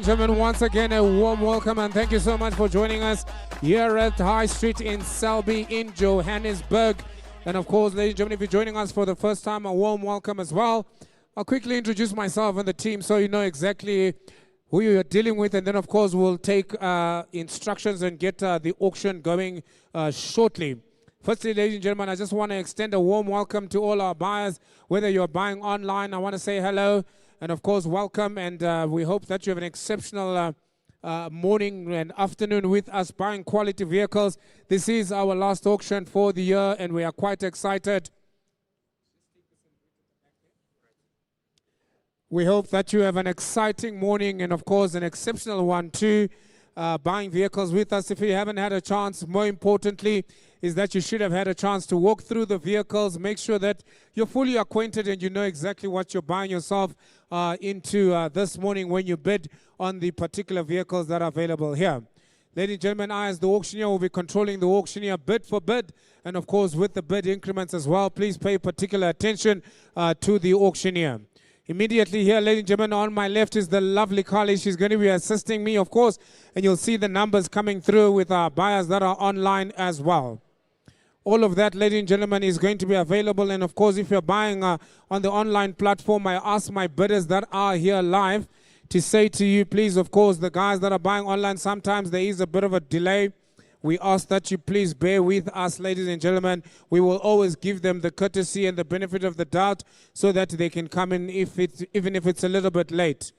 and gentlemen, once again a warm welcome and thank you so much for joining us here at High Street in Selby in Johannesburg. And of course, ladies and gentlemen, if you're joining us for the first time, a warm welcome as well. I'll quickly introduce myself and the team so you know exactly who you're dealing with, and then of course we'll take instructions and get the auction going shortly. Firstly, ladies and gentlemen, I just want to extend a warm welcome to all our buyers. Whether you're buying online, I want to say hello and of course welcome, and we hope that you have an exceptional morning and afternoon with us buying quality vehicles. This is our last auction for the year and we are quite excited. We hope that you have an exciting morning and of course an exceptional one too, buying vehicles with us. If you haven't had a chance, more importantly, is that you should have had a chance to walk through the vehicles, make sure that you're fully acquainted and you know exactly what you're buying yourself into this morning when you bid on the particular vehicles that are available here. Ladies and gentlemen, I as the auctioneer will be controlling the auctioneer bid for bid and of course with the bid increments as well. Please pay particular attention to the auctioneer. Immediately here, ladies and gentlemen, on my left is the lovely Carly. She's going to be assisting me, of course, and you'll see the numbers coming through with our buyers that are online as well. All of that, ladies and gentlemen, is going to be available. And, of course, if you're buying on the online platform, I ask my bidders that are here live to say to you, please, of course, the guys that are buying online, sometimes there is a bit of a delay. We ask that you please bear with us, ladies and gentlemen. We will always give them the courtesy and the benefit of the doubt so that they can come in even if it's a little bit late.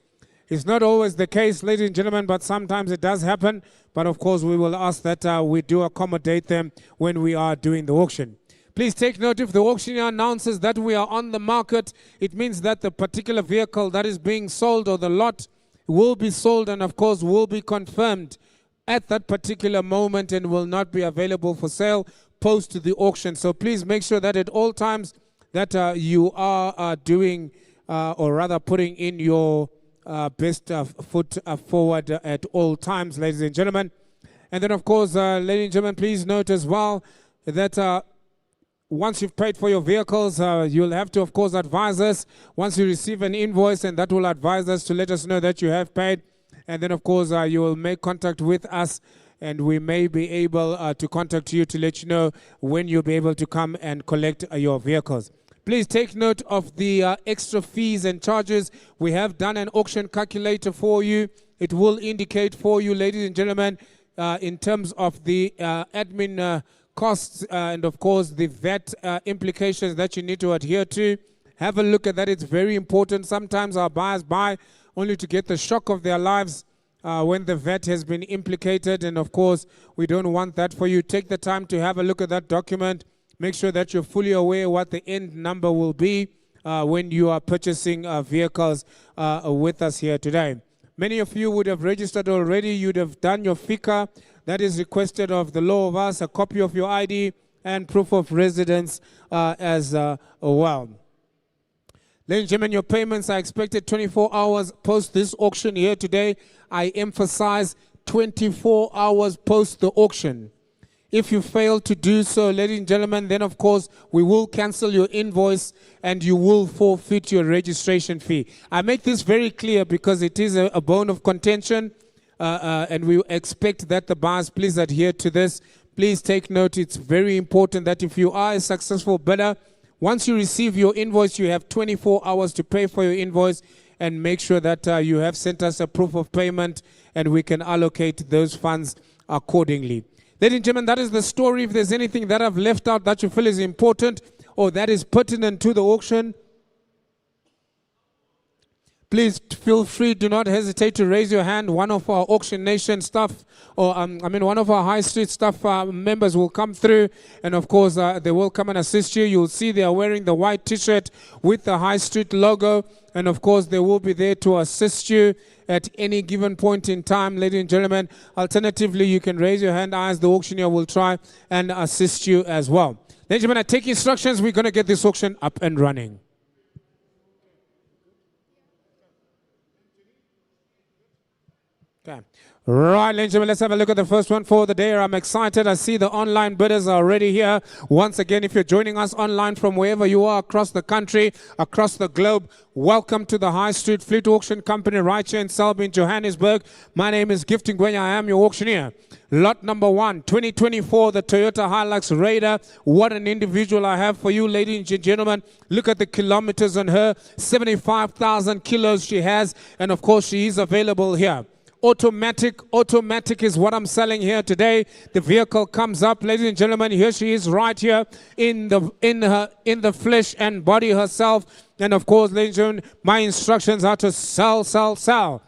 It's not always the case, ladies and gentlemen, but sometimes it does happen. But, of course, we will ask that we do accommodate them when we are doing the auction. Please take note, if the auctioneer announces that we are on the market, it means that the particular vehicle that is being sold or the lot will be sold and, of course, will be confirmed at that particular moment and will not be available for sale post the auction. So please make sure that at all times that you are doing or rather putting in your best foot forward at all times, ladies and gentlemen. And then of course, ladies and gentlemen, please note as well that once you've paid for your vehicles, you'll have to of course advise us once you receive an invoice, and that will advise us to let us know that you have paid. And then, of course, you will make contact with us and we may be able to contact you to let you know when you'll be able to come and collect your vehicles. Please take note of the extra fees and charges. We have done an auction calculator for you. It will indicate for you, ladies and gentlemen, in terms of the admin costs and, of course, the VAT implications that you need to adhere to. Have a look at that. It's very important. Sometimes our buyers buy only to get the shock of their lives when the VAT has been implicated. And, of course, we don't want that for you. Take the time to have a look at that document. Make sure that you're fully aware what the end number will be when you are purchasing vehicles with us here today. Many of you would have registered already. You'd have done your FICA. That is requested of the law of us, a copy of your ID and proof of residence as well. Ladies and gentlemen, your payments are expected 24 hours post this auction here today. I emphasize 24 hours post the auction. If you fail to do so, ladies and gentlemen, then of course we will cancel your invoice and you will forfeit your registration fee. I make this very clear because it is a bone of contention and we expect that the buyers please adhere to this. Please take note, it's very important that if you are a successful bidder, once you receive your invoice, you have 24 hours to pay for your invoice and make sure that you have sent us a proof of payment and we can allocate those funds accordingly. Ladies and gentlemen, that is the story. If there's anything that I've left out that you feel is important or that is pertinent to the auction, please feel free. Do not hesitate to raise your hand. One of our Auction Nation staff, or one of our High Street staff members will come through, and of course they will come and assist you. You'll see they are wearing the white T-shirt with the High Street logo, and of course they will be there to assist you at any given point in time, ladies and gentlemen. Alternatively, you can raise your hand as the auctioneer will try and assist you as well. Ladies and gentlemen, I take instructions. We're going to get this auction up and running. Okay. Right, ladies and gentlemen, let's have a look at the first one for the day. I'm excited. I see the online bidders are already here. Once again, if you're joining us online from wherever you are across the country, across the globe, welcome to the High Street Fleet Auction Company right here in Selby in Johannesburg. My name is Gifting Gwenya. I am your auctioneer. Lot number 1, 2024, the Toyota Hilux Raider. What an individual I have for you, ladies and gentlemen. Look at the kilometers on her. 75,000 kilos she has. And of course, she is available here. Automatic is what I'm selling here today. The vehicle comes up, ladies and gentlemen. Here she is, right here in the flesh and body herself. And of course, ladies and gentlemen, my instructions are to sell.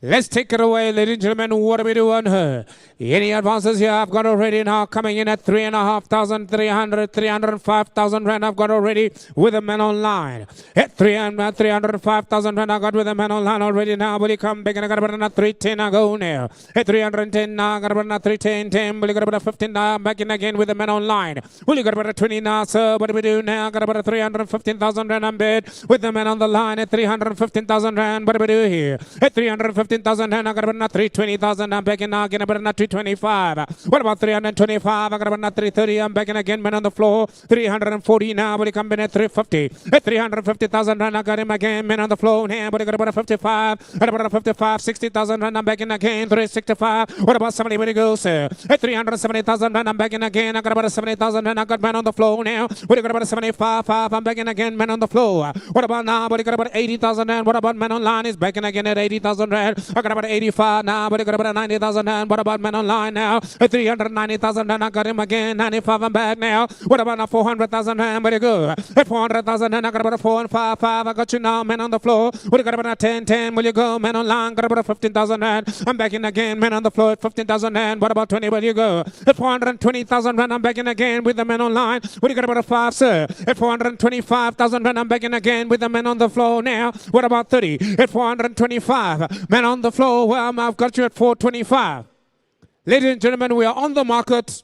Let's take it away, ladies and gentlemen. What do we do on her? Any advances here? I've got already now coming in at 3,500, 305,000 rand. I've got already with a man online. At 305,000 rand, I got with a man online already now. Will you come back and I got about another 310? I go now. At 310 now, I got about another 310. Will you got about a 15 now? I'm back in again with a man online. Will you got about a 20 now, sir? What do we do now? I got about a 315,000 rand. I'm bid with the man on the line at 315,000 rand. What do we do here? At 315,000 rand, I got about another 320,000. I'm back in now again about another 325. What about 325? I got about 330. I'm back in again, man on the floor. 340 now, but he come in at 350. At 350,000 rand, I got him again, man on the floor now, but he got about a 55. At about a 55, 60,000 rand, I'm back in again, 365. What about 70? Where he goes, sir? At 370,000 rand, I'm back in again. I got about a 70,000 rand, I got man on the floor now. What he got about a 75, 5, I'm back in again, man on the floor. What about now? But he got about 80,000 rand. What about man online? He's back in again at 80,000 rand. I got about 85 now, but he got about 90,000 rand. What about man online now? At 390,000 rand, I got him again. 95, I'm back now. What about now? 400,000 rand, very good. At 400,000 rand, I got about a 4 and 5, 5. I got you now, man on the floor. What you got about a 10, 10? Will you go, man online? Got about a 15,000 rand. I'm back in again, man on the floor at 15,000 rand. What about 20? Will you go? At 420,000 rand, I'm back in again with the man online. What you got about a 5, sir? At 425,000 rand, I'm back in again with the man on the floor now. What about 30? At 425, man on the floor. Well, I've got you at 425. Ladies and gentlemen, we are on the market.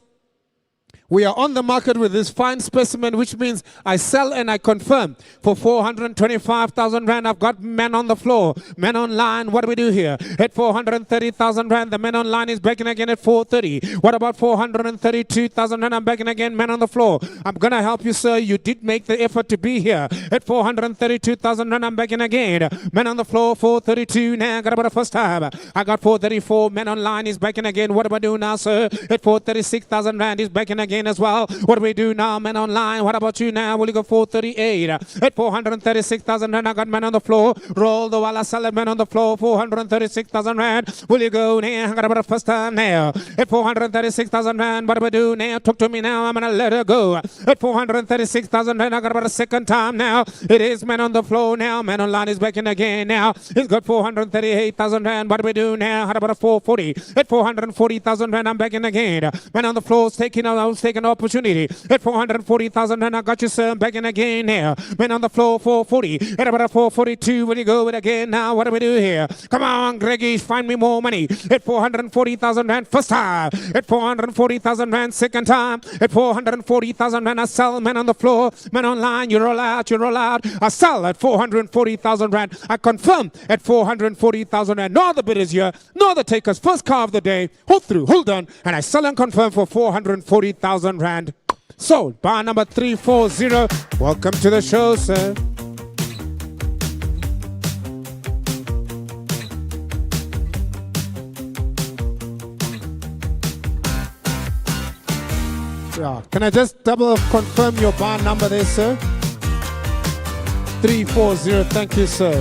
We are on the market with this fine specimen, which means I sell and I confirm for 425,000 rand. I've got men on the floor, men online. What do we do here? At 430,000 rand, the men online is backing again at 430. What about 432,000 rand? I'm backing again, men on the floor. I'm going to help you, sir. You did make the effort to be here. At 432,000 rand, I'm backing again. Men on the floor, 432. Now I got about a first time. I got 434. Men online is backing again. What do I do now, sir? At 436,000 rand is backing again as well. What do we do now, men online? What about you now? Will you go 438? At 436,000 rand, I got men on the floor. Roll the while I sell it, men on the floor. 436,000 rand. Will you go now? I got about a first time now. At 436,000 rand, what do we do now? Talk to me now. I'm gonna let her go. At 436,000 rand, I got about a second time now. It is men on the floor now. Men online is back in again now. It's got 438,000 rand. What do we do now? How about a 440? At 440,000 rand, I'm back in again. Men on the floor is taking an opportunity. At 440,000 rand, I got you, sir. Back in again now. Men on the floor, 440. At about a 442, will you go with again now? What do we do here? Come on, Greggy, find me more money. At 440,000 rand, first time. At 440,000 rand, second time. At 440,000 rand, I sell. Men on the floor, men online, you roll out, you roll out. I sell at 440,000 rand. I confirm at 440,000 rand. No other bidders here, no other takers. First car of the day, hold through, hold on. And I sell and confirm for 440,000 rand. Sold. Bar number 340. Welcome to the show, sir. Yeah. Can I just double confirm your bar number there, sir? 340. Thank you, sir.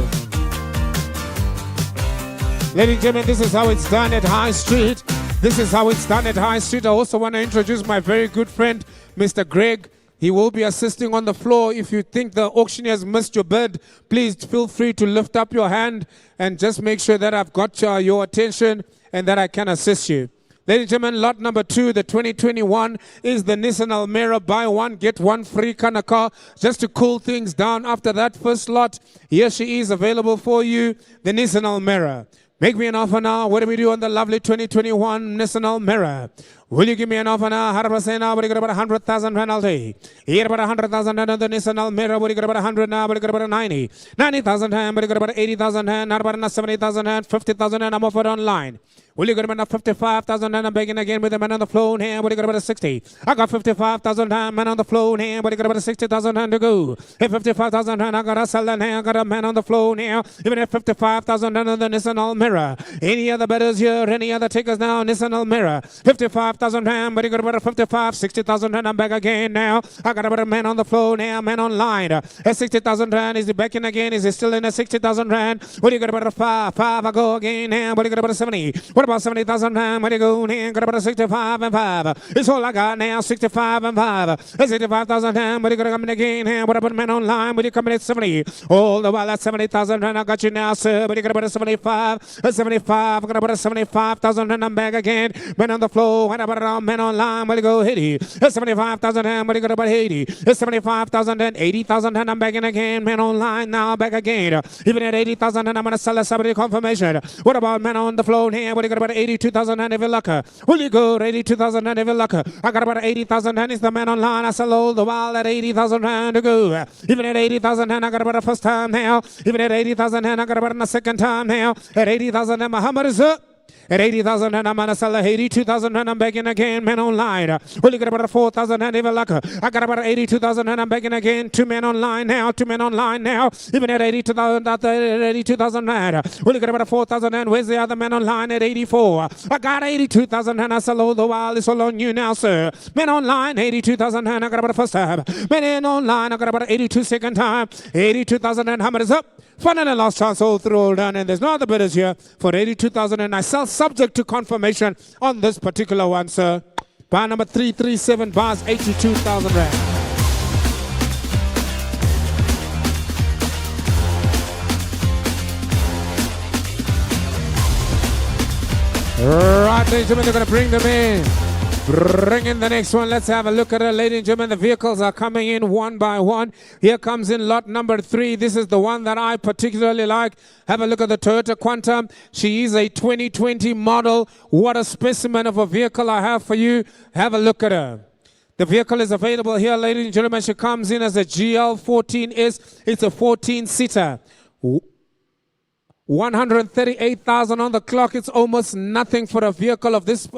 Ladies and gentlemen, this is how it's done at High Street. This is how it's done at High Street. I also want to introduce my very good friend, Mr. Greg. He will be assisting on the floor. If you think the auctioneer has missed your bid, please feel free to lift up your hand and just make sure that I've got your attention and that I can assist you. Ladies and gentlemen, lot number 2, the 2021, is the Nissan Almera. Buy one, get one free kind of car. Just to cool things down after that first lot, here she is available for you, the Nissan Almera. Make me an offer now. What do we do on the lovely 2021 Nissan Almera? Will you give me an offer now? 100% now. What do you got about 100,000 rand? I'll take. Here about 100,000 rand on the Nissan Almera. What do you got about 100 now? What do you got about 90? 90,000 rand. What do you got about 80,000 rand? Not about 70,000 rand. 50,000 rand. I'm offered online. Will you get a man of 55,000 and I'm begging again with a man on the floor here? What do you got about a 60? I got 55,000 and man on the floor here. What do you got about a 60,000 and to go? At 55,000 and I got a salad here. I got a man on the floor here. Even at 55,000 and the Nissan Almera. Any other betters here? Any other takers now? Nissan Almera. 55,000 and what do you got about a 55? 60,000 and I'm back again now. I got about a man on the floor now. Man online. At 60,000 rand. Is he back in again? Is he still in at 60,000 rand? What do you got about a 5? 5 I go again now. What do you got about a 70? What about 70,000 rand? What do you go now? Got about a 65 and 5. It's all I got now. 65 and 5. At 65,000 rand. What do you got coming again now? What about a man online? What do you coming at 70? All the while at 70,000 rand. I got you now, sir. What do you got about a 75? At 75. I got about a 75,000 rand. I'm back again. Man on the floor. What about a man online? What do you go 80? At 75,000 rand. What do you got about 80? At 75,000 and 80,000 rand. I'm back in again. Man online now. Back again. Even at 80,000 and I'm going to sell a somebody confirmation. What about man on the floor here? What do you got about 82,000 and every lucker? Will you go 82,000 and every lucker? I got about 80,000 and is the man online. I sell all the while at 80,000 rand to go. Even at 80,000 and I got about a first time now. Even at 80,000 and I got about a second time now. At 80,000 and Muhammad is up. At 80,000 and I'm going to sell 82,000 and I'm begging again, men online. Well, you got about a 4,000 and even luck. I got about 82,000 and I'm begging again, 2 men online now, 2 men online now. Even at 82,000 rand. Well, you got about a 4,000 and where's the other man online at 84? I got 82,000 and I sell all the while. It's all on you now, sir. Men online, 82,000 and I got about a first time. Men online, I got about 82 second time. 82,000 and how much is up? Fun and last chance all through all done, and there's no other bidders here for 82,000 and I sell subject to confirmation on this particular one, sir. Bar number 337 bars 82,000 rand. Right, ladies and gentlemen, they're going to bring them in. Bring in the next one. Let's have a look at it, ladies and gentlemen. The vehicles are coming in one by one. Here comes in lot number 3. This is the one that I particularly like. Have a look at the Toyota Quantum. She is a 2020 model. What a specimen of a vehicle I have for you. Have a look at her. The vehicle is available here, ladies and gentlemen. She comes in as a GL14S. It's a 14-seater. 138,000 on the clock. It's almost nothing for a vehicle of this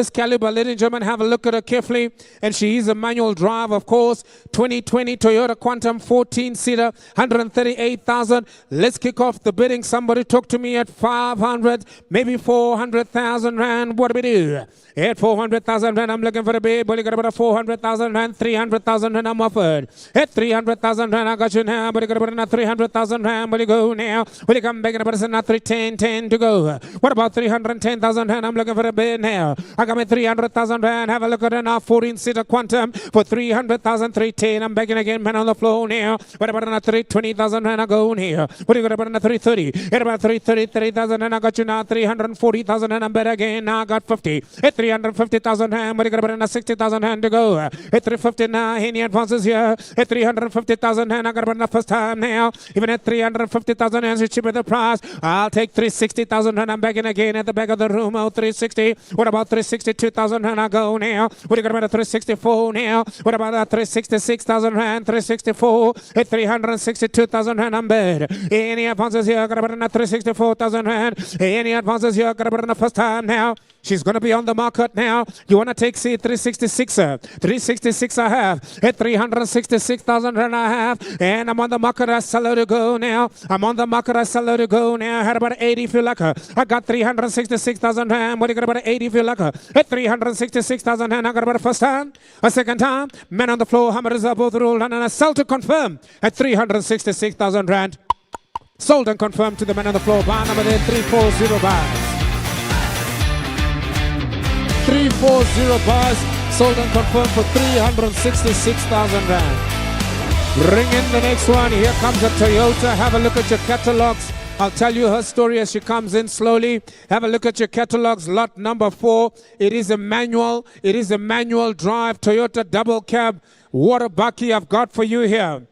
caliber. Ladies and gentlemen, have a look at her carefully. And she is a manual drive, of course. 2020 Toyota Quantum 14-seater, 138,000. Let's kick off the bidding. Somebody talk to me at 500, maybe 400,000 rand. What do we do? At 400,000 rand, I'm looking for a bid. But you got about a 400,000 rand, 300,000 rand I'm offered. At 300,000 rand, I got you now. But you got about another 300,000 rand. Will you go now? Will you come back? About another 10 to go. What about 310,000 rand? I'm looking for a bid now. I got me 300,000 rand. Have a look at it now. 14-seater Quantum for 300,000, 310. I'm begging again, man on the floor now. What about another 320,000 rand? I go in here. What do you got about another 330? At about 330,000 and I got you now 340,000 and I'm bet again. Now I got 50. At 350,000 rand. What do you got about another 60,000 rand to go? At 350 now. Any advances here? At 350,000 rand. I got about the first time now. Even at 350,000 rand, it's cheaper the price. I'll take 360,000 and I'm back in again at the back of the room. Oh, 360. What about 362,000 and I go now? What do you got about a 364 now? What about a 366,000 rand? 364 at 362,000 rand. I'm bad. Any advances here? Got about a 364,000 rand. Any advances here? Got about the first time now. She's going to be on the market now. You want to take C366? 366 I have. At 366,000 rand I have. And I'm on the market. I sell her to go now. I'm on the market. I sell her to go now. I had about 80 if you like her. I got 366,000 rand. What do you got about 80 if you like her? At 366,000 rand. I got about a first time. A second time. Men on the floor. Hammer is up both rolled. And I sell to confirm at 366,000 rand. Sold and confirmed to the men on the floor. Bar number there 340 bars. 340 bars, sold and confirmed for 366,000 rand. Bring in the next one. Here comes a Toyota. Have a look at your catalogs. I'll tell you her story as she comes in slowly. Have a look at your catalogs. Lot number 4. It is a manual. It is a manual drive Toyota double cab. What a bucky I've got for you here.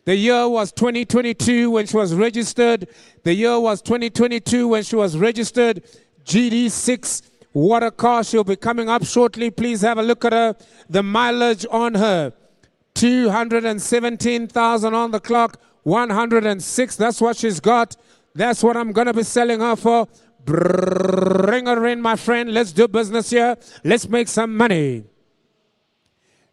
The year was 2022 when she was registered. The year was 2022 when she was registered. GD6. What a car. She'll be coming up shortly. Please have a look at her. The mileage on her. 217,000 on the clock. 106. That's what she's got. That's what I'm going to be selling her for. Bring her in, my friend. Let's do business here. Let's make some money.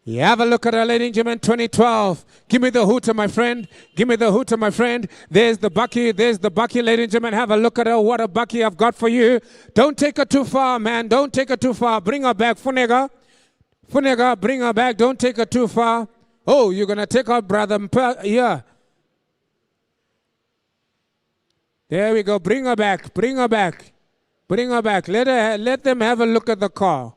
You have a look at her, ladies and gentlemen, 2012. Give me the hooter, my friend. Give me the hooter, my friend. There's the bucky. There's the bucky, ladies and gentlemen. Have a look at her. What a bucky I've got for you. Don't take her too far, man. Don't take her too far. Bring her back, Funega. Funega, bring her back. Don't take her too far. Oh, you're going to take her, brother. Yeah. There we go. Bring her back. Bring her back. Bring her back. Let them have a look at the car.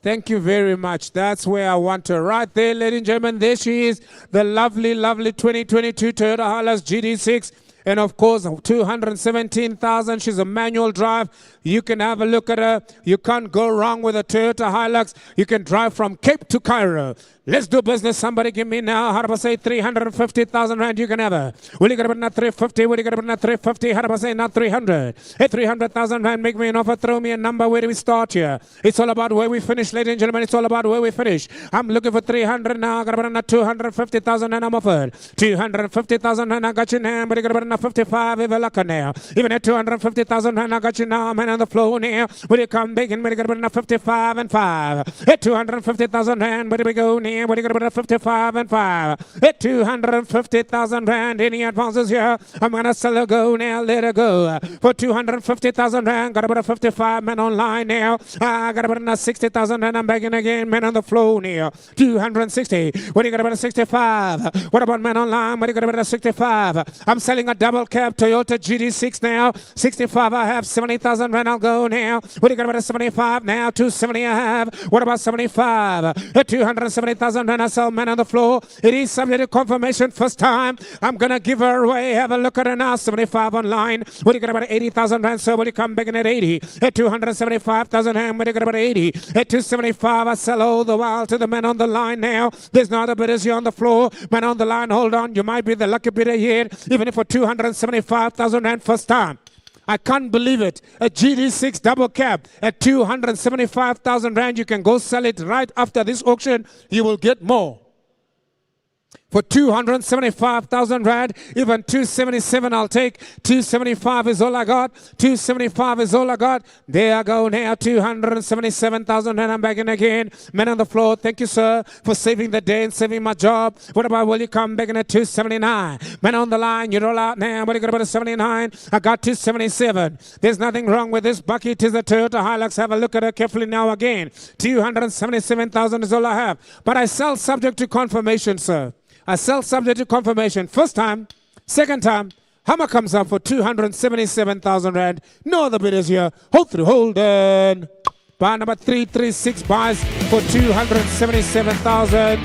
Thank you very much. That's where I want her. Right there, ladies and gentlemen. There she is. The lovely, lovely 2022 Toyota Hilux GD6. And of course, 217,000. She's a manual drive. You can have a look at her. You can't go wrong with a Toyota Hilux. You can drive from Cape to Cairo. Let's do business. Somebody give me now. How do I say 350,000 rand? You can have her. Will you get about not 350? Will you get about not 350? How do I say not 300? Hey, 300,000 rand. Make me an offer. Throw me a number. Where do we start here? It's all about where we finish, ladies and gentlemen. It's all about where we finish. I'm looking for 300 now. I got about not 250,000 and I'm offered. 250,000 and I got you now. But you got about not 55 if you're lucky now. Even at 250,000 and I got you now. Man on the floor now. Will you come big and but you got about not 55 and 5. At 250,000 rand. Where do we go now? What do you got about 55 and 5? At 250,000 rand. Any advances here? I'm gonna sell her go now. Let her go. For 250,000 rand. Got about a 55 man online now. I got about 60,000 and I'm begging again. Man on the floor now. 260. What do you got about a 65? What about man online? What do you got about a 65? I'm selling a double cab Toyota GD6 now. 65 I have. 70,000 rand. I'll go now. What do you got about a 75 now? 270 I have. What about 75? At 270,000 and I sell man on the floor. It is subject to confirmation first time. I'm gonna give her away. Have a look at her now. 75 online. What do you got about 80,000 rand? So will you come back in at 80? At 275,000 rand. What do you got about 80? At 275 I sell all the while to the man on the line now. There's no other bidders here on the floor. Man on the line, hold on. You might be the lucky bidder here. Even if for 275,000 rand first time. I can't believe it. A GD6 double cab at 275,000 rand. You can go sell it right after this auction. You will get more. For 275,000 rand, even 277 I'll take. 275 is all I got. 275 is all I got. There I go now. 277,000 rand. I'm back in again. Men on the floor, thank you, sir, for saving the day and saving my job. What about will you come back in at 279? Men on the line, you roll out now. What do you got about a 79? I got 277. There's nothing wrong with this bucket. It is a Toyota Hilux. Have a look at her carefully now again. 277,000 is all I have. But I sell subject to confirmation, sir. I sell subject to confirmation. First time, second time, Hummer comes up for 277,000 rand. No other bidders here. Hold through, hold on. Buy number 336 buys for 277,000.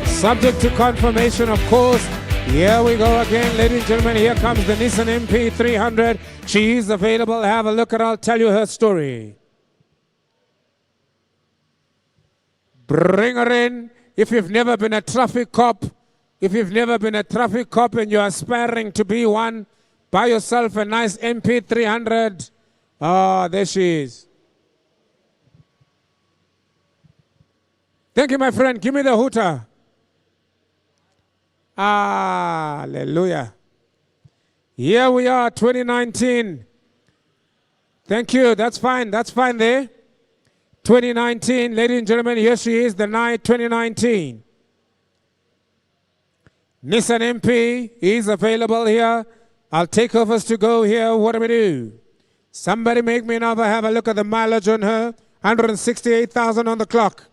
Subject to confirmation, of course. Here we go again, ladies and gentlemen. Here comes the Nissan MP300. She is available. Have a look at her. I'll tell you her story. Bring her in. If you've never been a traffic cop, and you're aspiring to be one, buy yourself a nice MP300. Oh, there she is. Thank you, my friend. Give me the hooter. Hallelujah. Here we are, 2019. Thank you. That's fine. That's fine there. 2019, ladies and gentlemen, here she is, the night 2019. Nissan MP is available here. I'll take offers to go here. What do we do? Somebody make me another. Have a look at the mileage on her. 168,000 on the clock.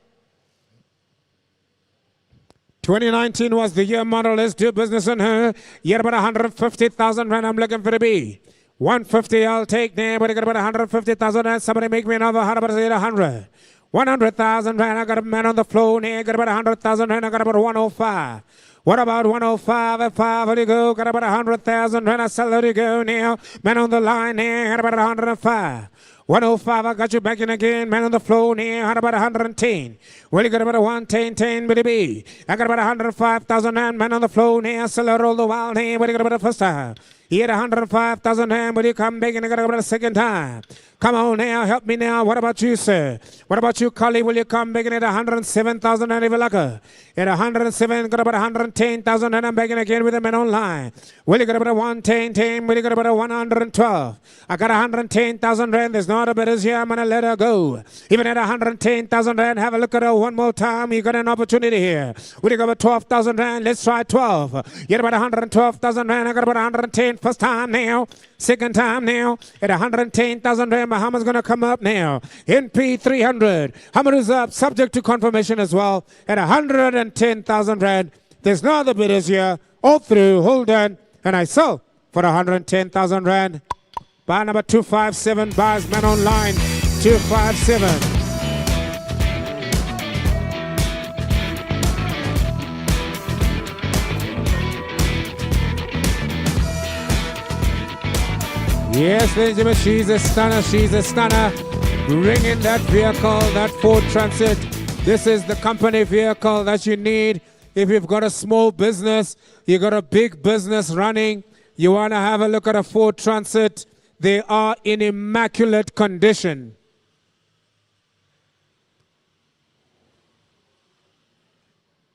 2019 was the year model. Let's do business on her. Yet about 150,000 rand. I'm looking for the B. 150 I'll take there, but I got about 150,000 rand. Somebody make me another. How about 100? 100,000 rand. I got a man on the floor there. Got about 100,000 rand. I got about 105. What about 105 at 5? How do you go? Got about 100,000 rand. I sell. How do you go now? Man on the line there. Got about 105. 105, I got you back in again. Man on the floor near. How about 110? Well, you got about a 110, baby. I got about 105,000 rand. Man on the floor near. Sell her all the while near. What you got about the first time? He had 105,000 rand, but you come back and I got about a second time. Come on now, help me now. What about you, sir? What about you, Kali? Will you come begging at 107,000 and Evilaka? At 107, got about 110,000 and I'm begging again with the men online. Will you got about a 110, will you got about a 112? I got 110,000 rand. There's no other bidders here. I'm going to let her go. Even at 110,000 rand, have a look at her one more time. You got an opportunity here. Will you got about 12,000 rand? Let's try 12. Get about 112,000 rand. I got about 110 first time now. Second time now. At 110,000 rand, Muhammad's going to come up now. NP 300. Hamad is up, subject to confirmation as well. At 110,000 rand. There's no other bidders here. All through, hold on. And I sell for 110,000 rand. Buy number 257, buys man online, 257. Yes, ladies and gentlemen, she's a stunner, she's a stunner. Bring in that vehicle, that Ford Transit. This is the company vehicle that you need if you've got a small business, you've got a big business running, you want to have a look at a Ford Transit. They are in immaculate condition.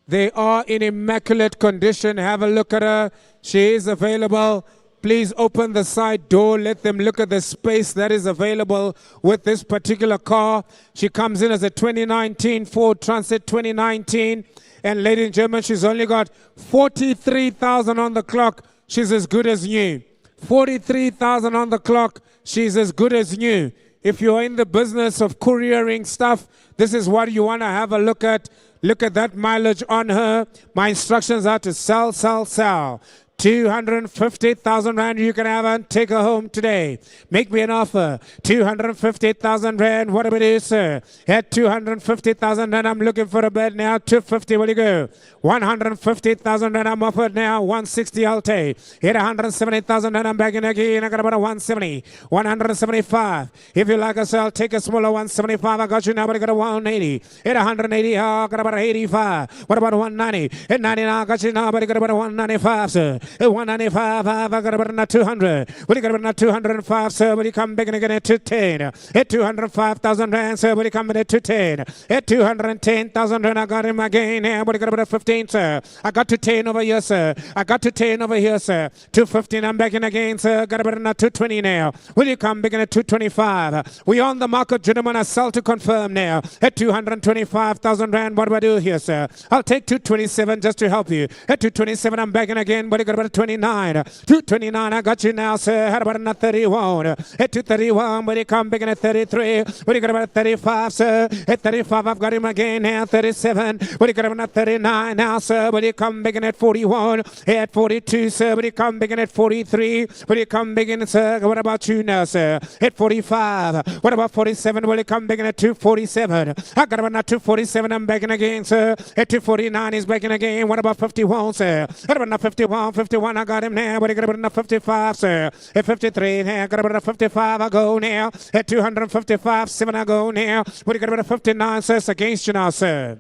They are in immaculate condition. Have a look at her. She is available. Please open the side door. Let them look at the space that is available with this particular car. She comes in as a 2019 Ford Transit 2019. And ladies and gentlemen, she's only got 43,000 on the clock. She's as good as new. 43,000 on the clock. She's as good as new. If you're in the business of couriering stuff, this is what you want to have a look at. Look at that mileage on her. My instructions are to sell, sell, sell. 250,000 rand you can have and take her home today. Make me an offer. 250,000 rand. What do we do, sir? At 250,000 rand, I'm looking for a bed now. 250, will you go? 150,000 rand, I'm offered now. 160, I'll take. At 170,000 rand, I'm back in again. I got about a 170. 175. If you like us, I'll take a smaller 175. I got you now, but I got a 180. At 180, I got about 85. What about 190? At 90, I got you now, but I got about a 195, sir. At 195, I got about 200. Will you got about 205, sir? Will you come back again at 210? At 205,000 rand, sir. Will you come in at 210? At 210,000 rand, I got him again. Here, will you got about 15, sir? I got to 10 over here, sir. I got to 10 over here, sir. 215, I'm back in again, sir. Got about 220 now. Will you come back in at 225? We on the market, gentlemen. I sell to confirm now. At 225,000 rand, what do I do here, sir? I'll take 227 just to help you. At 227, I'm back in again. But you got about 29. 229, I got you now, sir. How about 31? At 231, will you come back in at 33? Will you got about 35, sir? At 35, I've got him again now. 37. Will you got about 39 now, sir? Will you come back in at 41? At 42, sir. Will you come back in at 43? Will you come back in, sir? What about you now, sir? At 45. What about 47? Will you come back in at 247? I got about 247. I'm back in again, sir. At 249, he's back in again. What about 51, sir? What about 51? 51, I got him now. But I got about 55, sir. At 53, I got about 55, I go now. At 255, 7, I go now. But I got about 59, sir. It's against you now, sir.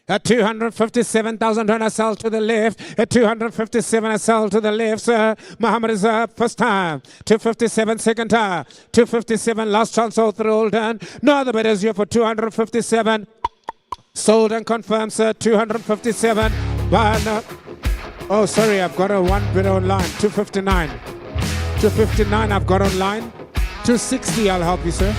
At 257,000 rand, I sell to the left. At 257, I sell to the left, sir. Muhammad is up first time. 257, second time. 257, last chance all through, all done. No other bidders here for 257. Sold and confirmed, sir. 257. Oh, sorry, I've got a one bid online. 259. 259, I've got online. 260, I'll help you, sir.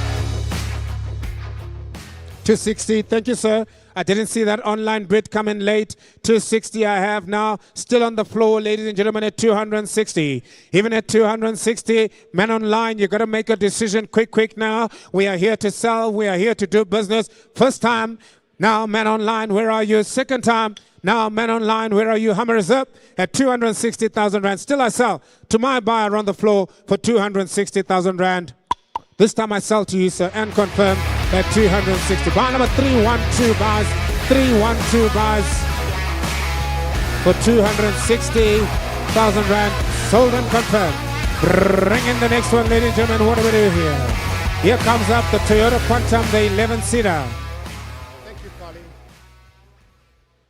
260, thank you, sir. I didn't see that online bid come in late. 260 I have now. Still on the floor, ladies and gentlemen, at 260. Even at 260, men online, you got to make a decision quick now. We are here to sell. We are here to do business. First time, now men online, where are you? Second time, now men online, where are you? Hammer is up at 260,000 rand. Still I sell to my buyer on the floor for 260,000 rand. This time I sell to you, sir, and confirm at 260. Buy number 312 buys. 312 buys for 260,000 rand. Sold and confirmed. Bring in the next one, ladies and gentlemen. What do we do here? Here comes up the Toyota Quantum, the 11-seater. Thank you, Carly.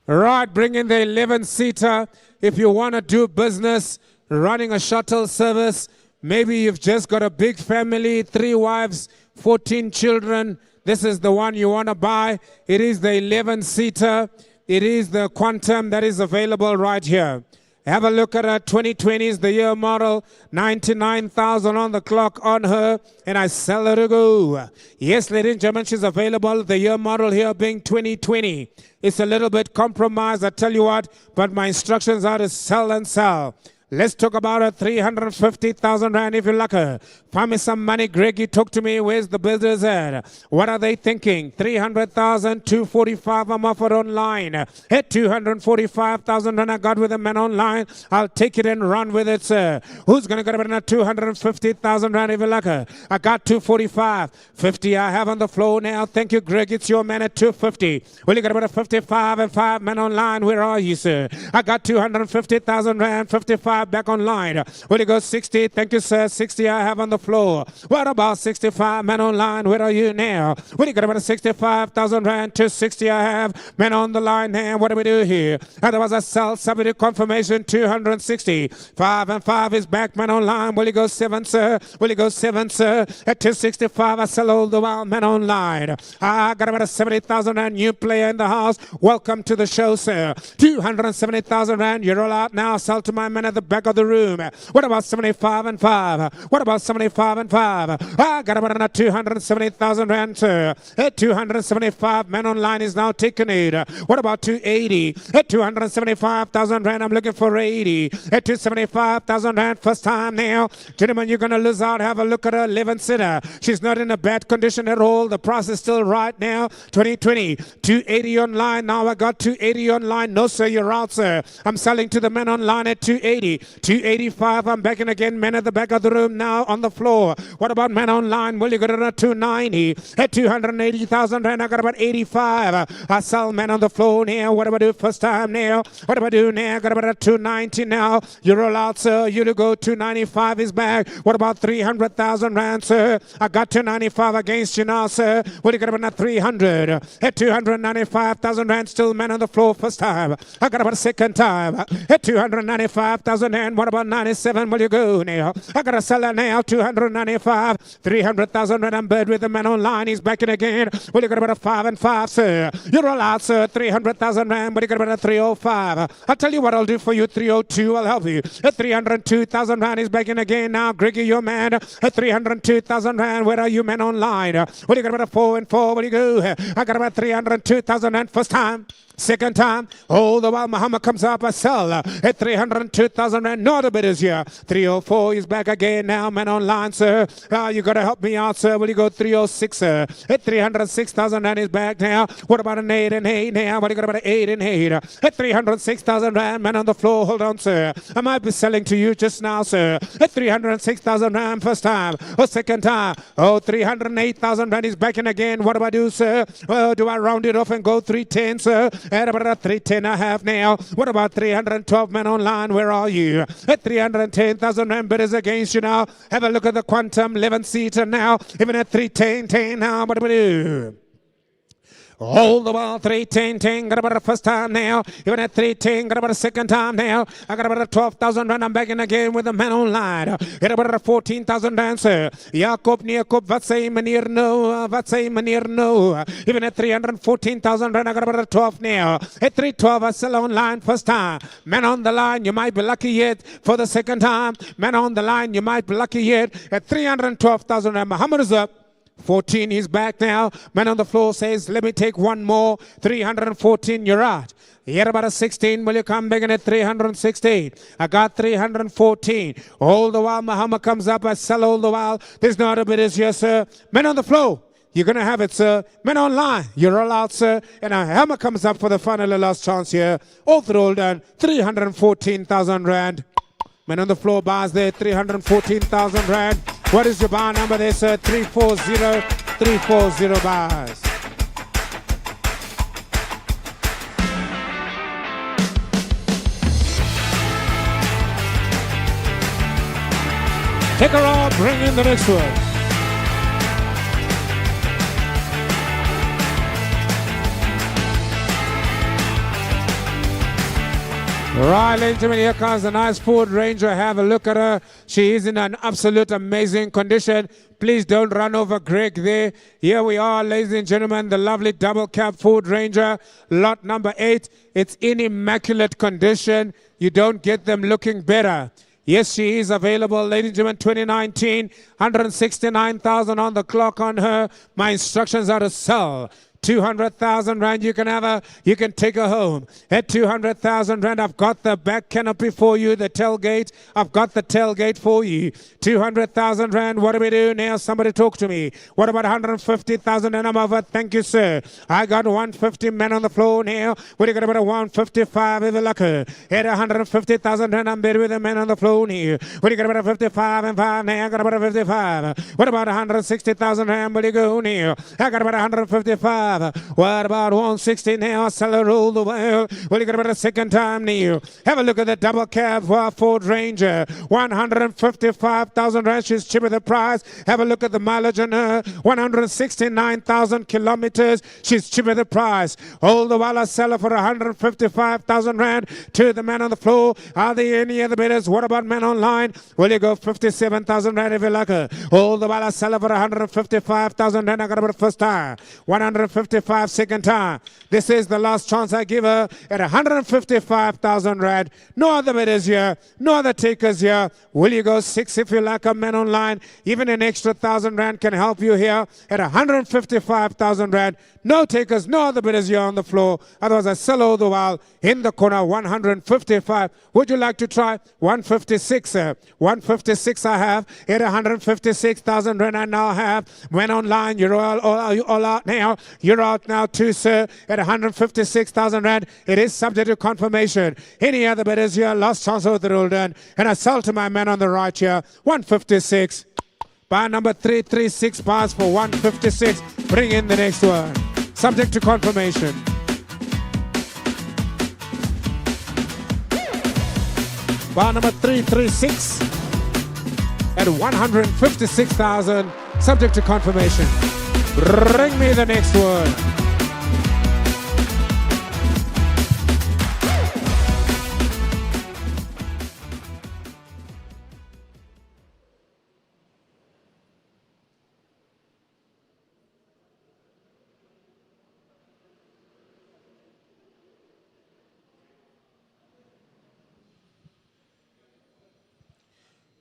Right, bring in the 11-seater. If you want to do business, running a shuttle service, Maybe you've just got a big family, 3 wives, 14 children. This is the one you want to buy. It is the 11-seater. It is the Quantum that is available right here. Have a look at her. 2020 is the year model. 99,000 on the clock on her. And I sell her to go. Yes, ladies and gentlemen, she's available. The year model here being 2020. It's a little bit compromised, I tell you what. But my instructions are to sell and sell. Let's talk about a 350,000 rand if you like her. Find me some money, Greggy. Talk to me. Where's the business at? What are they thinking? 300,000, 245. I'm offered online. At 245,000 rand I got with a man online. I'll take it and run with it, sir. Who's going to get about 250,000 rand if you like her? I got 245. 50 I have on the floor now. Thank you, Greg. It's your man at 250. Well, you got about a 55 and 5 man online. Where are you, sir? I got 250,000 rand, 55. Back online. Will you go 60? Thank you, sir. 60 I have on the floor. What about 65? Man online, where are you now? Will you got about a 65,000 rand to 60 I have? Man on the line now. What do we do here? Otherwise I sell somebody confirmation 260. 5 and 5 is back. Man online. Will you go 7, sir? Will you go 7, sir? At 265 I sell all the while. Man online. I got about a 70,000 rand new player in the house. Welcome to the show, sir. 270,000 rand. You roll out now. Sell to my man at the back of the room. What about 75 and 5? What about 75 and 5? I got about another 270,000 rand, sir. At 275, man online is now taking it. What about 280? At 275,000 rand, I'm looking for 80. At 275,000 rand, first time now. Gentlemen, you're going to lose out. Have a look at her 11-sitter. She's not in a bad condition at all. The price is still right now. 2020. 280 online. Now I got 280 online. No, sir, you're out, sir. I'm selling to the man online at 280. 285, I'm back in again. Men at the back of the room now on the floor. What about men online? Will you get it at 290? At 280,000 rand, I got about 85. I sell men on the floor now. What do I do first time now? What do I do now? Got about a 290 now. You roll out, sir. You to go 295 is back. What about 300,000 rand, sir? I got 295 against you now, sir. Will you get about 300? At 295,000 rand, still men on the floor first time. I got about a second time. At 295,000 and what about 97? Will you go now? I got a seller now, 295, 300,000 rand. I'm bird with the man online. He's back in again. Will you got about a 5 and 5, sir? You're all out, sir. 300,000 rand. Will you got about a 305? I'll tell you what I'll do for you. 302. I'll help you. At 302,000 rand. He's back in again now. Greggy, your man. At 302,000 rand. Where are you, men online? Will you got about a 4 and 4? Will you go? I got about 302,000 rand. First time. Second time, all the while Muhammad comes up, I sell at 302,000 rand. No other bidders here. 304 is back again now, man online, sir. You got to help me out, sir. Will you go 306, sir? At 306,000 rand is back now. What about an 8 and 8 now? What do you got about an 8 and 8? At 306,000 rand, man on the floor. Hold on, sir. I might be selling to you just now, sir. At 306,000 rand first time. Or second time. Oh, 308,000 rand is back in again. What do I do, sir? Do I round it off and go 310, sir? At about a 310 I have now. What about 312 men online? Where are you? At 310,000 rand bidders against you now. Have a look at the Quantum 11-seater now. Even at 310 now. What do we do? All the while, 310, got about a first time now. Even at 310, got about a second time now. I got about a 12,000 rand. I'm back in again with the man online. Got about a 14,000 rand, sir. Jacob, Jacob, wat say meneer no? Wat say meneer no? Even at 314,000 rand, I got about a 12 now. At 312, I sell online first time. Man on the line, you might be lucky yet for the second time. Man on the line, you might be lucky yet. At 312,000 rand, Muhammad is up. 14, he's back now. Man on the floor says, let me take one more. 314, you're out. Here about a 16, will you come back in at 316? I got 314. All the while, Muhammad comes up. I sell all the while. There's no other bidders here, sir. Men on the floor, you're going to have it, sir. Men online, you're all out, sir. And a hammer comes up for the final last chance here. All through, all done. 314,000 rand. Men on the floor, bars there, 314,000 rand. What is your bar number there, sir? 340 bars. Take her off, bring in the next one. Right, ladies and gentlemen, here comes the nice Ford Ranger. Have a look at her. She is in an absolute amazing condition. Please don't run over Greg there. Here we are, ladies and gentlemen, the lovely double cab Ford Ranger, lot number 8. It's in immaculate condition. You don't get them looking better. Yes, she is available, ladies and gentlemen, 2019, 169,000 on the clock on her. My instructions are to sell. 200,000 rand, you can have her, you can take her home. At 200,000 rand, I've got the back canopy for you, the tailgate. I've got the tailgate for you. 200,000 rand, what do we do now? Somebody talk to me. What about 150,000 and I'm over? Thank you, sir. I got 150 men on the floor now. What do you got about a 155 if you like her? At 150,000 rand, I'm better with the men on the floor now. What do you got about a 55 and 5 now? I got about a 55. What about 160,000 rand? Where do you go now? I got about 155. What about 160 now? Sell it all the way. Well, you got about a second time now. Have a look at the double cab Ford Ranger. 155,000 rand. She's cheaper the price. Have a look at the mileage on her. 169,000 kilometers. She's cheaper the price. All the while I sell her for 155,000 rand to the man on the floor. Are there any other bidders? What about men online? Will you go 57,000 rand if you like her? All the while I sell her for 155,000 rand. I got about the first time. 155 second time. This is the last chance I give her at 155,000 rand. No other bidders here. No other takers here. Will you go 6 if you like a man online? Even an extra 1,000 rand can help you here at 155,000 rand. No takers, no other bidders here on the floor. Otherwise I sell all the while in the corner 155. Would you like to try 156? 156 I have at 156,000 rand. I now have. Went online. You're all out now. You're out now too, sir, at 156,000 rand. It is subject to confirmation. Any other bidders here? Last chance over the rule done. And I sell to my man on the right here. 156. Buy number 336 bars for 156. Bring in the next one. Subject to confirmation. Bar number 336 at 156,000. Subject to confirmation. Bring me the next one.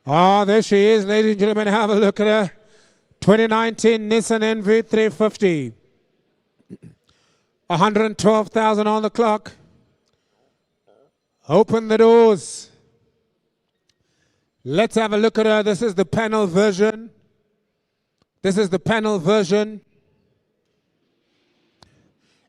Oh, there she is, ladies and gentlemen. Have a look at her. 2019 Nissan NV 350. 112,000 on the clock. Open the doors. Let's have a look at her. This is the panel version. This is the panel version.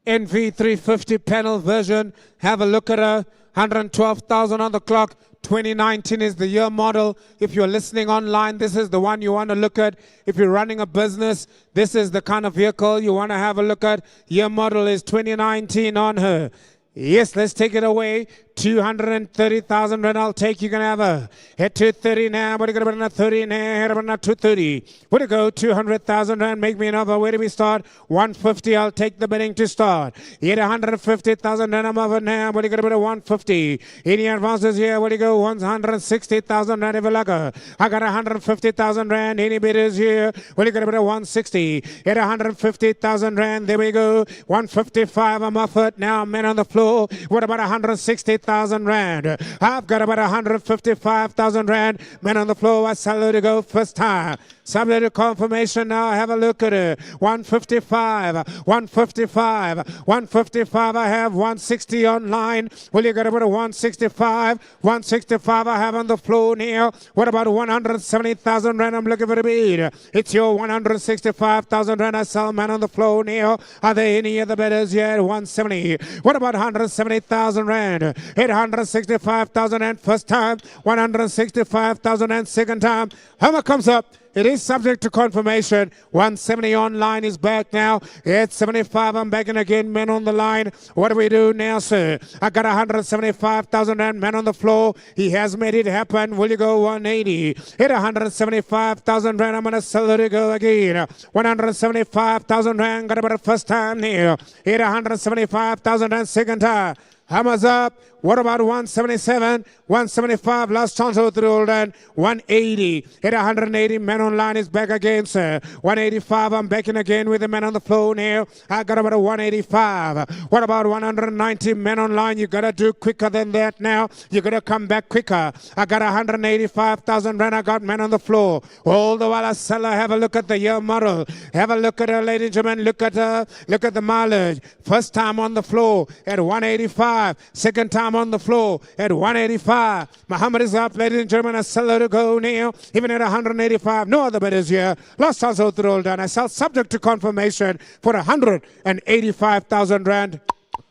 NV 350 panel version. Have a look at her. 112,000 on the clock. 2019 is the year model. If you're listening online, this is the one you want to look at. If you're running a business, this is the kind of vehicle you want to have a look at. Year model is 2019 on her. Yes, let's take it away. 230,000 rand I'll take. You can have a hit 230 now. What are you going to bring 30 now? Hit about 230. What do you go? 200,000 rand. Make me another. Where do we start? 150. I'll take the bidding to start. Hit 150,000 rand. I'm over now. What are you going to bid 150? Any advances here? What do you go? 160,000 rand. If you like her. I got 150,000 rand. Any bidders here? What are you going to bid 160? Hit 150,000 rand. There we go. 155. I'm offered now. Men on the floor. What about 160,000 rand? I've got about 155,000 rand. Men on the floor, I sell her to go first time. Subject to confirmation now. Have a look at it. 155, 155, 155. I have 160 online. Will you get about a 165? 165 I have on the floor now. What about 170,000 rand? I'm looking for a bid. It's your 165,000 rand. I sell. Man on the floor now. Are there any other bidders yet? 170. What about 170,000 rand? 865,000 rand first time. 165,000 rand second time. Hammer comes up. It is subject to confirmation. 170 online is back now. It's 75. I'm back in again. Men on the line. What do we do now, sir? I got 175,000 rand. Man on the floor. He has made it happen. Will you go 180? Hit 175,000 rand. I'm going to sell it to go again. 175,000 rand. Got about a first time here. Hit 175,000 rand second time. Hammers up. What about 177, 175, last chance over the old end, 180, hit 180, man online is back again, sir. 185, I'm backing again with the man on the floor now. I got about a 185. What about 190, men online? You gotta do quicker than that now. You gotta come back quicker. I got 185,000 rand, I got men on the floor. All the while I sell her, have a look at the year model. Have a look at her, ladies and gentlemen, look at her, look at the mileage. First time on the floor at 185, second time on the floor at 185. Muhammad is up, ladies and gentlemen. I sell her to go now, even at 185. No other bidders here. Last chance out the roll down. I sell subject to confirmation for 185,000 rand.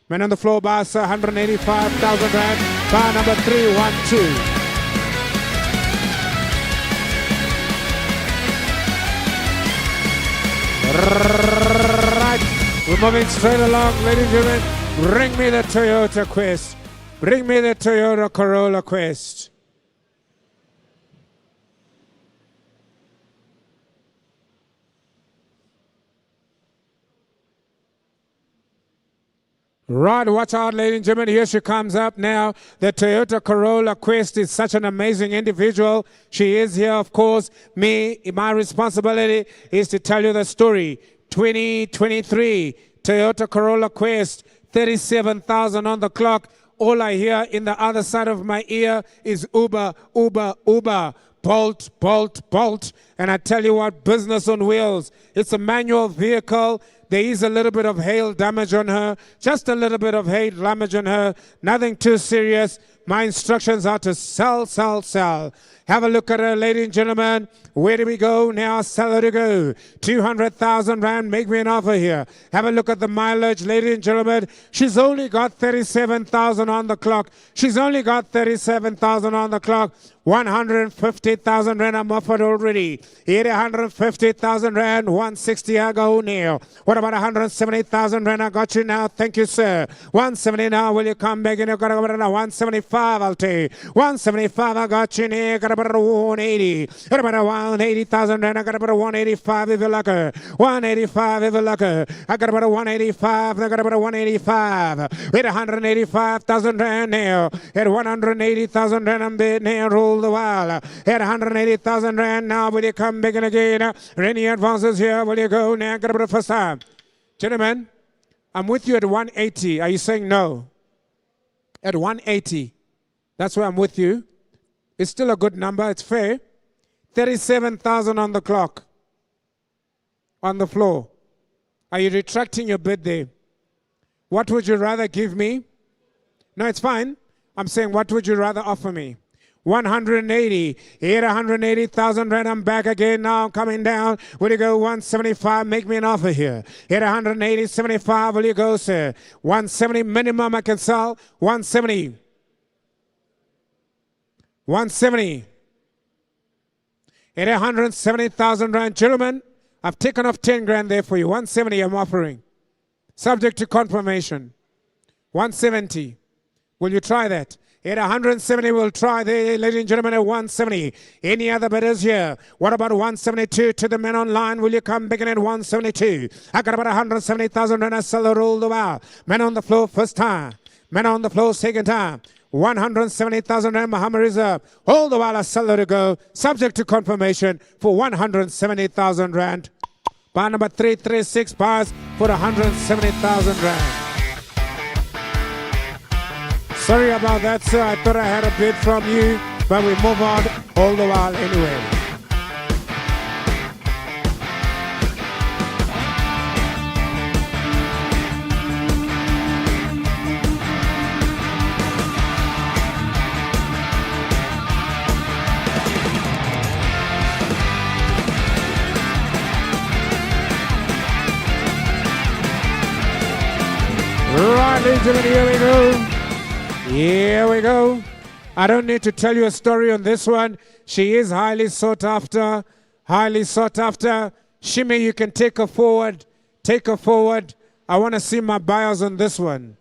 Men on the floor, boss, 185,000 rand. Bar number 312. Right, we're moving straight along, ladies and gentlemen. Bring me the Toyota Quest. Bring me the Toyota Corolla Quest. Right, watch out, ladies and gentlemen. Here she comes up now. The Toyota Corolla Quest is such an amazing individual. She is here, of course. My responsibility is to tell you the story. 2023 Toyota Corolla Quest, 37,000 on the clock. All I hear in the other side of my ear is Uber, Uber, Uber. Bolt, Bolt, Bolt. And I tell you what, business on wheels. It's a manual vehicle. There is a little bit of hail damage on her. Just a little bit of hail damage on her. Nothing too serious. My instructions are to sell, sell, sell. Have a look at her, ladies and gentlemen. Where do we go now? Sell her to go. 200,000 rand. Make me an offer here. Have a look at the mileage, ladies and gentlemen. She's only got 37,000 on the clock. She's only got 37,000 on the clock. 150,000 rand I'm offered already. 150,000 rand, 160 I go now. What about 170,000 rand? I got you now. Thank you, sir. 170 now. Will you come back in? You got about 175. I'll take 175. I got you now. Got about 180. Got about 180,000 rand. I got about 185 if you like her. 185 if you like her. I got about 185. I got about 185. With 185,000 rand now. At 180,000 rand I'm there now. Roll the while. At 180,000 rand now. Will you come back in again? Any advances here? Will you go now? Got about the first time. Gentlemen, I'm with you at 180. Are you saying no? At 180. That's where I'm with you. It's still a good number. It's fair. 37,000 on the clock. On the floor. Are you retracting your bid there? What would you rather give me? No, it's fine. I'm saying, what would you rather offer me? 180. Here, 180,000 rand. I'm back again now. I'm coming down. Will you go 175? Make me an offer here. Here, 180, 75. Will you go, sir? 170 minimum I can sell. 170. 170. At 170,000 rand. Gentlemen, I've taken off 10 grand there for you. 170 I'm offering. Subject to confirmation. 170. Will you try that? At 170, we'll try there, ladies and gentlemen, at 170. Any other bidders here? What about 172 to the men online? Will you come back in at 172? I got about 170,000 rand. I sell the roll the while. Men on the floor, first time. Men on the floor, second time. 170,000 rand, Muhammad Reserve. All the while I sell her to go, subject to confirmation for 170,000 rand. Bar number 336 bars for 170,000 rand. Sorry about that, sir. I thought I had a bid from you, but we move on all the while anyway. Right, ladies and gentlemen, here we go. Here we go. I don't need to tell you a story on this one. She is highly sought after. Highly sought after. Shimmy, you can take her forward. Take her forward. I want to see my buyers on this one.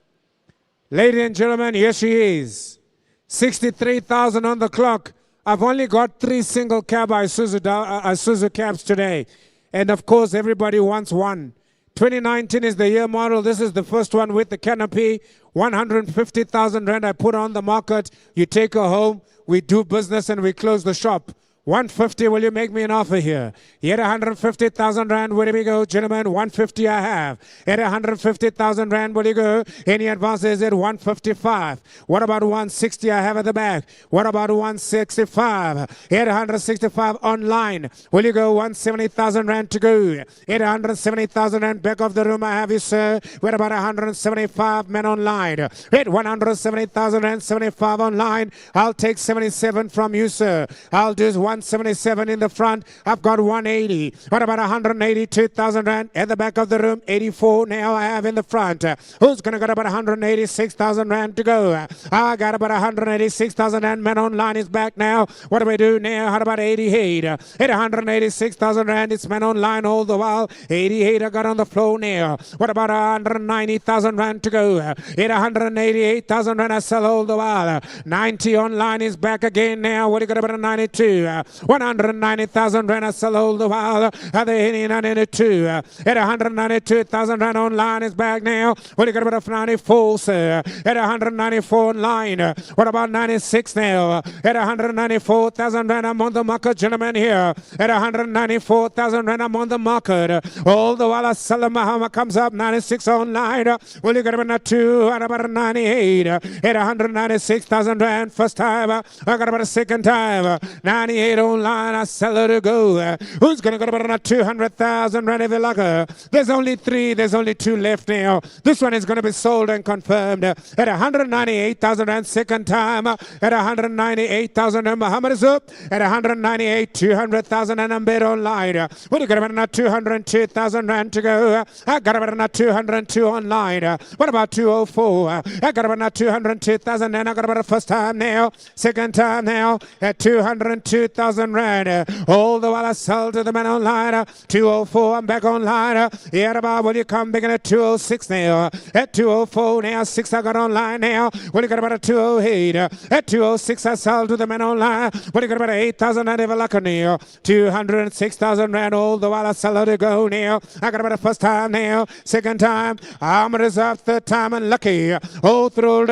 Ladies and gentlemen, here she is. 63,000 on the clock. I've only got 3 single cab Isuzu cabs today. And of course, everybody wants one. 2019 is the year model. This is the first one with the canopy. 150,000 rand I put on the market. You take her home. We do business and we close the shop. 150, will you make me an offer here? Yet 150,000 rand, where do we go, gentlemen? 150 I have. At 150,000 rand, will you go? Any advances at 155? What about 160 I have at the back? What about 165? At 165 online. Will you go? 170,000 rand to go. At 170,000 rand, back of the room I have you, sir. What about 175 men online? At 170,000 rand, 75 online. I'll take 77 from you, sir. I'll do 177 in the front. I've got 180. What about 182,000 rand at the back of the room? 84 now I have in the front. Who's going to get about 186,000 rand to go? I got about 186,000 rand. Man online is back now. What do we do now? How about 88? At 186,000 rand, it's man online all the while. 88 I got on the floor now. What about 190,000 rand to go? At 188,000 rand I sell all the while. 90 online is back again now. What do you got about 92? 190,000 rand I sell all the while. At the 92. At 192,000 rand online is back now. What do you got about 94, sir? At 194 online. What about 96 now? At 194,000 rand I'm on the market, gentlemen, here. At 194,000 rand I'm on the market. All the while I sell them. Mahama comes up 96 online. Will you get about 2? At about 98. At 196,000 rand first time. I got about a second time. 98 online, I sell her to go. Who's going to go about 200,000 rand if you like her? There's only 3, there's only 2 left now. This one is going to be sold and confirmed at 198,000 rand second time. At 198,000 rand, Muhammad is up. At 198, 200,000 and I'm bid online. What do you got about 202,000 rand to go? I got about 202 online. What about 204? I got about 202,000 and I got about the first time now. Second time now at 202,000 rand. All the while I sell to the man online. 204, I'm back online. Yeah, about will you come back at 206 now? At 204 now, 6 I got online now. What you got about a 208? At 206 I sell to the man online. What you got about 8,000 rand ever lucky now? 206,000 rand. All the while I sell her to go now. I got about the first time now. Second time, I'm reserved. Third time and lucky. Oh, through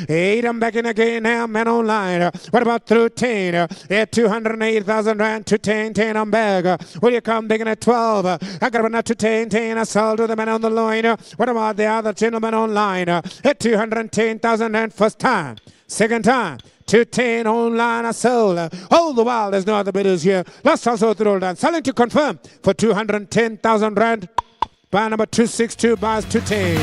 8, I'm back in again now. Man online. What about through 10? At 208,000 rand to 10, I'm back. Will you come back in at 12? I got about to 10, I sold to the man on the line. What about the other gentleman online? At 210,000 rand first time. Second time. 210 online I sold. All the while there's no other bidders here. Last also through down. Selling to confirm for 210,000 rand. Buy number 262 buys 210.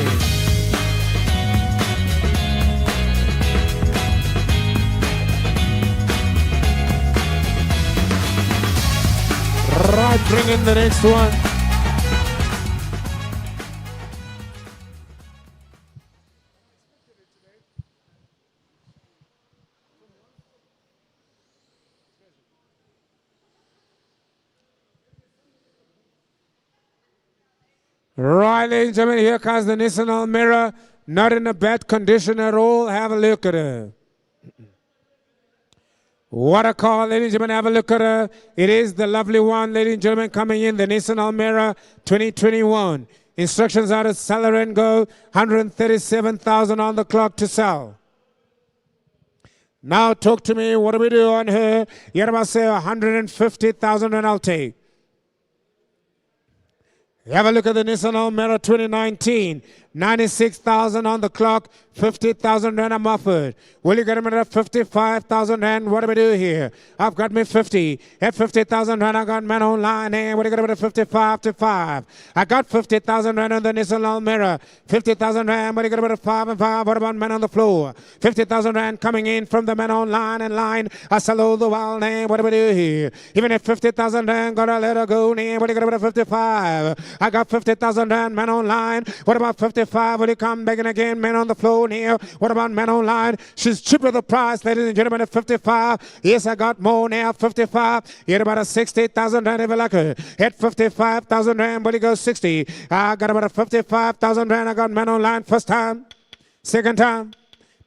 Right, bring in the next one. Right, ladies and gentlemen, here comes the Nissan Almera. Not in a bad condition at all. Have a look at her. What a car, ladies and gentlemen, have a look at her. It is the lovely one, ladies and gentlemen, coming in, the Nissan Almera 2021. Instructions are to sell her and go, 137,000 on the clock to sell. Now talk to me, what do we do on her? Yet I say 150,000 and I'll take. Have a look at the Nissan Almera 2019. 96,000 on the clock, 50,000 rand I'm offered. Will you get him at 55,000 rand? What do we do here? I've got me 50. At 50,000 rand, I got man online. And what do you get him at 55 to 5? I got 50,000 rand on the Nissan Almera. 50,000 rand, what do you get him at 5 and 5? What about man on the floor? 50,000 rand coming in from the man online and line. I sell all the while name. What do we do here? Even at 50,000 rand, gotta let her go. Name. What do you get him at 55? I got 50,000 rand, man online. What about 55? Will you come back in again? Man on the floor here. What about man online? She's triple the price, ladies and gentlemen, at 55. Yes, I got more now, 55. You had about a 60,000 rand if you like her. At 55,000 rand, but you go 60. I got about a 55,000 rand. I got man online first time, second time.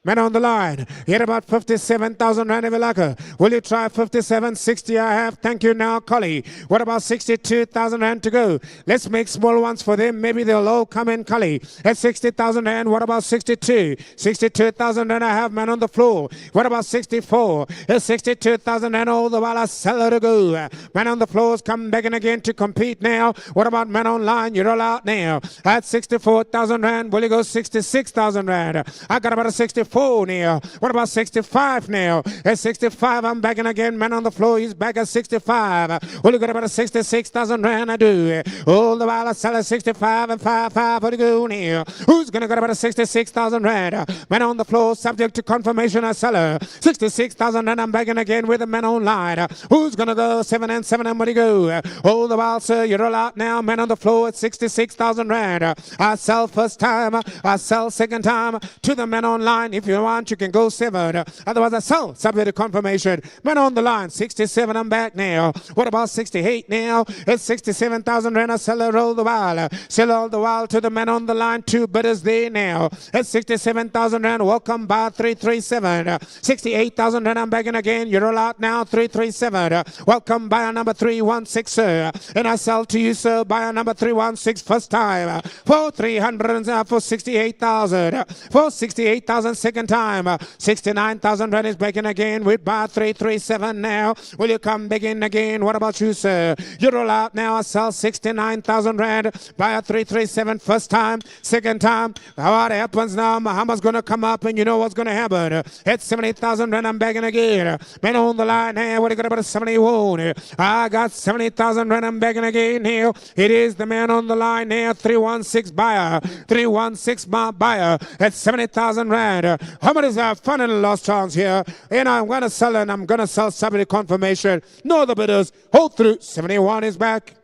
Man on the line. Here about 57,000 rand if you like her. Will you try 57? 60 I have. Thank you now, Collie. What about 62,000 rand to go? Let's make small ones for them. Maybe they'll all come in, Collie. At 60,000 rand. What about 62? 62,000 rand I have. Man on the floor. What about 64? At 62,000 rand. All the while I sell her to go. Man on the floor is coming back in again to compete now. What about man online? You're all out now. At 64,000 rand. Will you go 66,000 rand? I got about a 64 now. What about 65 now? At 65, I'm back in again. Man on the floor, he's back at 65. Will you got about a 66,000 rand? I do. All the while I sell at 65 and 5. What do you go now? Who's gonna get about a 66,000 rand? Man on the floor, subject to confirmation, I sell her. 66,000 rand, I'm back in again with the man online. Who's gonna go 7 and 7 and what do you go? All the while, sir, you're all out now. Man on the floor at 66,000 rand. I sell first time, I sell second time to the man online. If you want, you can go 7. Otherwise, I sell subject to confirmation. Man on the line, 67, I'm back now. What about 68 now? It's 67,000 rand. I sell her all the while. Sell all the while to the man on the line. 2 bidders there now. It's 67,000 rand. Welcome by 337. 68,000 rand. I'm back in again. You're all out now. 337. Welcome by number 316, sir. And I sell to you, sir, by number 316 first time. For 300 for 68,000. For 68,000 second time. 69,000 rand is back in again with bar 337 now. Will you come back in again? What about you, sir? You roll out now. I sell 69,000 rand by a 337 first time. Second time. What happens now? Muhammad's going to come up and you know what's going to happen. At 70,000 rand, I'm back in again. Man on the line here. What do you got about a 71? I got 70,000 rand. I'm back in again here. It is the man on the line here. 316 buyer. 316 buyer at 70,000 rand. How much is our fun and lost chance here? And I'm going to sell and I'm going to sell subject to confirmation. No other bidders. Hold through. 71 is back.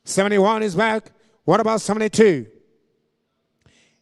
71 is back. What about 72?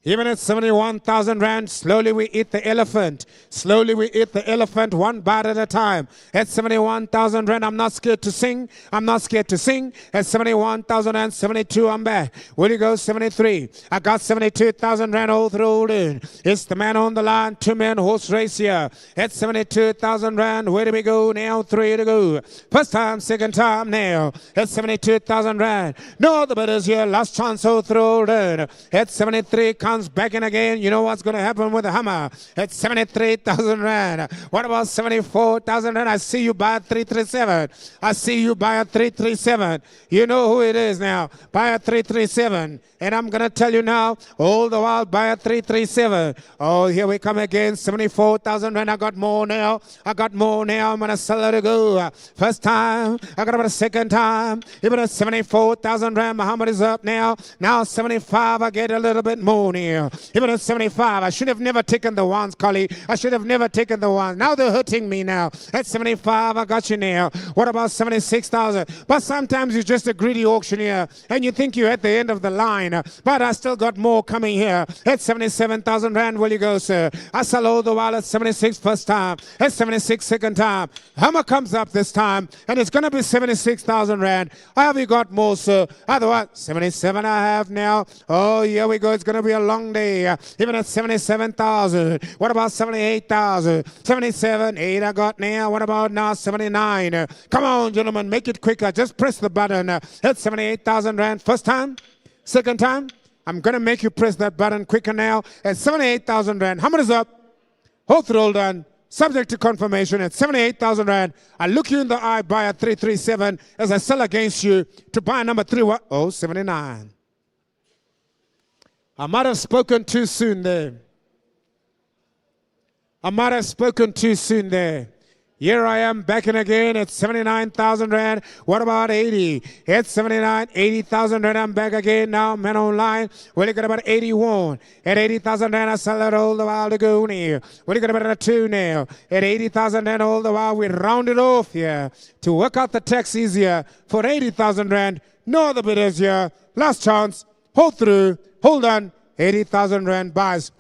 Even at 71,000 rand, slowly we eat the elephant. Slowly we eat the elephant one bite at a time. At 71,000 rand, I'm not scared to sing. I'm not scared to sing. At 71,000 and 72, I'm back. Will you go 73? I got 72,000 rand all through in. It's the man on the line, 2-man horse race here. At 72,000 rand, where do we go now? 3 to go. First time, second time now. At 72,000 rand. No other bidders here. Last chance all through in. At 73, back in again. You know what's going to happen with the hammer. At 73,000 rand. What about 74,000 rand? I see you buy a 337. I see you buy a 337. You know who it is now. Buy a 337. And I'm going to tell you now, all the while, buy a 337. Oh, here we come again. 74,000 rand. I got more now. I got more now. I'm going to sell it to go. First time. I got about a second time. Even a 74,000 rand. Muhammad is up now. Now 75. I get a little bit more now. Even at 75, I should have never taken the ones, Collie. I should have never taken the ones. Now they're hurting me now. At 75, I got you now. What about 76,000? But sometimes you're just a greedy auctioneer and you think you're at the end of the line. But I still got more coming here. At 77,000 rand, will you go, sir? I sell all the while at 76 first time. At 76 second time. Hammer comes up this time and it's going to be 76,000 rand. Have you got more, sir? Otherwise, 77 I have now. Oh, here we go. It's going to be a long day. Even at 77,000. What about 78,000? 77, 8 I got now. What about now 79? Come on, gentlemen, make it quicker. Just press the button. At 78,000 rand. First time? Second time? I'm going to make you press that button quicker now. At 78,000 rand. How much is up? Hold through done. Subject to confirmation at 78,000 rand. I look you in the eye, buy a 337 as I sell against you to buy number 379. I might have spoken too soon there. I might have spoken too soon there. Here I am back in again at 79,000 rand. What about 80? At 79, 80,000 rand. I'm back again now. Man online. Well, you got about 81. At 80,000 rand, I sell it all the while to go now. Well, you got about a 2 now. At 80,000 rand, all the while we round it off here to work out the tax easier. For 80,000 rand, no other bidders here. Last chance. Hold through. Hold on. 80,000 rand buys.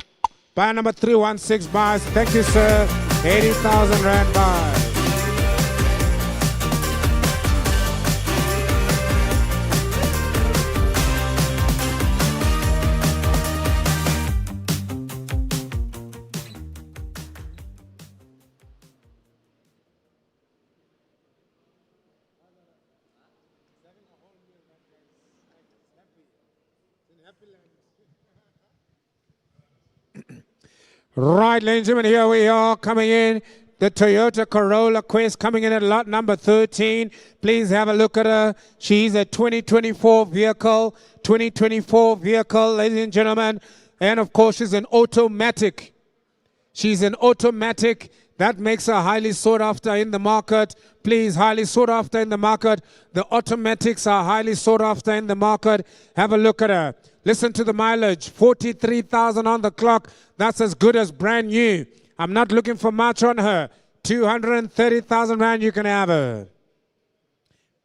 Buy number 316 buys. Thank you, sir. 80,000 rand buys. Right, ladies and gentlemen, here we are coming in. The Toyota Corolla Quest coming in at lot number 13. Please have a look at her. She's a 2024 vehicle. 2024 vehicle, ladies and gentlemen. And of course, she's an automatic. She's an automatic. That makes her highly sought after in the market. Please, highly sought after in the market. The automatics are highly sought after in the market. Have a look at her. Listen to the mileage. 43,000 on the clock. That's as good as brand new. I'm not looking for much on her. 230,000 rand, you can have her.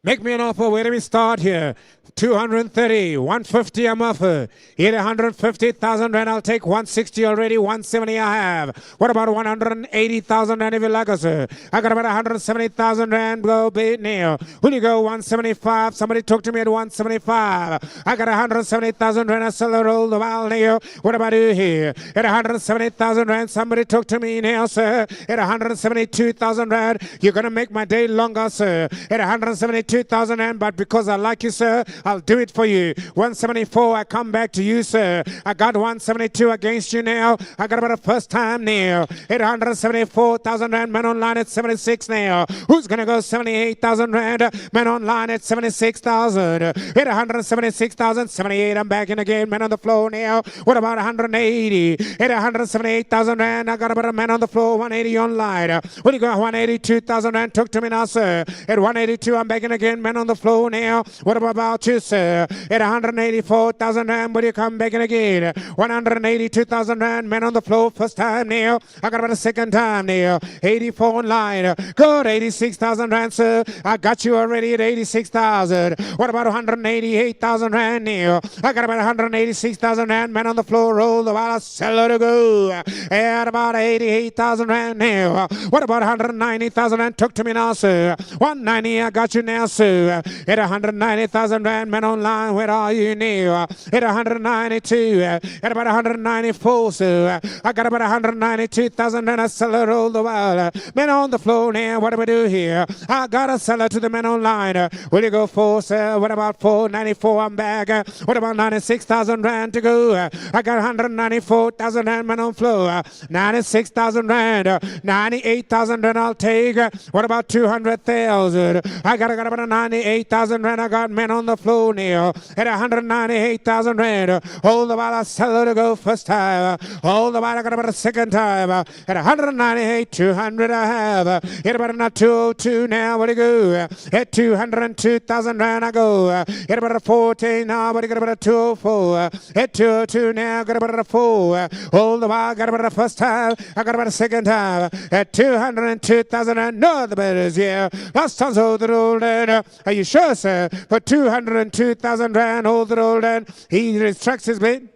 Make me an offer. Where do we start here? 230, 150 I'm offer. Here 150,000 rand, I'll take 160 already, 170 I have. What about 180,000 rand if you like us, sir? I got about 170,000 rand, go bid now. Will you go 175? Somebody talk to me at 175. I got 170,000 rand, I sell it all the while now. What about you here? At 170,000 rand, somebody talk to me now, sir. At 172,000 rand, you're going to make my day longer, sir. At 172,000 rand, but because I like you, sir, I'll do it for you. 174, I come back to you, sir. I got 172 against you now. I got about a first time now. 874,000 rand, man online at 76 now. Who's going to go 78,000 rand? Man online at 76,000. 876,000, 78, I'm back in again. Man on the floor now. What about 180? 878,000 rand, I got about a man on the floor. 180 online. What do you got? 182,000 rand, talk to me now, sir. At 182, I'm back in again. Man on the floor now. What about you, sir? At 184,000 rand, will you come back in again? 182,000 rand, man on the floor, first time now. I got about a second time now. 84 online. Good, 86,000 rand, sir. I got you already at 86,000. What about 188,000 rand now? I got about 186,000 rand, man on the floor, roll the while I sell her to go. At about 88,000 rand now. What about 190,000 rand? Talk to me now, sir. 190, I got you now, sir. At 190,000 rand, man online, where are you now? At 192, at about 194, sir. I got about 192,000 rand, I sell it all the while. Man on the floor now, what do we do here? I got to sell it to the man online. Will you go for, sir? What about 494? I'm back. What about 96,000 rand to go? I got 194,000 rand, man on floor. 96,000 rand, 98,000 rand, I'll take. What about 200,000? I got about 98,000 rand. I got men on the floor now at 198,000 rand. Hold the while I sell it to go first time. Hold the while I got about a second time. At 198, 200 I have. Hit about a 202 now. What do you go? At 202,000 rand I go. Hit about a 14 now. What do you got about a 204? At 202 now. Got about a 4. Hold the while. Got about a first time. I got about a second time. At 202,000 rand. No, the better is here. Last time's hold the old rand. Are you sure, sir? For 202,000 rand, hold it old rand. He retracts his bid.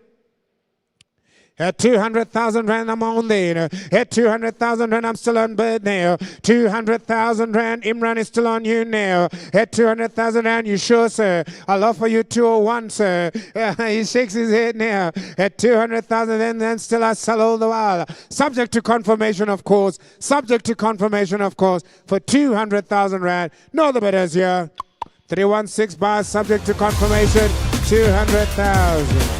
At 200,000 rand, I'm on there. At 200,000 rand, I'm still on bid now. 200,000 rand, Imran is still on you now. At 200,000 rand, you sure, sir? I'll offer you 201, sir. He shakes his head now. At 200,000, and then still I sell all the while. Subject to confirmation, of course. Subject to confirmation, of course. For 200,000 rand. No, the bidders here. 316 bars, subject to confirmation. 200,000.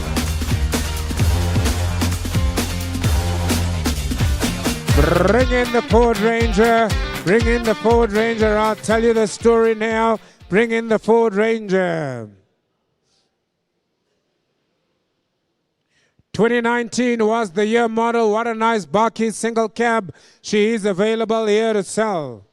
Bring in the Ford Ranger. Bring in the Ford Ranger. I'll tell you the story now. Bring in the Ford Ranger. 2019 was the year model. What a nice Baki single cab. She is available here to sell.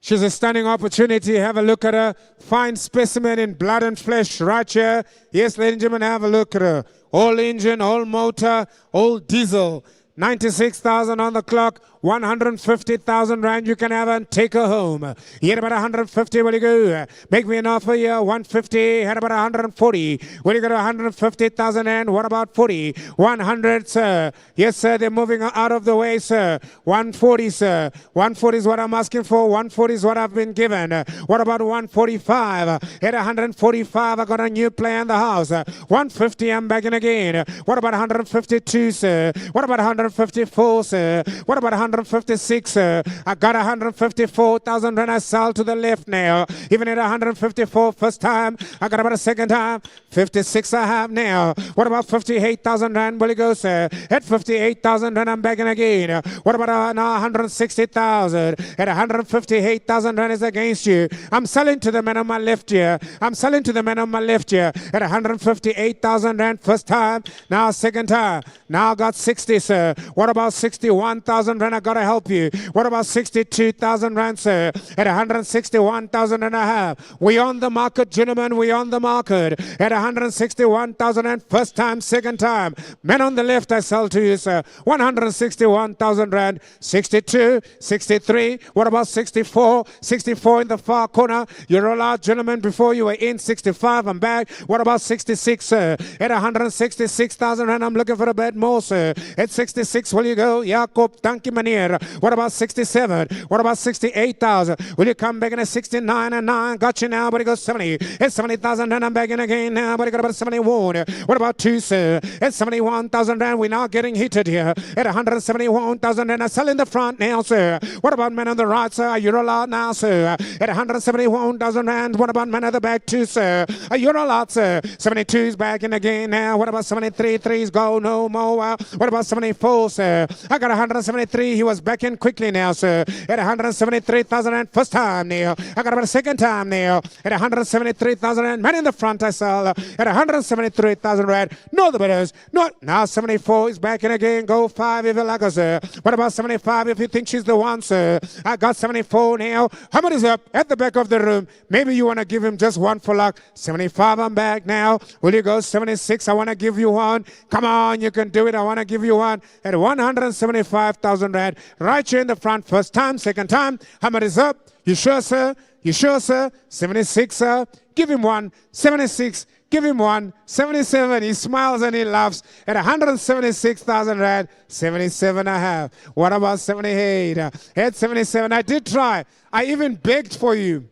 She's a stunning opportunity. Have a look at her. Fine specimen in blood and flesh right here. Yes, ladies and gentlemen, have a look at her. All engine, all motor, all diesel. 96,000 on the clock. 150,000 rand you can have and take her home. Here about 150, will you go? Make me an offer here, 150, here about 140. Will you go to 150,000 and what about 40? 100, sir. Yes, sir, they're moving out of the way, sir. 140, sir. 140 is what I'm asking for. 140 is what I've been given. What about 145? At 145, I got a new player in the house. 150, I'm back in again. What about 152, sir? What about 100? 154, sir. What about 156, sir? I got 154,000 rand. I sell to the left now. Even at 154 first time, I got about a second time. 56 I have now. What about 58,000 rand? Will you go, sir? At 58,000 rand, I'm back in again. What about now 160,000? At 158,000 rand is against you. I'm selling to the man on my left here. I'm selling to the man on my left here. At 158,000 rand first time. Now second time. Now I got 60, sir. What about 61,000 rand? I gotta help you. What about 62,000 rand, sir? At 161,000 and a half. We on the market, gentlemen. We on the market. At 161,000 rand first time, second time. Men on the left, I sell to you, sir. 161,000 rand. 62, 63. What about 64? 64 in the far corner. You're all out, gentlemen. Before you were in 65, I'm back. What about 66, sir? At 166,000 rand, I'm looking for a bit more, sir. At 66, will you go? Jacob, thank you, meneer. What about 67? What about 68,000? Will you come back in at 69 and 9? Got you now, but it goes 70. At 70,000 rand, I'm back in again now, but it got about 71. What about 2, sir? At 71,000 rand, we're now getting heated here. At 171,000 rand, I sell in the front now, sir. What about men on the right, sir? Are you allowed now, sir? At 171,000 rand, what about men at the back, too, sir? Are you allowed, sir? 72's back in again now. What about 73? 3's go no more. What about 74, sir? I got 173. He was back in quickly now, sir. At 173,000 rand first time now. I got about a second time now. At 173,000 rand. Man in the front, I sell. At 173,000 rand. No, the bidders. No. Now 74 is back in again. Go 5 if you like, sir. What about 75 if you think she's the one, sir? I got 74 now. How many is up at the back of the room? Maybe you want to give him just one for luck. 75, I'm back now. Will you go 76? I want to give you one. Come on, you can do it. I want to give you one at 175,000 rand. Right here in the front. First time, second time. How much is up? You sure, sir? You sure, sir? 76, sir. Give him one. 76. Give him one. 77. He smiles and he laughs. At 176,000 rand. 77 and a half. What about 78? At 77. I did try. I even begged for you.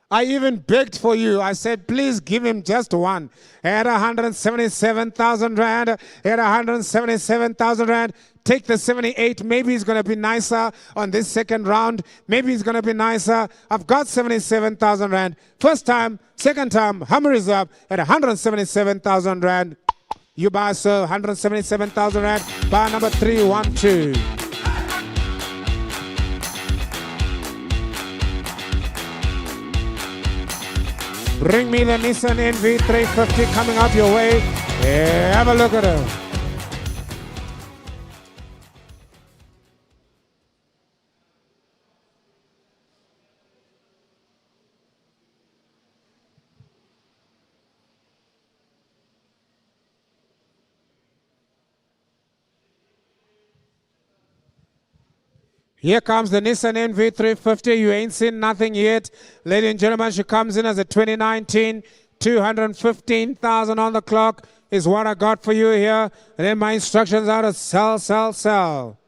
I said, please give him just one. At 177,000 rand. At 177,000 rand. Take the 78. Maybe it's going to be nicer on this second round. Maybe it's going to be nicer. I've got 77,000 rand. First time, second time, hammer is up at 177,000 rand. You buy, sir, 177,000 rand. Buy number 312. Bring me the Nissan NV350 coming up your way. Yeah, have a look at her. Here comes the Nissan NV350. You ain't seen nothing yet. Ladies and gentlemen, she comes in as a 2019. 215,000 on the clock is what I got for you here. And then my instructions are to sell, sell, sell.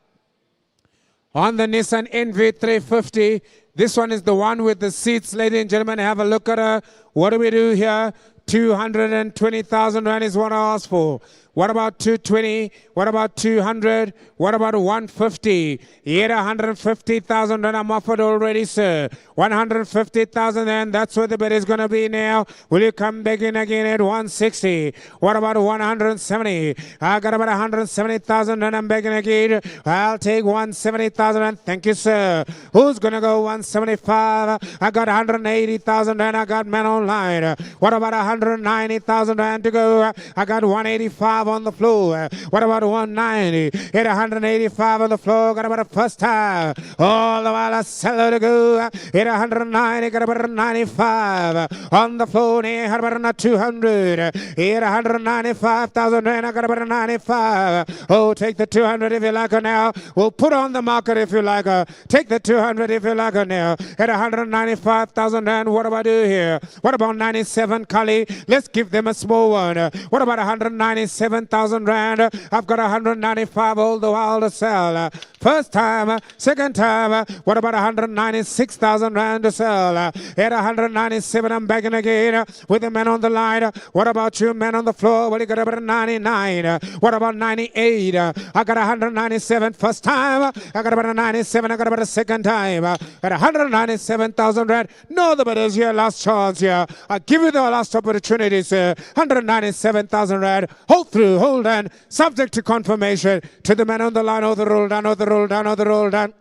On the Nissan NV350, this one is the one with the seats. Ladies and gentlemen, have a look at her. What do we do here? 220,000 rand is what I asked for. What about 220? What about 200? What about 150? Yet 150,000 rand I'm offered already, sir. 150,000 and that's where the bid is going to be now. Will you come back in again at 160? What about 170? I got about 170,000 and I'm begging again. I'll take 170,000 and thank you, sir. Who's going to go 175? I got 180,000 and I got men online. What about 190,000 rand to go? I got 185 on the floor. What about 190? Hit 185 on the floor. Got about a first time. All the while I sell to go. Hit 190. Got about 95 on the floor. Had about 200. Hit 195,000 rand. I got about 95. Oh, take the 200 if you like her now. We'll put on the market if you like her. Take the 200 if you like her now. Hit 195,000 rand. What do I do here? What about 97, Kali? Let's give them a small one. What about 197? 197,000 rand. I've got 195 all the while to sell. First time, second time, what about 196,000 rand to sell? At 197, I'm begging again with the man on the line. What about you, man on the floor? What do you got about 99? What about 98? I got 197 first time. I got about a 97. I got about a second time. At 197,000 rand. No, the betters here. Last chance here. I'll give you the last opportunity, sir. 197,000 rand. Hold through, hold on. Subject to confirmation to the man on the line. Oh, the roll down, oh, the roll down, oh, the roll down.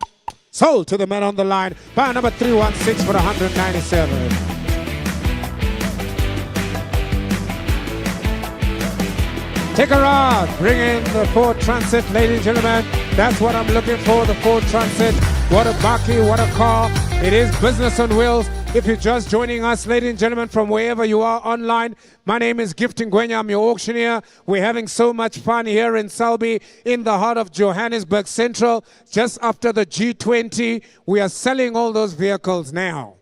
Sold to the man on the line. Buy number 316 for 197. Take a rod. Bring in the Ford Transit, ladies and gentlemen. That's what I'm looking for, the Ford Transit. What a bakkie, what a car. It is business on wheels. If you're just joining us, ladies and gentlemen, from wherever you are online, my name is Gifting Gwenya. I'm your auctioneer. We're having so much fun here in Selby, in the heart of Johannesburg Central, just after the G20. We are selling all those vehicles now.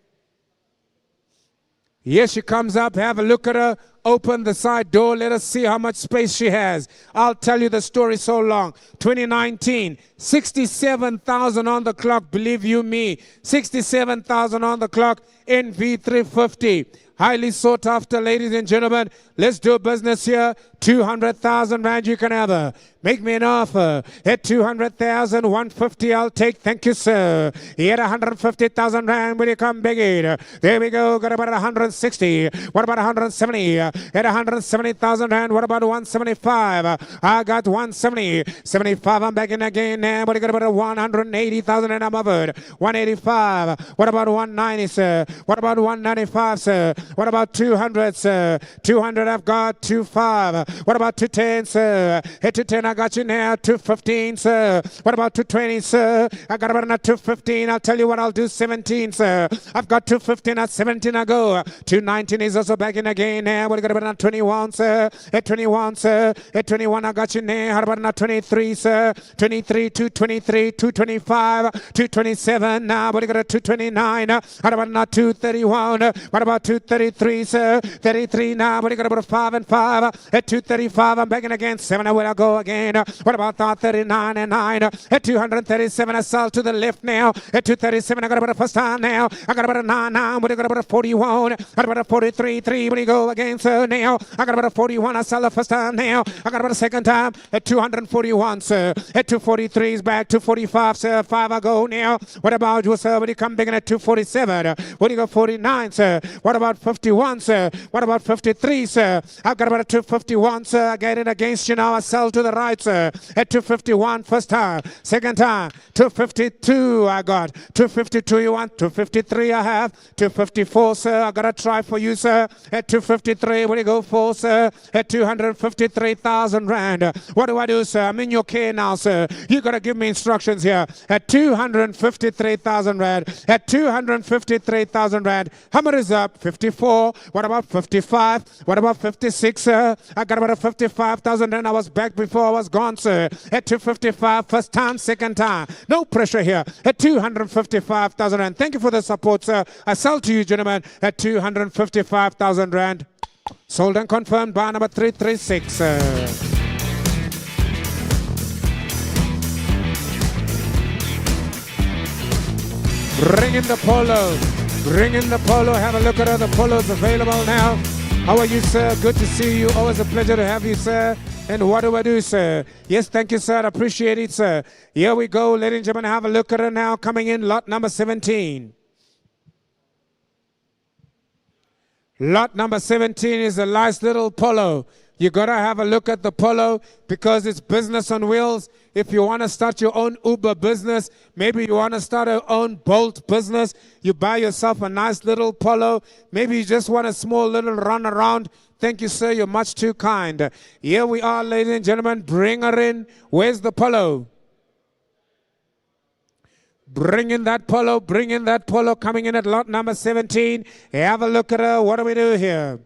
Here she comes up. Have a look at her. Open the side door. Let us see how much space she has. I'll tell you the story so long. 2019, 67,000 on the clock. Believe you me, 67,000 on the clock. NV350. Highly sought after, ladies and gentlemen. Let's do business here. 200,000 rand you can have her. Make me an offer. At 200,000, 150 I'll take. Thank you, sir. He had 150,000 rand. Will you come big it? There we go. Got about 160. What about 170? At 170,000 rand. What about 175? I got 170. 75. I'm back in again now. But I got about 180,000 and I'm over. 185. What about 190, sir? What about 195, sir? What about 200, sir? 200 I've got. 25. What about 210, sir? Hit 210, I got you now. 215, sir. What about 220, sir? I got about another 215. I'll tell you what, I'll do 17, sir. I've got 215 at 17, I go. 219 is also back in again now. What got about another 21, sir? At 21, sir. At 21, I got you now. How about another 23, sir? 23, 223, 225, 227. Now, what got a 229? How about another 231? What about 233, sir? 33 now. What got about a 5 and 5? At 235, I'm begging again. 7, I will go again. What about that? 39 and 9? At 237, I sell to the left now. At 237, I got about a first time now. I got about a 9 now. What got about a 41? Got about a 43, 3. What do you go again, sir? Now, I got about a 41. I sell the first time now. I got about a second time. At 241, sir. At 243 is back. 245, sir. 5, I go now. What about you, sir? What do you come begging at 247? What do you go 49, sir? What about 51, sir? What about 53, sir? I've got about a 251, sir. I get it against you now. I sell to the right, sir. At 251, first time. Second time, 252 I got. 252 you want? 253 I have. 254, sir. I got to try for you, sir. At 253, what do you go for, sir? At 253,000 rand. What do I do, sir? I'm in your care now, sir. You got to give me instructions here. At 253,000 rand. At 253,000 rand. How much is up? 54. What about 55? What about 56, sir? I got about a 55,000 and I was back before I was gone, sir. At 255, first time, second time. No pressure here. At 255,000 rand. Thank you for the support, sir. I sell to you, gentlemen, at 255,000 rand. Sold and confirmed by number 336, sir. Bring in the polo. Bring in the polo. Have a look at her. The polo's available now. How are you, sir? Good to see you. Always a pleasure to have you, sir. And what do I do, sir? Yes, thank you, sir. I appreciate it, sir. Here we go. Ladies and gentlemen, have a look at her now. Coming in, lot number 17. Lot number 17 is a nice little polo. You got to have a look at the polo because it's business on wheels. If you want to start your own Uber business, maybe you want to start your own Bolt business, you buy yourself a nice little polo. Maybe you just want a small little run around. Thank you, sir. You're much too kind. Here we are, ladies and gentlemen. Bring her in. Where's the polo? Bring in that polo. Bring in that polo. Coming in at lot number 17. Have a look at her. What do we do here?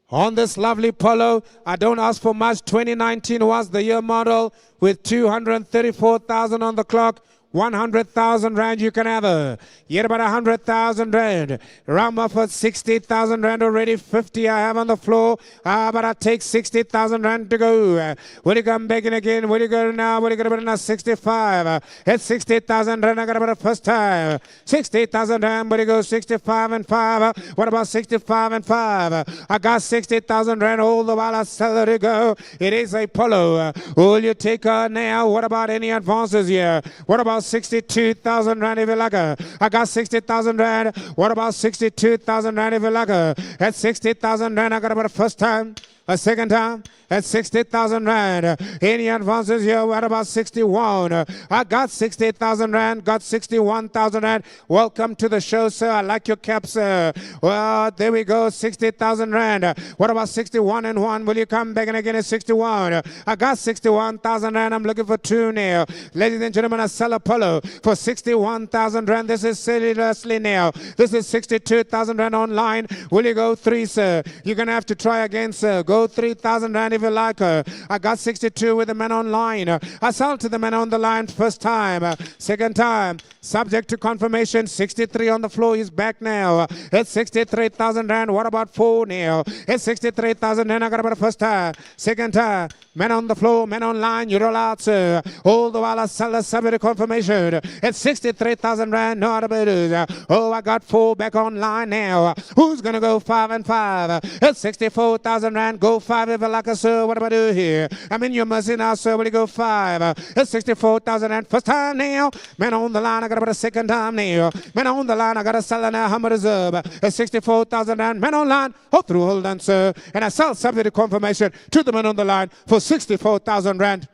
On this lovely polo, I don't ask for much. 2019 was the year model with 234,000 on the clock. 100,000 rand you can have her. Yet about 100,000 rand. Round off at 60,000 rand already. 50 I have on the floor. But I take 60,000 rand to go. Will you come back in again? Will you go now? Will you go now? 65. It's 60,000 rand. I got about the first time. 60,000 rand. Will you go 65 and 5? What about 65 and 5? I got 60,000 rand all the while I sell her to go. It is a polo. Will you take her now? What about any advances here? What about 62,000 rand if you like her? I got 60,000 rand. What about 62,000 rand if you like her? At 60,000 rand, I got about the first time. A second time at 60,000 rand. Any advances here? What about 61? I got 60,000 rand, got 61,000 rand. Welcome to the show, sir. I like your cap, sir. Well, there we go, 60,000 rand. What about 61 and 1? Will you come back and again at 61? I got 61,000 rand. I'm looking for 2 now. Ladies and gentlemen, I sell a polo for 61,000 rand. This is seriously now. This is 62,000 rand online. Will you go 3, sir? You're going to have to try again, sir. Go 3,000 rand if you like her. I got 62 with the man online. I sell to the man on the line first time. Second time, subject to confirmation, 63 on the floor. He's back now. It's 63,000 rand. What about 4 now? It's 63,000 rand. I got about the first time. Second time, man on the floor, man online. You roll out, sir. All the while I sell the subject to confirmation. It's 63,000 rand. Not about it. Oh, I got 4 back online now. Who's going to go 5 and 5? It's 64,000 rand. Go 5 if you like, sir. What do I do here? I'm in your mercy now, sir. Will you go 5? It's 64,000 and first time now. Man on the line, I got about a second time now. Man on the line, I got a seller now. How much reserve? It's 64,000 and man on line. Hold through, hold on, sir. And I sell subject to confirmation to the man on the line for 64,000 rand.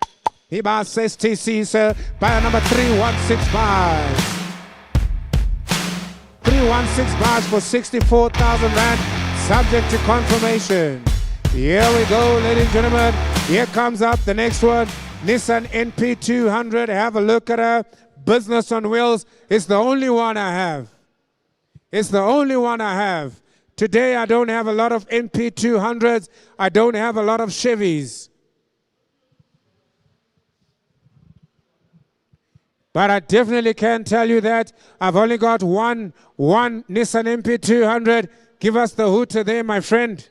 He buys says TC, sir. Buyer number 3165. 3165 for 64,000 rand. Subject to confirmation. Here we go, ladies and gentlemen. Here comes up the next one. Nissan NP200. Have a look at her. Business on wheels. It's the only one I have. It's the only one I have. Today I don't have a lot of NP200s. I don't have a lot of Chevys. But I definitely can tell you that I've only got one Nissan NP200. Give us the hooter there, my friend.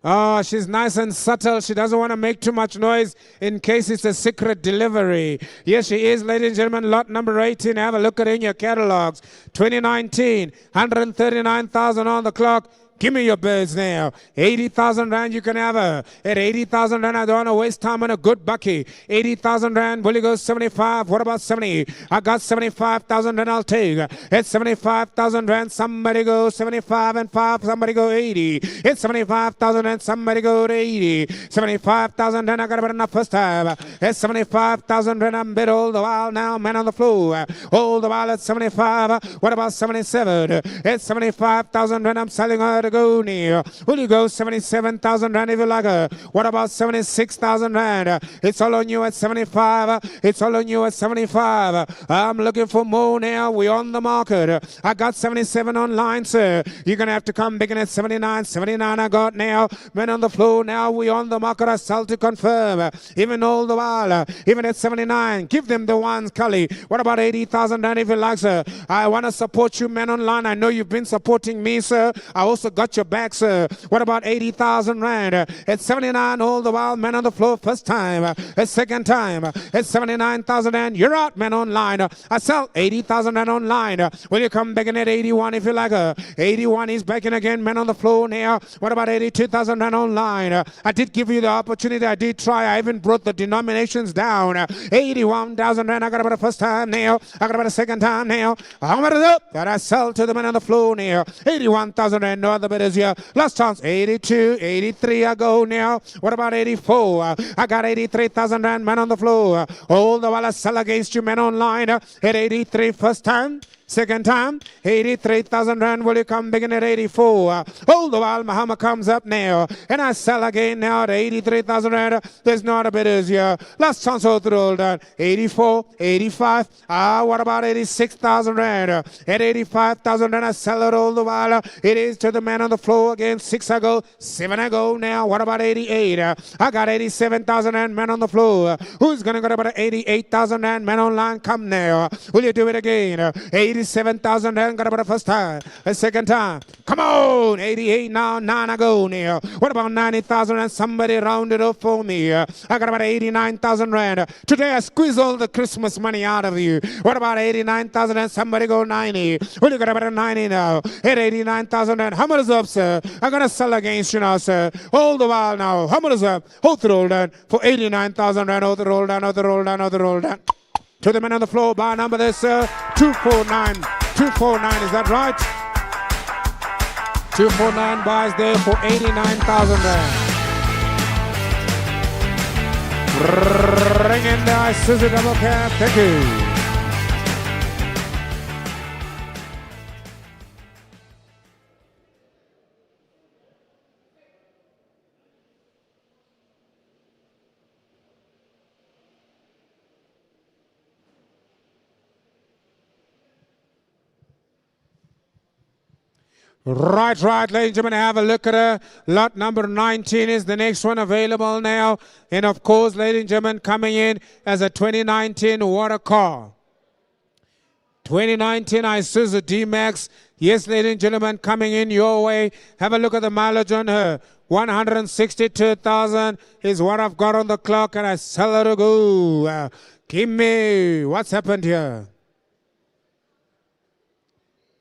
Oh, she's nice and subtle. She doesn't want to make too much noise in case it's a secret delivery. Yes, she is, ladies and gentlemen. Lot number 18. Have a look at it in your catalogs. 2019, 139,000 on the clock. Give me your birds now. 80,000 rand you can have her. At 80,000 rand, I don't want to waste time on a good bucky. 80,000 rand, will you go 75? What about 70? I got 75,000 rand, I'll take. At 75,000 rand, somebody go 75 and 5, somebody go 80. It's 75,000 rand, somebody go to 80. 75,000 rand, I got about enough first time. At 75,000 rand, I'm bid all the while now, man on the floor. All the while at 75. What about 77? At 75,000 rand, I'm selling her to go near. Will you go 77,000 rand if you like her? What about 76,000 rand? It's all on you at 75. It's all on you at 75. I'm looking for more now. We're on the market. I got 77 online, sir. You're going to have to come big in at 79. 79 I got now. Men on the floor now. We're on the market. I sell to confirm. Even all the while. Even at 79. Give them the ones, Cully. What about 80,000 rand if you like, sir? I want to support you, men online. I know you've been supporting me, sir. I also got your back, sir. What about 80,000 rand? At 79 all the while, man on the floor first time. At second time. At 79,000 rand. You're out, man online. I sell 80,000 rand online. Will you come back in at 81 if you like her? 81 is back in again, man on the floor now. What about 82,000 rand online? I did give you the opportunity. I did try. I even brought the denominations down. 81,000 rand. I got about the first time now. I got about the second time now. How much is up? That I sell to the man on the floor now. 81,000 rand. No other bidders here. Last chance, 82, 83 I go now. What about 84? I got 83,000 rand, man on the floor. All the while I sell against you, man online. At 83 first time. Second time, 83,000 rand. Will you come begin at 84? All the while, Muhammad comes up now. And I sell again now at 83,000 rand. There's not a bit easier. Last chance all through all done. 84, 85. What about 86,000 rand? At 85,000 rand, I sell it all the while. It is to the man on the floor again. 6 I go, 7 I go now. What about 88? I got 87,000 rand, man on the floor. Who's going to go about 88,000 rand, man online? Come now. Will you do it again? 87,000 rand, got about the first time. A second time. Come on. 88 now, 9 I go now. What about 90,000 rand? Somebody round it up for me. I got about 89,000 rand. Today I squeeze all the Christmas money out of you. What about 89,000 rand? Somebody go 90. Well, you got about a 90 now. At 89,000 rand. How much is up, sir? I'm going to sell against you now, sir. All the while now. How much is up? Hold the roll down for 89,000 rand. Hold the roll down, hold the roll down, hold the roll down. To the man on the floor, bar number there, sir. 249. 249, is that right? 249 buys there for 89,000 rand. Ring in the Isuzu double cab. Thank you. Right, ladies and gentlemen, have a look at her. Lot number 19 is the next one available now. And of course, ladies and gentlemen, coming in as a 2019 water car. 2019 Isuzu D-Max. Yes, ladies and gentlemen, coming in your way. Have a look at the mileage on her. 162,000 is what I've got on the clock, and I sell her to go. Give me, what's happened here?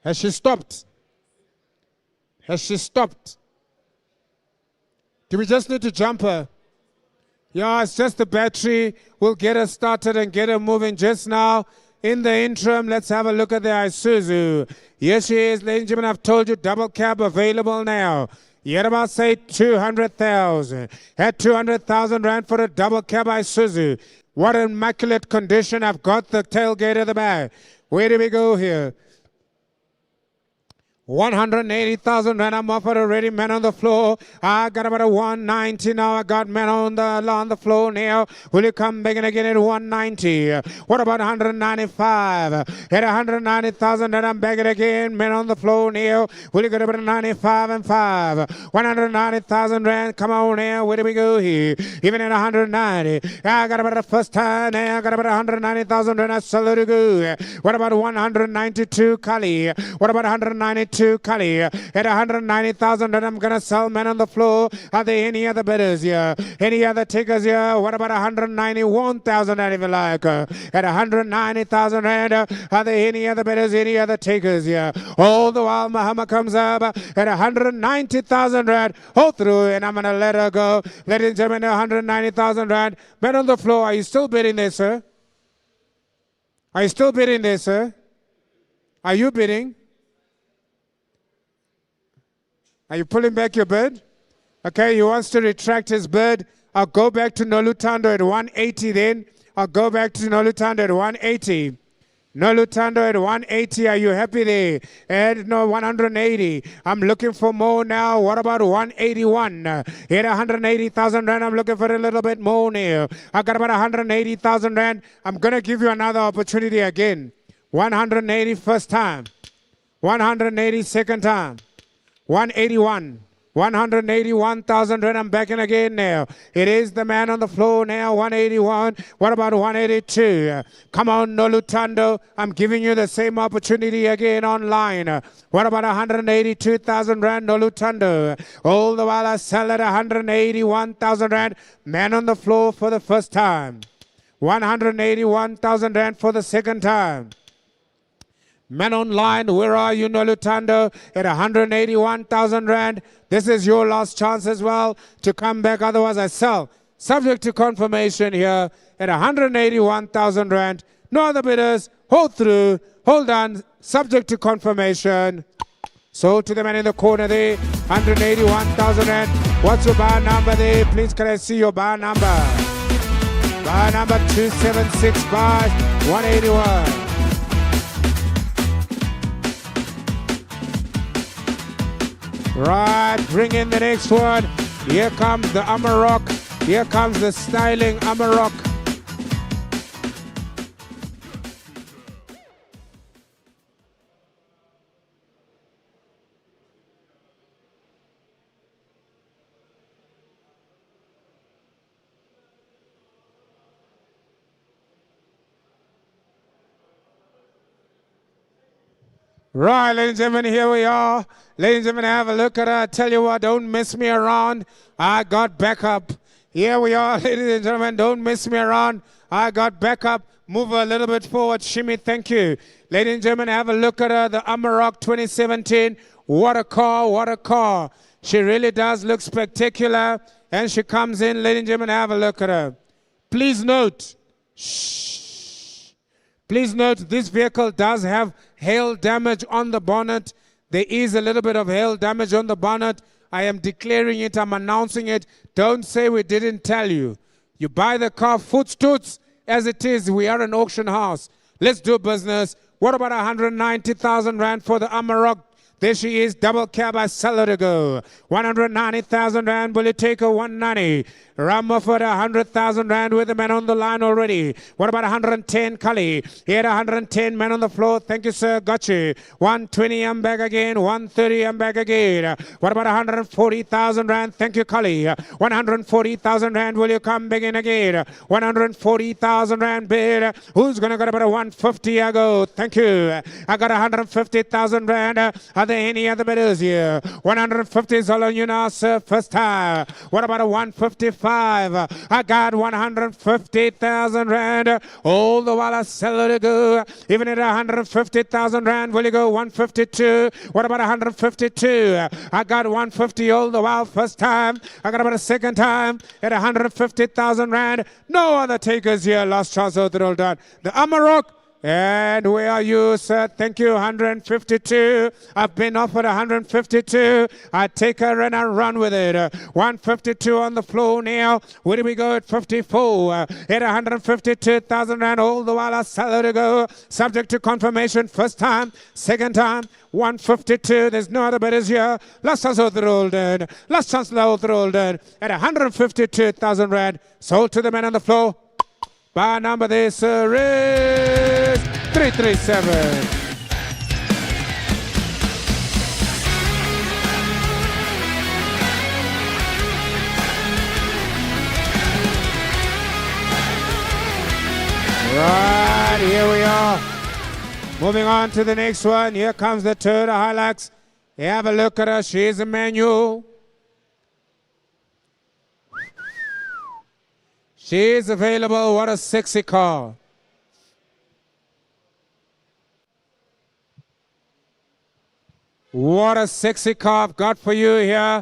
Has she stopped? Has she stopped? Do we just need to jump her? Yeah, it's just the battery. We'll get her started and get her moving just now. In the interim, let's have a look at the Isuzu. Yes, she is, ladies and gentlemen. I've told you, double cab available now. Yet about say 200,000. At 200,000 rand for a double cab Isuzu. What immaculate condition. I've got the tailgate at the back. Where do we go here? 180,000 rand. I'm offered already, man on the floor. I got about a 190 now. I got man on the floor now. Will you come back and again at 190? What about 195? At 190,000 rand, I'm back it again, man on the floor now. Will you get about 95 and 5? 190,000 rand. Come on now. Where do we go here? Even at 190. I got about the first time now. I got about 190,000 rand. I sell it to go. What about 192 Kali? What about 192? Kali at 190,000 and I'm gonna sell, man on the floor. Are there any other bidders here? Any other takers here? What about 191,000 and if you like? At 190,000 rand, are there any other bidders? Any other takers here? All the while Muhammad comes up at 190,000 rand. Hold through and I'm gonna let her go. Ladies and gentlemen, 190,000 rand. Man on the floor, are you still bidding there, sir? Are you still bidding there, sir? Are you bidding? Are you pulling back your bid? Okay, he wants to retract his bid. I'll go back to Nolutando at 180 then. I'll go back to Nolutando at 180. Nolutando at 180, are you happy there? And no, 180. I'm looking for more now. What about 181? At 180,000 rand, I'm looking for a little bit more now. I got about 180,000 rand. I'm going to give you another opportunity again. 180 first time. 180 second time. 181. 181,000 rand. I'm back in again now. It is the man on the floor now. 181. What about 182? Come on, Nolutando. I'm giving you the same opportunity again online. What about 182,000 rand, Nolutando? All the while I sell at 181,000 rand. Man on the floor for the first time. 181,000 rand for the second time. Man online, where are you, Nolutando? At 181,000 rand. This is your last chance as well to come back. Otherwise, I sell. Subject to confirmation here at 181,000 rand. No other bidders. Hold through. Hold on. Subject to confirmation. Sold to the man in the corner there. 181,000 rand. What's your bar number there? Please, can I see your bar number? Bar number 276 bars 181. Right, bring in the next one. Here comes the Amarok. Here comes the styling Amarok. Right, ladies and gentlemen, here we are. Ladies and gentlemen, have a look at her. I tell you what, don't mess me around. I got backup. Here we are, ladies and gentlemen, don't mess me around. I got backup. Move her a little bit forward. Shimmy, thank you. Ladies and gentlemen, have a look at her, the Amarok 2017. What a car, what a car. She really does look spectacular. And she comes in, ladies and gentlemen, have a look at her. Please note, please note, this vehicle does have hail damage on the bonnet. There is a little bit of hail damage on the bonnet. I am declaring it, I'm announcing it. Don't say we didn't tell you. You buy the car footstoots as it is. We are an auction house. Let's do business. What about 190,000 Rand for the Amarok? There she is, double cab, I sell her to go. 190,000 Rand, will you take her? 190. Rammer for 100,000 Rand with the man on the line already. What about 110, Kali? He had 110 men on the floor. Thank you, sir. Got you. 120, I'm back again. 130, I'm back again. What about 140,000 Rand? Thank you, Kali. 140,000 Rand, will you come back in again? 140,000 Rand bid. Who's going to get about a 150? I go. Thank you. I got 150,000 Rand. Are there any other bidders here? 150 is all on you now, sir. First time. What about a 155? I got 150,000 Rand. All the while I sell it to go. Even at 150,000 Rand, will you go 152? What about 152? I got 150 all the while. First time. I got about a second time at 150,000 Rand. No other takers here. Last chance out all done. The Amarok. And where are you, sir? Thank you, 152. I've been offered 152. I take her and I run with it. 152 on the floor now. Where do we go at 54? At 152,000 Rand, all the while I sell her to go. Subject to confirmation. First time, second time. 152, there's no other bidders here. Last chance out the Rolden. Last chance out the Rolden. At 152,000 Rand, sold to the man on the floor. Bar number this is 337. Right, here we are. Moving on to the next one. Here comes the Toyota Hilux. Have a look at her. She's a manual. She is available. What a sexy car. What a sexy car I've got for you here.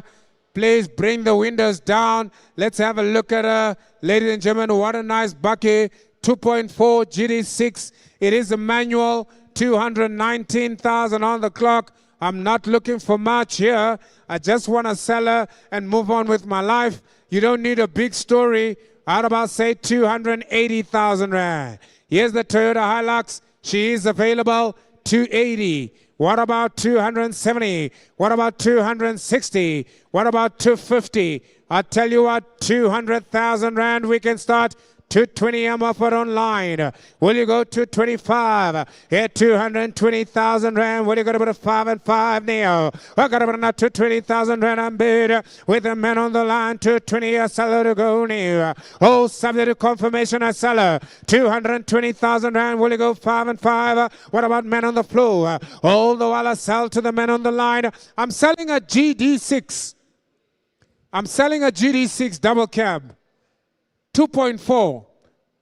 Please bring the windows down. Let's have a look at her. Ladies and gentlemen, what a nice bucky. 2.4 GD6. It is a manual. 219,000 on the clock. I'm not looking for much here. I just want to sell her and move on with my life. You don't need a big story. I'd about say 280,000 Rand. Here's the Toyota Hilux. She is available. 280. What about 270? What about 260? What about 250? I'll tell you what, 200,000 Rand we can start. 220 I'm offered online. Will you go to 25? At 220,000 Rand. Will you go to about 5 and 5 now? I got about another 220,000 Rand on bid with the man on the line. 220 I sell her to go now. Oh, subject to confirmation I sell her. 220,000 Rand. Will you go 5 and 5? What about man on the floor? All the while I sell to the man on the line. I'm selling a GD6. I'm selling a GD6 double cab. 2.4.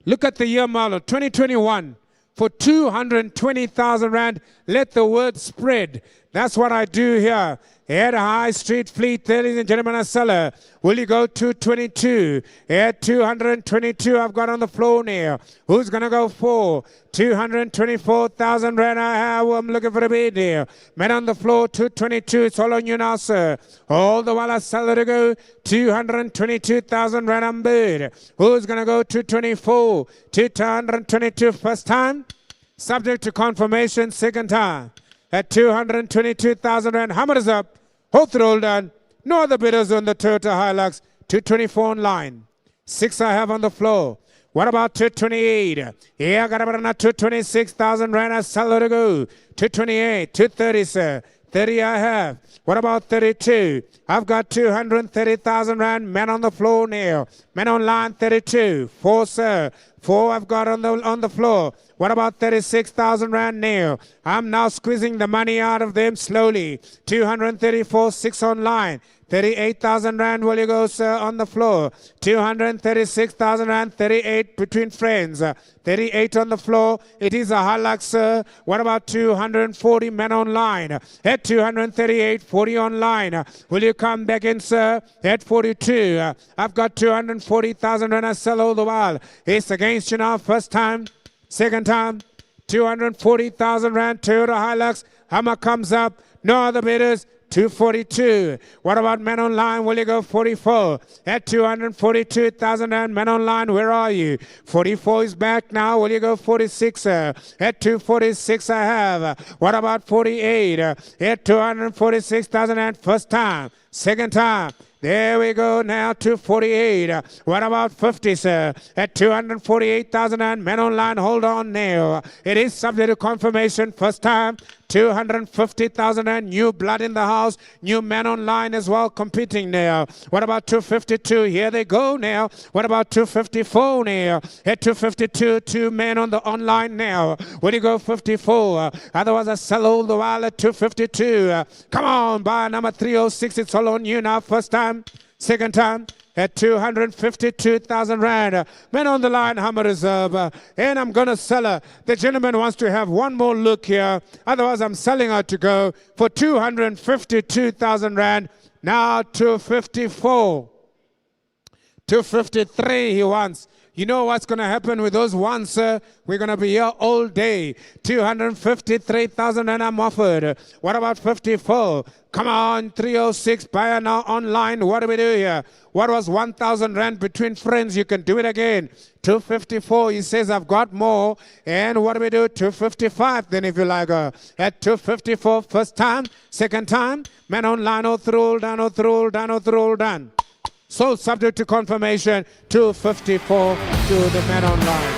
Look at the year model, 2021. For 220,000 Rand, let the word spread. That's what I do here. At High Street Fleet, ladies and gentlemen, a seller. Will you go 222? At 222, I've got on the floor now. Who's going to go for? 224,000 Rand. I'm looking for a bid here. Man on the floor, 222. It's all on you now, sir. All the while I sell it to go, 222,000 Rand on bid. Who's going to go 224? 222 first time. Subject to confirmation second time. At 222,000 Rand. Hammer is up. Hold through, done. No other bidders on the Toyota Hilux. 224 online. 6 I have on the floor. What about 228? Yeah, I got about another 226,000 rand. I sell to go. 228, 230, sir. 30 I have. What about 32? I've got 230,000 rand. Men on the floor now. Men online 32. 4, sir. 4 I've got on the floor. What about 36,000 rand now? I'm now squeezing the money out of them slowly. 234, 6 online. 38,000 rand will you go, sir, on the floor. 236,000 rand, 38 between friends. 38 on the floor. It is a Hilux, sir. What about 240 men online? At 238, 40 online. Will you come back in, sir? At 42. I've got 240,000 rand. I sell all the while. It's against you now. First time. Second time. 240,000 rand. Toyota Hilux. Hummer comes up. No other bidders. 242. What about men online? Will you go 44? At 242,000 and men online, where are you? 44 is back now. Will you go 46? At 246 I have. What about 48? At 246,000 and first time. Second time. There we go now, 248. What about 50, sir? At 248,000 and men online, hold on now. It is subject to confirmation. First time, 250,000 and new blood in the house. New men online as well competing now. What about 252? Here they go now. What about 254 now? At 252, 2 men on the online now. Will you go 54? Otherwise, I sell all the while at 252. Come on, buy number 306. It's all on you now. First time. Second time at 252,000 rand. Men on the line, Hummer Reserve. And I'm going to sell her. The gentleman wants to have one more look here. Otherwise, I'm selling her to go for 252,000 rand. Now 254. 253 he wants. You know what's going to happen with those ones, sir? We're going to be here all day. 253,000 and I'm offered. What about 54? Come on, 306, buyer now online. What do we do here? What was 1,000 rand between friends? You can do it again. 254, he says, I've got more. And what do we do? 255, then if you like. At 254, first time, second time. Man online, oh, through, down, oh, through, down, oh, through, done. So subject to confirmation, 254 to the men online.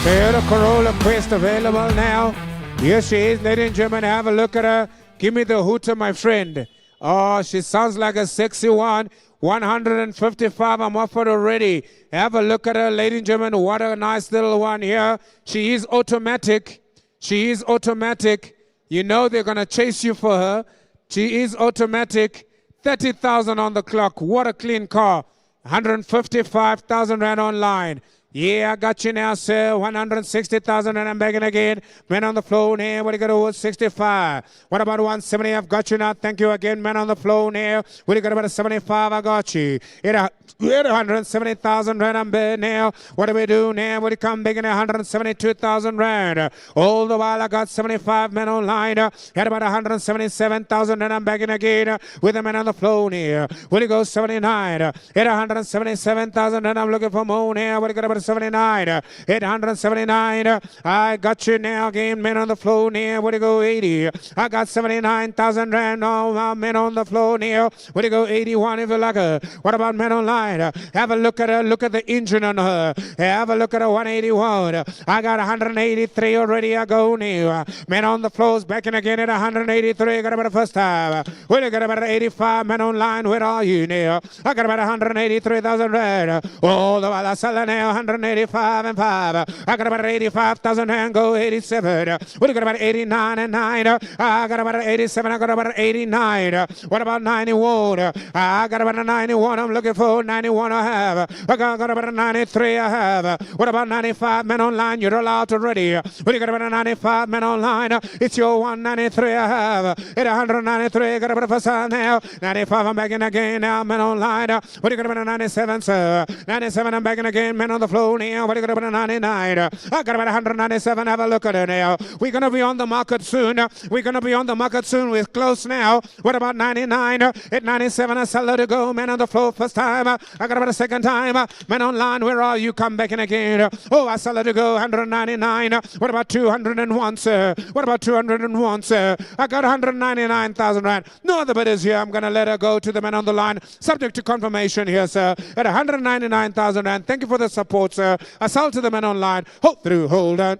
Toyota Corolla Quest available now. Here she is, ladies and gentlemen. Have a look at her. Give me the hooter, my friend. Oh, she sounds like a sexy one. 155, I'm offered already. Have a look at her, ladies and gentlemen. What a nice little one here. She is automatic. She is automatic. You know they're going to chase you for her. She is automatic. 30,000 on the clock. What a clean car. 155,000 rand online. Yeah, I got you now, sir. 160,000 and I'm begging again. Men on the floor now. What do you got to 65? What about 170? I've got you now. Thank you again. Men on the floor now. What do you got about 75? I got you. 170,000 rand. I'm begging now. What do we do now? What do you come begging 172,000 rand? All the while I got 75 men online. Had about 177,000 and I'm begging again with the men on the floor now. What do you go 79? At 177,000 and I'm looking for more now. What do you got about 79, 879. I got you now again, men on the floor near. What do you go 80? I got 79,000 rand. Oh, men on the floor near. What do you go 81 if you like her? What about men online? Have a look at her. Look at the engine on her. Have a look at her 181. I got 183 already. I go new. Men on the floors back in again at 183. Got about the first time. Well, you got about 85 men online. Where are you now? I got about 183,000 rand. Oh, the while I sell her now. 185 and 5. I got about 85,000 and go 87. What do you got about 89 and 9? I got about 87. I got about 89. What about 91? I got about 91. I'm looking for 91. I have. I got about 93. I have. What about 95 men online? You're allowed already. What do you got about 95 men online? It's your 193. I have. At 193. I got about the first time now. 95. I'm back in again now. Men online. What do you got about 97, sir? 97. I'm back in again. Men on the floor. floor now. What are you going to 99? I got about 197. Have a look at it now. We're going to be on the market soon. We're going to be on the market soon. We're close now. What about 99? At 97, I sell to go. Man on the floor first time. I got about a second time. Man online, where are you? Come back in again. Oh, I sell to go. 199. What about 201, sir? What about 201, sir? I got 199,000 rand. No other bidders here. I'm going to let her go to the man on the line. Subject to confirmation here, sir. At 199,000 rand. Thank you for the support, sir. I sell to the man online. Hold through. Hold on.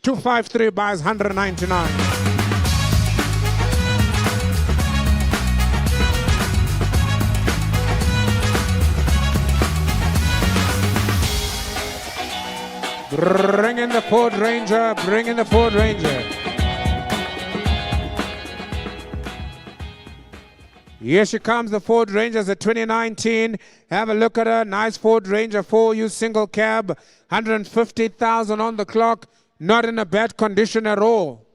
253 buys 199. Bring in the Ford Ranger. Bring in the Ford Ranger. Here she comes, the Ford Ranger, the 2019. Have a look at her. Nice Ford Ranger, 4U single cab. 150,000 on the clock. Not in a bad condition at all.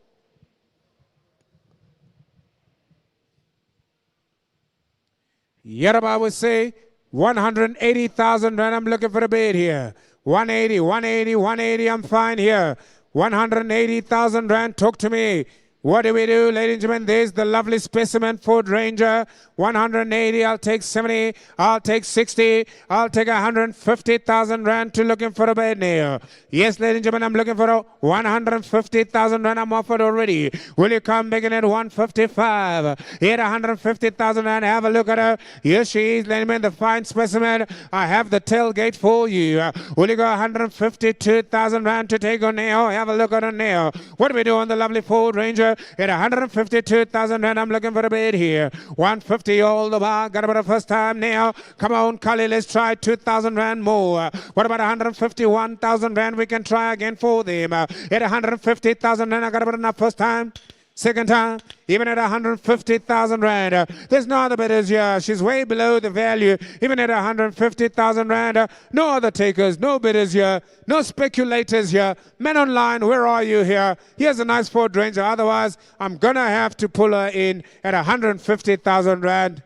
Yeraba would say 180,000 rand. I'm looking for a bid here. 180, 180, 180. I'm fine here. 180,000 rand. Talk to me. What do we do, ladies and gentlemen? There's the lovely specimen Ford Ranger. 180, I'll take 70, I'll take 60, I'll take 150,000 rand to looking for a bed now. Yes, ladies and gentlemen, I'm looking for a 150,000 rand. I'm offered already. Will you come back in at 155? Here, 150,000 rand. Have a look at her. Here she is, ladies and gentlemen, the fine specimen. I have the tailgate for you. Will you go 152,000 rand to take her now? Have a look at her now. What do we do on the lovely Ford Ranger? At 152,000 rand, I'm looking for a bid here. 150 all the bar. Got about a first time now. Come on, Kali, let's try 2,000 rand more. What about 151,000 rand? We can try again for them. At 150,000 rand, I got about enough first time. Second time, even at 150,000 rand. There's no other bidders here. She's way below the value. Even at 150,000 rand. No other takers, no bidders here. No speculators here. Men online, where are you here? Here's a nice Ford Ranger. Otherwise, I'm going to have to pull her in at 150,000 rand.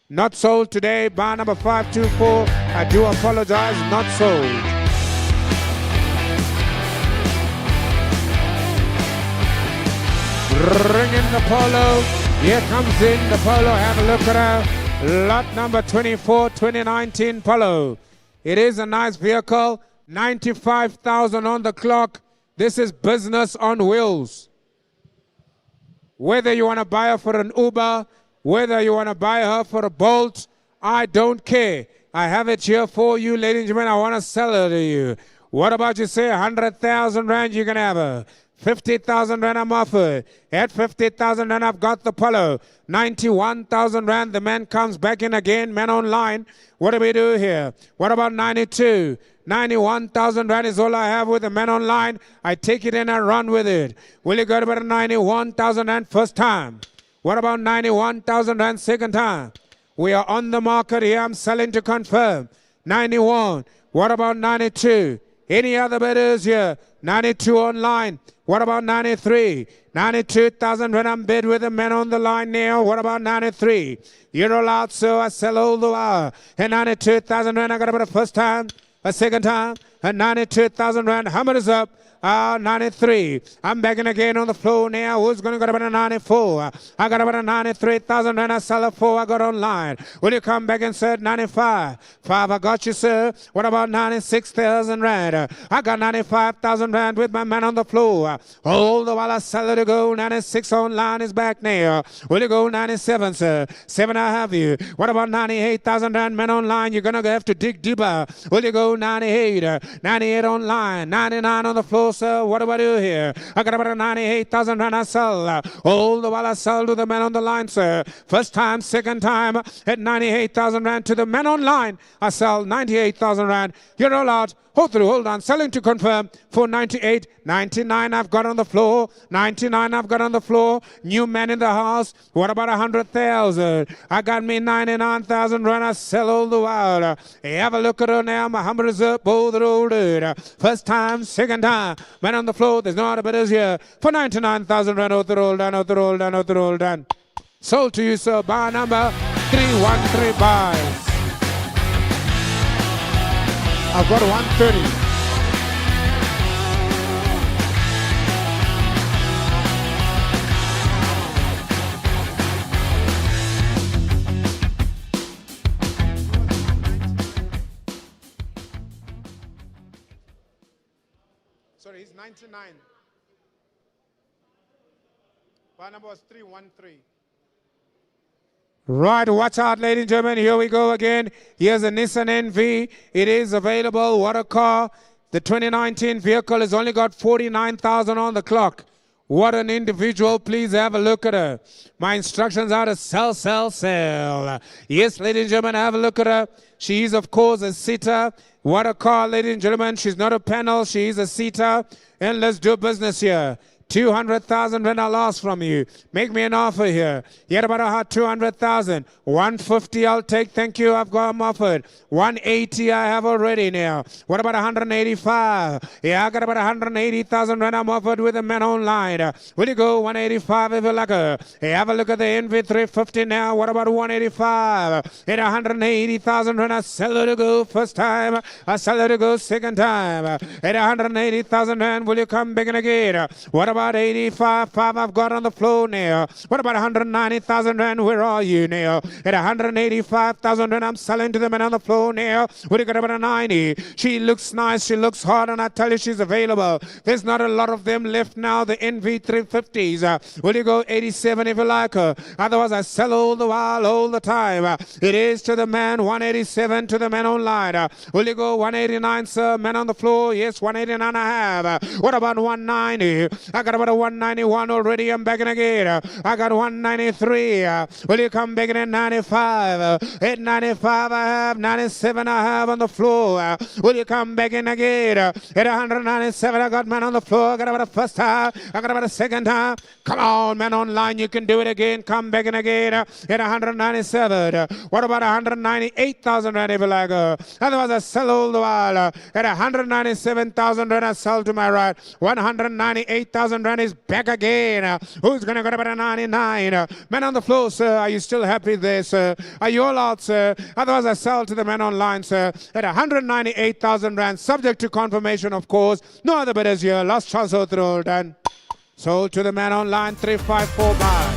Not sold today. Bar number 524. I do apologize. Not sold. Bring in the Polo. Here comes in the Polo. Have a look at her. Lot number 24, 2019 Polo. It is a nice vehicle. 95,000 on the clock. This is business on wheels. Whether you want to buy her for an Uber, whether you want to buy her for a Bolt, I don't care. I have it here for you, ladies and gentlemen. I want to sell her to you. What about you say 100,000 rand you can have her? 50,000 rand I'm offered. At 50,000 rand I've got the Polo. 91,000 rand. The man comes back in again. Man online. What do we do here? What about 92? 91,000 rand is all I have with the man online. I take it and I run with it. Will you go to about 91,000 rand first time? What about 91,000 rand second time? We are on the market here. I'm selling to confirm. 91. What about 92? Any other bidders here? 92 online. What about 93? 92,000 when I'm bid with the men on the line now. What about 93? You're allowed, so I sell all the while. And 92,000 when I got about a first time, a second time, and 92,000 rand. How much is up? 93. I'm begging again on the floor now. Who's going to go about a 94? I got about a 93,000 and I sell it for. I got online. Will you come back and say 95? 5, I got you, sir. What about 96,000 rand? I got 95,000 rand with my man on the floor. All the while I sell it to go. 96 online is back now. Will you go 97, sir? 7, I have you. What about 98,000 rand man online? You're going to have to dig deeper. Will you go 98? 98 online. 99 on the floor. Sir, what do I do here? I got about a 98,000 rand I sell. All the while I sell to the man on the line, sir. First time, second time at 98,000 rand to the man on line. I sell 98,000 rand. You're all out. Hold through, hold on. Selling to confirm for 98, 99 I've got on the floor. 99 I've got on the floor. New man in the house. What about 100,000? I got me 99,000 rand. I sell all the while. Have a look at her now. My humble reserve, both ordered. First time, second time. Man on the floor. There's no other bidders here. For 99,000 rand. Out the roll down, out the roll down, out the roll down. Sold to you, sir. Bar number 313 buys. I've got 130. Sorry, he's 99. Bar number was 313. Right, watch out, ladies and gentlemen. Here we go again. Here's a Nissan NV. It is available. What a car. The 2019 vehicle has only got 49,000 on the clock. What an individual. Please have a look at her. My instructions are to sell, sell, sell. Yes, ladies and gentlemen, have a look at her. She is, of course, a seater. What a car, ladies and gentlemen. She's not a panel. She is a seater. And let's do business here. 200,000 when I lost from you. Make me an offer here. You had about a hot 200,000. 150 I'll take. Thank you. I've got them offered. 180 I have already now. What about 185? Yeah, I got about 180,000 when I'm offered with a man online. Will you go 185 if you like her? Hey, have a look at the NV350 now. What about 185? At 180,000 when I sell her to go first time. I sell her to go second time. At 180,000 rand, will you come back and again? What about 85,500 I've got on the floor now? What about 190,000 rand? Where are you now? At 185,000 rand, I'm selling to the man on the floor now. What do you got about a 90? She looks nice, she looks hot, and I tell you she's available. There's not a lot of them left now, the NV350s. Will you go 87 if you like her? Otherwise, I sell all the while, all the time. It is to the man, 187 to the man online. Will you go 189, sir? Man on the floor, yes, 189 I have. What about 190? I got about a 191 already. I'm back in again. I got 193. Will you come back in at 95? At 95 I have. 97 I have on the floor. Will you come back in again? At 197 I got man on the floor. I got about a first time. I got about a second time. Come on, man online. You can do it again. Come back in again. At 197. What about 198,000 rand if you like? Otherwise I sell all the while. At 197,000 rand I sell to my right. 198,000 rand is back again. Who's going to go about a 99? Man on the floor, sir. Are you still happy there, sir? Are you all out, sir? Otherwise, I sell to the man online, sir. At 198,000 rand, subject to confirmation, of course. No other bidders here. Last chance all through done. Sold to the man online, 354 buy.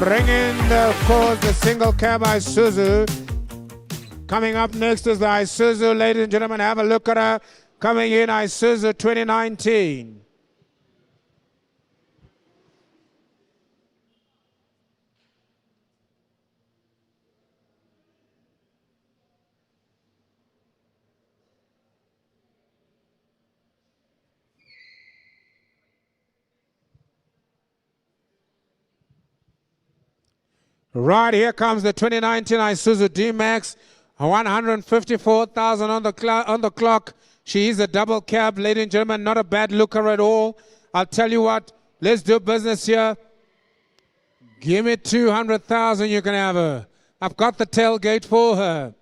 Ringing, of course, the single cab Isuzu. Coming up next is the Isuzu, ladies and gentlemen. Have a look at her. Coming in, Isuzu 2019. Right, here comes the 2019 Isuzu D-Max. 154,000 on the clock. She is a double cab, ladies and gentlemen. Not a bad looker at all. I'll tell you what. Let's do business here. Give me 200,000. You can have her. I've got the tailgate for her.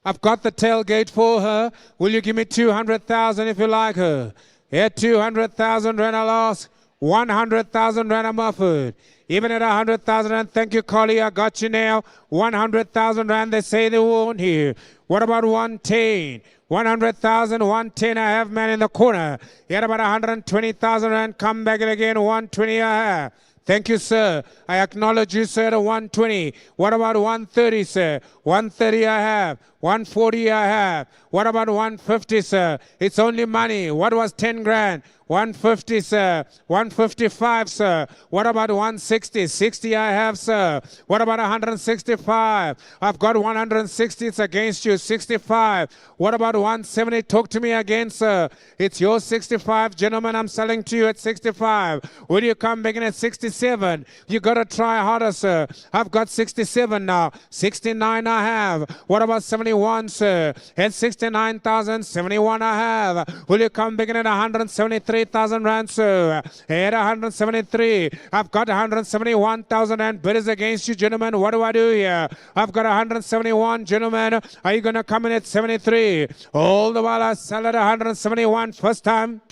I've got the tailgate for her. Will you give me 200,000 if you like her? At 200,000 rand I lost. 100,000 rand I'm offered. Even at 100,000 rand, thank you, Collie, I got you now. 100,000 rand, they say they won't here. What about 110? 100,000, 110, I have man in the corner. Yet about 120,000 rand, come back again, 120 I have. Thank you, sir. I acknowledge you, sir, at 120. What about 130, sir? 130 I have. 140 I have. What about 150, sir? It's only money. What was 10 grand? 150, sir. 155, sir. What about 160? 60 I have, sir. What about 165? I've got 160. It's against you. 65. What about 170? Talk to me again, sir. It's your 65. Gentlemen, I'm selling to you at 65. Will you come back in at 67? You got to try harder, sir. I've got 67 now. 69 I have. What about 71, sir? At 69,000, 71 I have. Will you come back in at 173,000 rand, sir? At 173. I've got 171,000 rand. Bidders against you, gentlemen. What do I do here? I've got 171, gentlemen. Are you going to come in at 73? All the while I sell at 171 first time.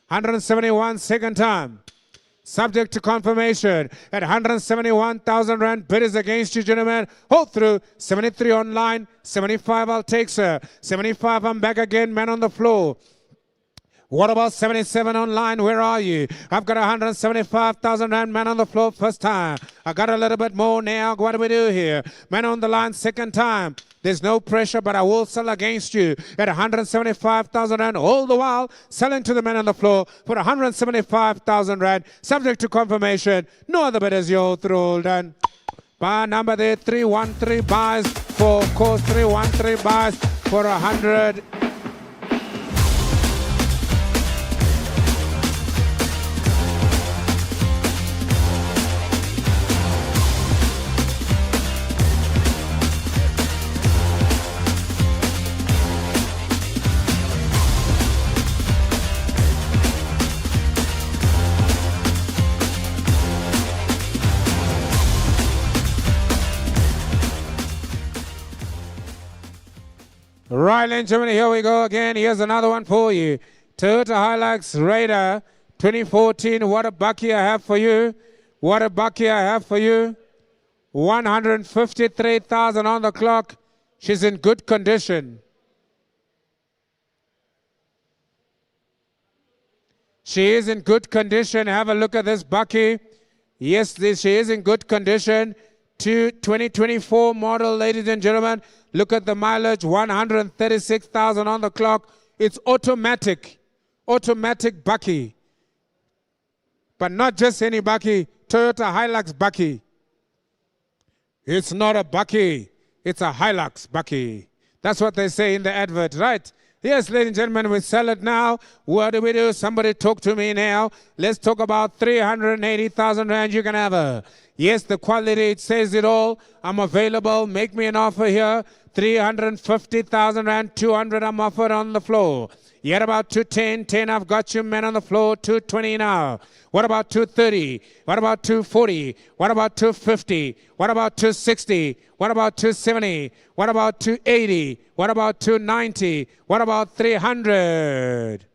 171 second time. Subject to confirmation at 171,000 Rand. Bid is against you, gentlemen. Hold through. 73 online. 75, I'll take, sir. 75, I'm back again. Man on the floor. What about 77 online? Where are you? I've got 175,000 Rand. Man on the floor first time. I got a little bit more now. What do we do here? Man on the line second time. There's no pressure, but I will sell against you at 175,000 Rand. All the while, selling to the man on the floor for 175,000 Rand. Subject to confirmation. No other bidders, you're through done. Buy number there, 313 buys for, of course, 313 buys for 100. Right, ladies and gentlemen, here we go again. Here's another one for you. Toyota Hilux Raider 2014. What a bucky I have for you. What a bucky I have for you. 153,000 on the clock. She's in good condition. She is in good condition. Have a look at this bucky. Yes, she is in good condition. 2024 model, ladies and gentlemen. Look at the mileage, 136,000 on the clock. It's automatic bucky. But not just any bucky, Toyota Hilux bucky. It's not a bucky, it's a Hilux bucky. That's what they say in the advert, right? Yes, ladies and gentlemen, we sell it now. What do we do? Somebody talk to me now. Let's talk about 380,000 Rand. You can have her. Yes, the quality, it says it all. I'm available. Make me an offer here. 350,000 Rand, 200 I'm offered on the floor. Yet about 210, 10 I've got you men on the floor, 220 now. What about 230? What about 240? What about 250? What about 260? What about 270? What about 280? What about 290? What about 300?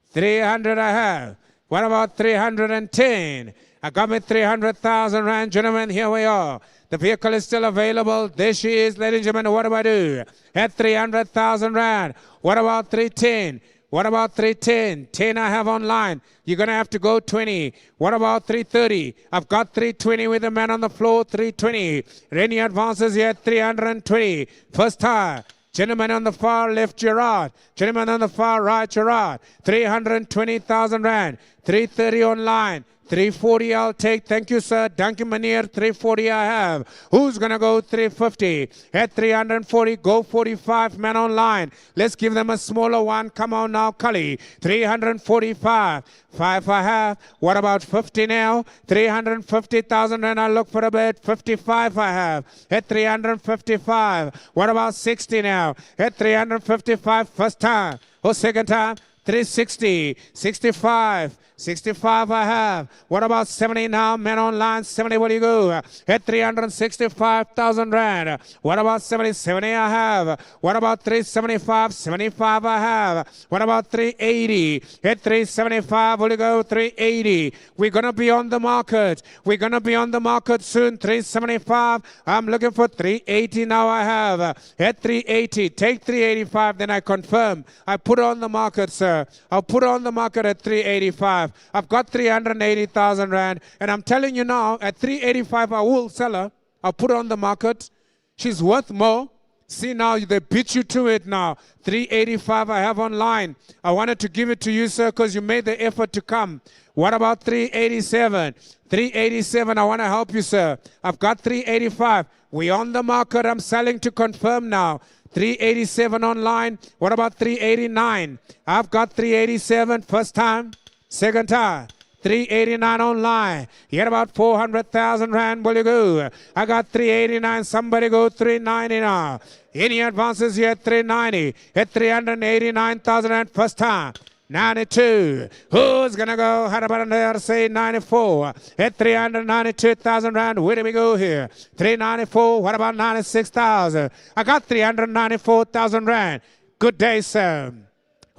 300 I have. What about 310? I got me 300,000 Rand, gentlemen, here we are. The vehicle is still available. There she is, ladies and gentlemen. What do I do? At 300,000 Rand. What about 310? What about 310? 10 I have online. You're going to have to go 20. What about 330? I've got 320 with the man on the floor, 320. Rennie advances here at 320. First tire. Gentleman on the far left, Gerard. Gentleman on the far right, Gerard. 320,000 Rand. 330 online. 340 I'll take. Thank you, sir. Duncan Manier, 340 I have. Who's going to go 350? At 340, go 45. Man online. Let's give them a smaller one. Come on now, Cully. 345. 5 I have. What about 50 now? 350,000 and I'll look for a bit. 55 I have. At 355. What about 60 now? At 355. First time. Or second time? 360. 65. 65 I have. What about 70 now? Men online, 70, where do you go? At 365,000 Rand. What about 70? 70 I have. What about 375? 75 I have. What about 380? At 375, will you go? 380. We're going to be on the market. We're going to be on the market soon. 375. I'm looking for 380 now I have. At 380. Take 385, then I confirm. I put it on the market, sir. I'll put it on the market at 385. I've got 380,000 Rand, and I'm telling you now, at 385 I will sell her. I'll put her on the market. She's worth more. See now, they beat you to it now. 385 I have online. I wanted to give it to you, sir, because you made the effort to come. What about 387? 387, I want to help you, sir. I've got 385. We're on the market. I'm selling to confirm now. 387 online. What about 389? I've got 387 first time. Second time, 389 online. Yet about 400,000 Rand, will you go? I got 389. Somebody go 390 now. Any advances here at 390? At 389,000 Rand first time. 92. Who's going to go? How about there? Say 94. At 392,000 Rand. Where do we go here? 394. What about 96,000? I got 394,000 Rand. Good day, sir.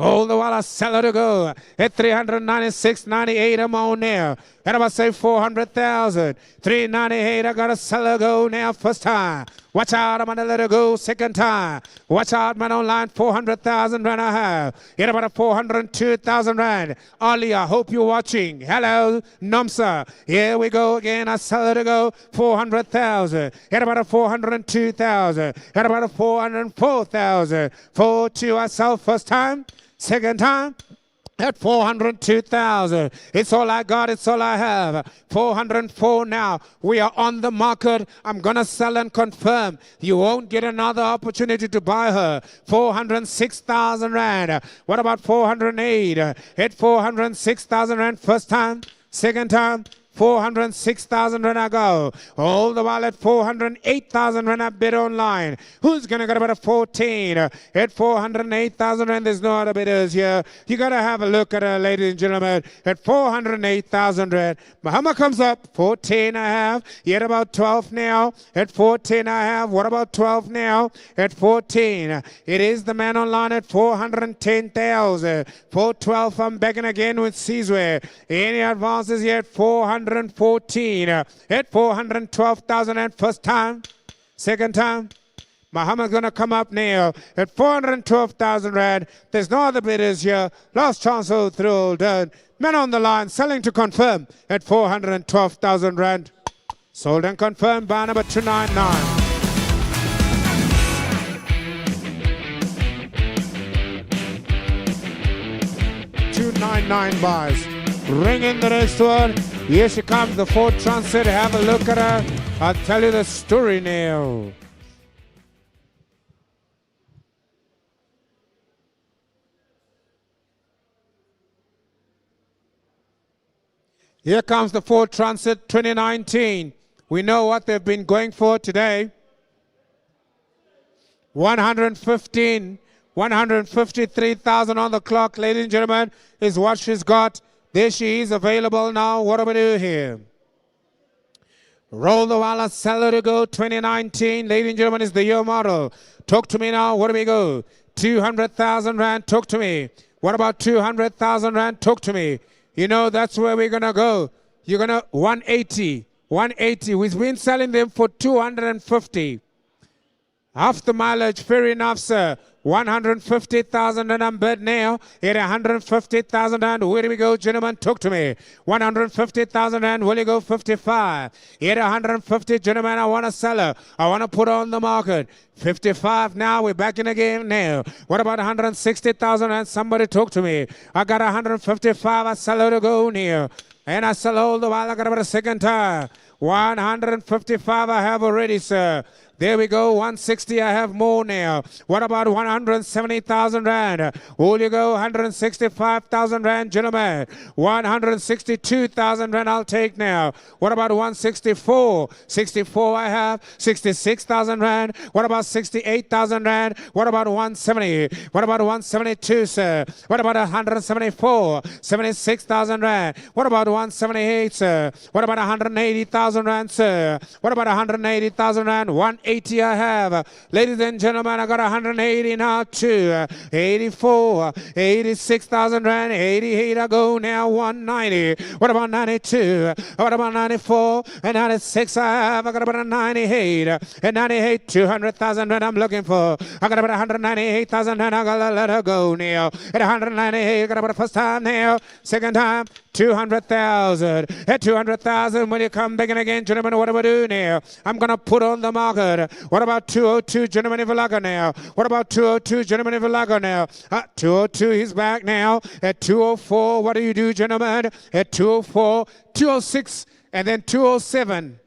All the while I sell it to go at 396.98. I'm on there. And I'm going to say 400,000. 398. I got to sell it to go now. First time. Watch out. I'm going to let it go. Second time. Watch out, man. Online 400,000 rand I have. Get about a 402,000 rand. Ali, I hope you're watching. Hello, Nomsa. Here we go again. I sell it to go 400,000. Get about a 402,000. Get about a 404,000. 4-2. I sell first time. Second time at 402,000. It's all I got. It's all I have. 404 now. We are on the market. I'm going to sell and confirm. You won't get another opportunity to buy her. 406,000 rand. What about 408? At 406,000 rand first time. Second time. 406,000 rand I go. All the while at 408,000 rand I bid online. Who's going to get about a 14? At 408,000 rand, there's no other bidders here. You got to have a look at her, ladies and gentlemen. At 408,000 rand. Bahama comes up. 14 I have. Yet about 12 now. At 14 I have. What about 12 now? At 14. It is the man online at 410,000. 412, I'm begging again with Caesar. Any advances yet? 414 at 412,000 and first time, second time. Muhammad's going to come up now at 412,000 rand. There's no other bidders here. Last chance all through all done. Men on the line selling to confirm at 412,000 rand. Sold and confirmed by number 299. 299 buys. Ring in the next one. Here she comes, the Ford Transit. Have a look at her. I'll tell you the story now. Here comes the Ford Transit 2019. We know what they've been going for today. 153,000 on the clock, ladies and gentlemen, is what she's got. There she is, available now. What do we do here? Roll the Walla Seller to go 2019. Ladies and gentlemen, is the year model. Talk to me now. What do we go? 200,000 rand. Talk to me. What about 200,000 rand? Talk to me. You know, that's where we're going to go. You're going to 180. 180. We've been selling them for 250. Half the mileage, fair enough, sir. 150,000 and I'm bid now at 150,000 and where do we go, gentlemen? Talk to me. 150,000 and will you go 55? At 150, gentlemen, I want to sell her. I want to put her on the market. 55 now, we're back in the game now. What about 160,000 and somebody talk to me? I got 155, I sell her to go now. And I sell all the while, I got about a second time. 155 I have already, sir. There we go, 160, I have more now. What about 170,000 rand? Will you go 165,000 rand, gentlemen? 162,000 rand I'll take now. What about 164? 64 I have. 66,000 rand. What about 68,000 rand? What about 170? What about 172, sir? What about 174? 76,000 rand. What about 178, sir? What about 180,000 rand, sir? What about 180,000 rand? 180 I have. Ladies and gentlemen, I got 180 now too. 84, 86,000 rand, 88 I go now, 190. What about 92? What about 94? And 96 I have. I got about a 98. And 98, 200,000 rand I'm looking for. I got about 198,000 rand. I gotta let her go now. At 198, I got about the first time now. Second time, 200,000. At 200,000, when you come back in again, gentlemen, what do we do now? I'm going to put on the market. What about 202, gentlemen, Ivalaga now? What about 202, gentlemen, Ivalaga now? 202, he's back now. At 204, what do you do, gentlemen? At 204, 206, and then 207.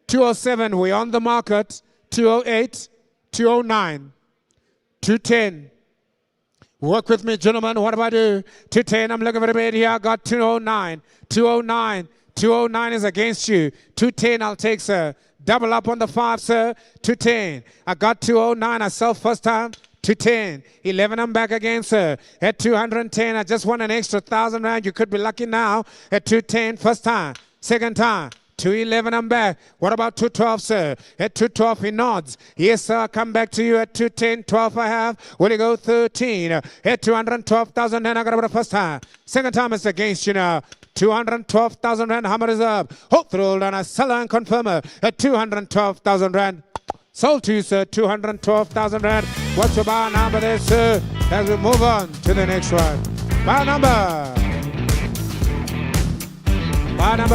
207, we're on the market. 208, 209, 210. Work with me, gentlemen. What do I do? 210, I'm looking for the bid here. I got 209. 209. 209 is against you. 210, I'll take, sir. Double up on the 5, sir. 210. I got 209. I sell first time. 210. 11, I'm back again, sir. At 210, I just want an extra 1,000 rand. You could be lucky now. At 210, first time. Second time. 211, I'm back. What about 212, sir? At 212, he nods. Yes, sir, I'll come back to you at 210. 12 I have. Will you go 13? At 212,000, and I got about the first time. Second time it's against you now. 212,000 rand, hammer is up. Hold through, and I sell and confirmer at 212,000 rand. Sold to you, sir, 212,000 rand. What's your bar number there, sir? As we move on to the next one. Bar number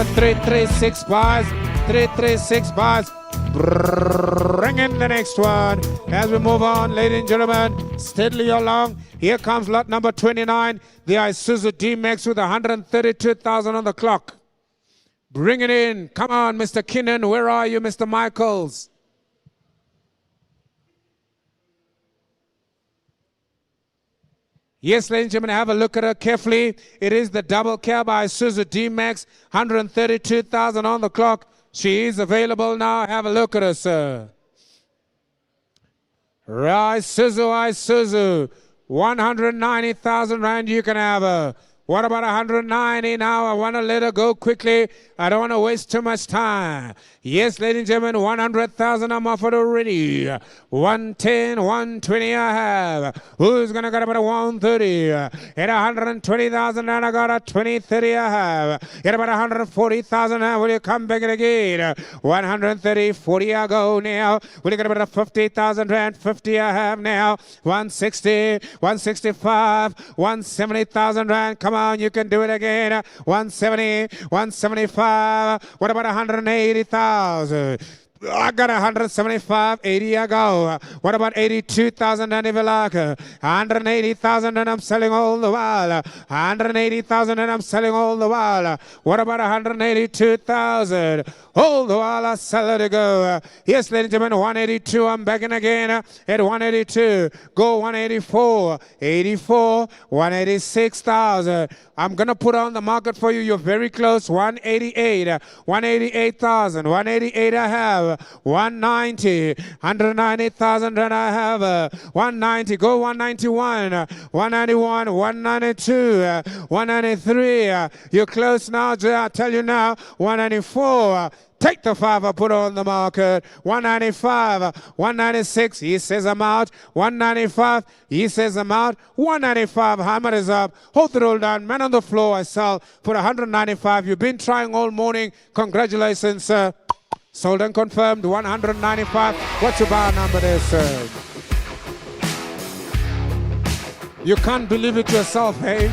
336 bars. 336 bars. Bring in the next one. As we move on, ladies and gentlemen, steadily along. Here comes lot number 29. The Isuzu D-Max with 132,000 on the clock. Bring it in. Come on, Mr. Kinnan. Where are you, Mr. Michaels? Yes, ladies and gentlemen, have a look at her carefully. It is the double cab by Isuzu D-Max, 132,000 on the clock. She is available now. Have a look at her, sir. Isuzu, 190,000 rand you can have her. What about 190 now? I want to let her go quickly. I don't want to waste too much time. Yes, ladies and gentlemen, 100,000 I'm offered already. 110, 120 I have. Who's going to get about 130? At 120,000 and I got a 20, 30 I have. At about 140,000 now, will you come back again? 130, 40 I go now. Will you get about 50,000 rand? 50 I have now. 160, 165, 170,000 rand. Come on, you can do it again. 170, 175. What about 180,000? I got 175, 80 I go. What about 82,000 and if you like? 180,000 and I'm selling all the while. 180,000 and I'm selling all the while. What about 182,000? All the while I sell it to go. Yes, ladies and gentlemen, 182, I'm back in again at 182. Go 184, 84, 186,000. I'm going to put on the market for you. You're very close. 188, 188,000, 188 I have. 190, 190,000 and I have 190, go 191, 191, 192, 193, you're close now, I tell you now, 194, take the 5 I put on the market. 195, 196, he says I'm out. 195, he says I'm out. 195, hammer is up. Hold the roll down, man on the floor, I sell for 195. You've been trying all morning. Congratulations, sir. Sold and confirmed, 195. What's your bar number there, sir? You can't believe it yourself, hey?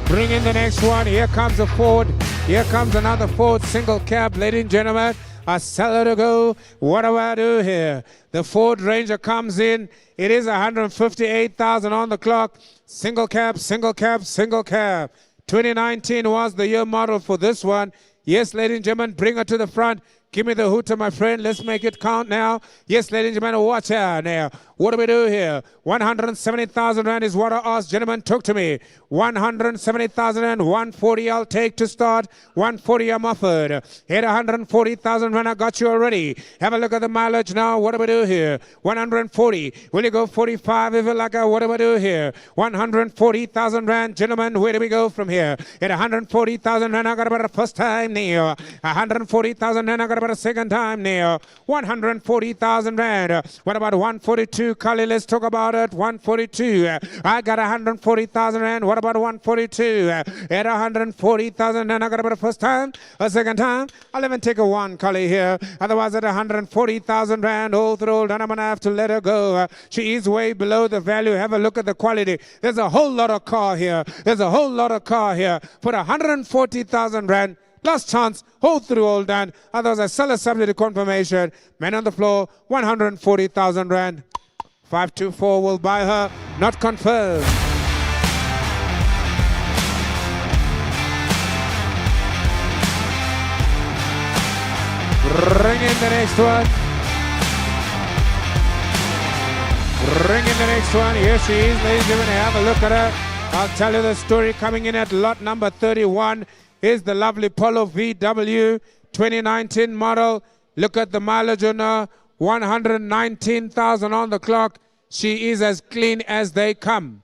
Bring in the next one. Here comes a Ford. Here comes another Ford single cab, ladies and gentlemen. I sell it to go. What do I do here? The Ford Ranger comes in. It is 158,000 on the clock. Single cab, single cab, single cab. 2019 was the year model for this one. Yes, ladies and gentlemen, bring her to the front. Give me the hooter, my friend. Let's make it count now. Yes, ladies and gentlemen, watch out now. What do we do here? 170,000 rand is what I asked. Gentlemen, talk to me. 170,000 rand, 140 I'll take to start. 140 I'm offered. At 140,000 rand, I got you already. Have a look at the mileage now. What do we do here? 140. Will you go 45 if you like? What do we do here? 140,000 rand. Gentlemen, where do we go from here? At 140,000 rand, I got about a first time now. 140,000 rand, I got about a second time now. 140,000 rand. What about 142? Kali, let's talk about it. 142. I got 140,000 rand. What about 142? At 140,000 rand, I got about a first time, a second time. I'll even take a one, Kali, here. Otherwise, at 140,000 rand, all through, then I'm going to have to let her go. She is way below the value. Have a look at the quality. There's a whole lot of car here. There's a whole lot of car here. For 140,000 rand. Last chance, hold through all done. Otherwise, I sell a subject to confirmation. Man on the floor, 140,000 rand. 524 will buy her, not confirmed. Bring in the next one. Bring in the next one. Here she is, ladies and gentlemen. Have a look at her. I'll tell you the story. Coming in at lot number 31 is the lovely Polo VW 2019 model. Look at the mileage on her. 119,000 on the clock. She is as clean as they come.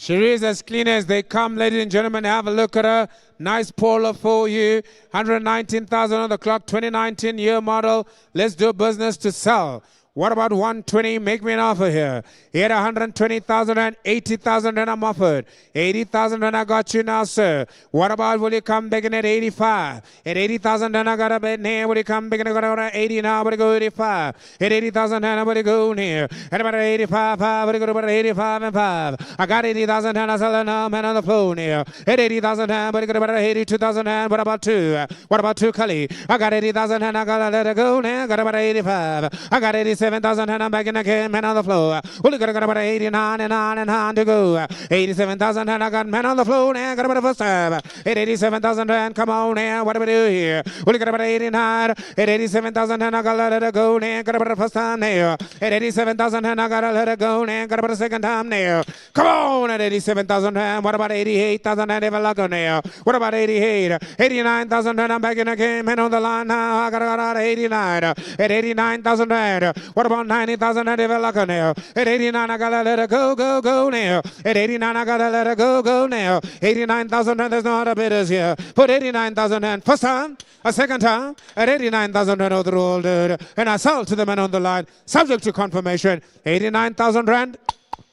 She is as clean as they come, ladies and gentlemen. Have a look at her. Nice Paula for you. 119,000 on the clock, 2019 year model. Let's do business to sell. What about 120? Make me an offer here. He had 120,000 and 80,000 and I'm offered. 80,000 and I got you now, sir. What about will you come back in at 85? At 80,000 and I got a bed here. Will you come back in at 80 now? Will you go 85? At 80,000 and I will go here. At about 85, will you go to about 85 and 5? I got 80,000 and I sell it now, man on the floor here. At 80,000 and will you go to about 82,000 and what about 2? What about 2, Cully? I got 80,000 and I got to let it go now. Got about 85. I got 87,000 and I'm back in again, man on the floor. Well, you got about 89 and 9 and 9 to go. 87,000 and I got man on the floor now. Got about the first time. At 87,000 and come on now. What do we do here? Well, you got about 89. At 87,000 and I got to let it go now. Got about the first time now. At 87,000 and I got to let it go now. Got about the second time now. Come on at 87,000 and what about 88,000 and even luck now? What about 88? 89,000 and I'm back in again, man on the line now. I got out 89. At 89,000 and what about 90,000 and even luck now? At 89 I gotta let it go, go, go now. At 89 I gotta let it go, go now. 89,000 and there's no other bidders here. Put 89,000 and first time, a second time, at 89,000 and overall, dude. And I sold to the man on the line, subject to confirmation. 89,000 rand,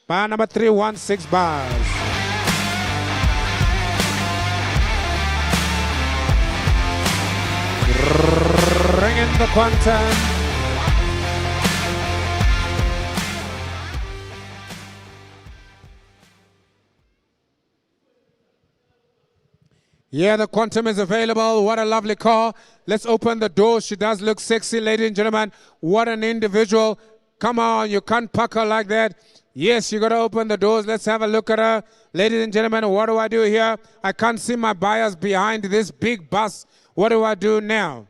bar number 316 bars. Ring in the quantum. Yeah, the Quantum is available. What a lovely car. Let's open the door. She does look sexy, ladies and gentlemen. What an individual. Come on, you can't park her like that. Yes, you got to open the doors. Let's have a look at her. Ladies and gentlemen, what do I do here? I can't see my buyers behind this big bus. What do I do now?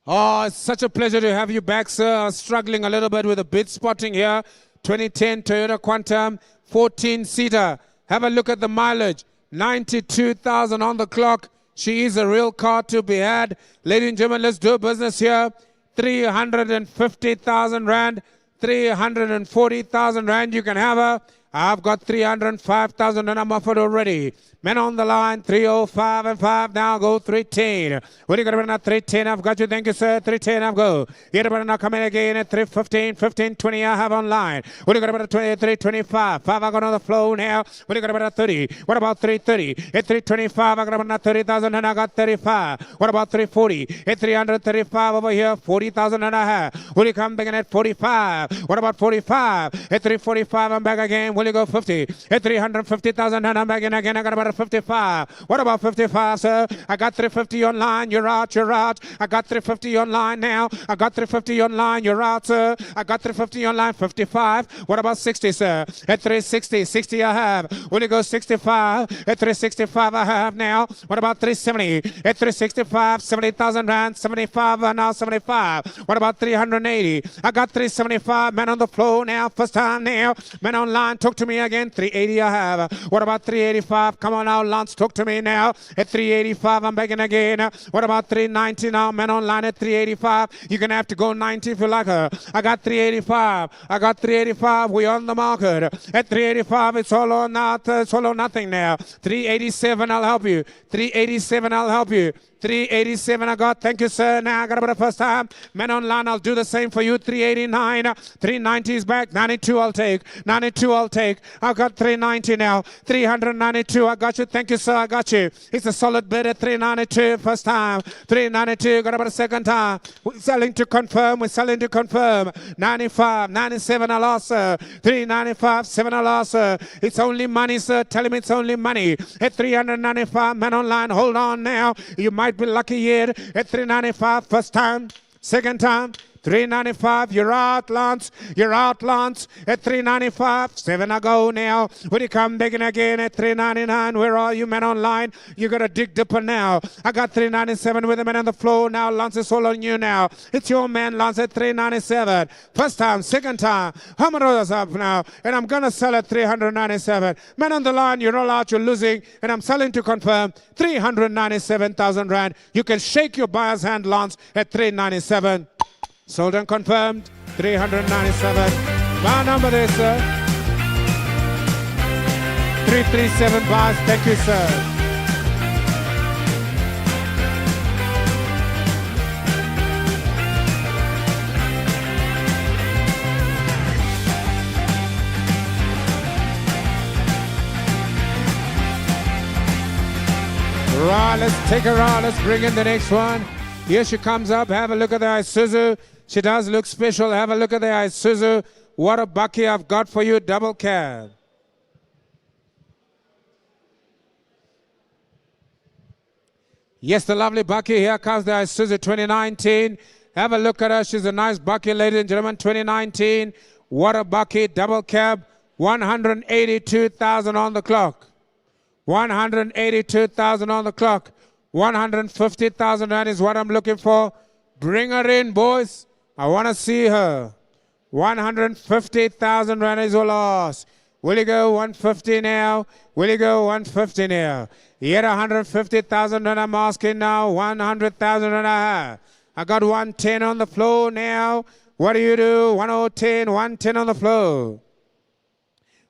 Oh, it's such a pleasure to have you back, sir. I was struggling a little bit with the bid spotting here. 2010 Toyota Quantum, 14-seater. Have a look at the mileage. 92,000 on the clock. She is a real car to be had. Ladies and gentlemen, let's do business here. 350,000 rand, 340,000 rand. You can have her. I've got 305,000 and I'm offered already. Men on the line, 305 and 5. Now go 310. What are you going to run at 310? I've got you. Thank you, sir. 310, I've go. You're going to now come in again at 315, 15, 20. I have online. What are you going to run at 23, 25? 5, I got on the flow now. What are you going to run at 30? What about 330? At 325, I got run at 30,000 and I got 35. What about 340? At 335 over here, 40,000 and I have. Will you come back in at 45? What about 45? At 345, I'm back again. Will you go 50? At 350,000 and I'm back in again. I got about 55. What about 55, sir? I got 350 online. You're out. You're out. I got 350 online now. I got 350 online. You're out, sir. I got 350 online. 55. What about 60, sir? At 360. 60 I have. Will you go 65? At 365 I have now. What about 370? At 365, 70,000 rand. 75 now 75. What about 380? I got 375. Man on the floor now. First time now. Man online. Talk to me again. 380 I have. What about 385? Come on now, Lance, talk to me now. At 385, I'm begging again. What about 390 now? Man online at 385. You're going to have to go 90 if you like her. I got 385. I got 385. We're on the market. At 385, it's all or not. It's all or nothing now. 387, I'll help you. 387, I'll help you. 387 I got. Thank you, sir. Now I got about the first time. Men online, I'll do the same for you. 389. 390 is back. 92 I'll take. 92 I'll take. I've got 390 now. 392. I got you. Thank you, sir. I got you. It's a solid bid at 392. First time. 392. Got about a second time. We're selling to confirm. We're selling to confirm. 95. 97 I lost, sir. 395. 7 I lost, sir. It's only money, sir. Tell him it's only money. At 395. Men online. Hold on now. You might be lucky yet at 395. First time, second time, 395. You're out, Lance. You're out, Lance. At 395. 7 I go now. Will you come begging again at 399? Where are you, men online? You got a dig dipper now. I got 397 with the men on the floor now. Lance is all on you now. It's your man, Lance, at 397. First time, second time. $100 up now. And I'm going to sell at 397. Men on the line, you're all out. You're losing. And I'm selling to confirm 397,000 rand. You can shake your buyer's hand, Lance, at 397. Sold and confirmed, 397. My number there, sir. 337 bars. Thank you, sir. Right, let's take her out. Let's bring in the next one. Here she comes up. Have a look at the Isuzu. She does look special. Have a look at the Isuzu. What a bucky I've got for you. Double cab. Yes, the lovely bucky. Here comes the Isuzu 2019. Have a look at her. She's a nice bucky, ladies and gentlemen. 2019. What a bucky. Double cab. 182,000 on the clock. 182,000 on the clock. 150,000 rand is what I'm looking for. Bring her in, boys. I want to see her. 150,000 rand is all lost. Will you go 150 now? Will you go 150 now? Yet 150,000 rand I'm asking now. 100,000 rand I have. I got 110 on the floor now. What do you do? 110, 110 on the floor.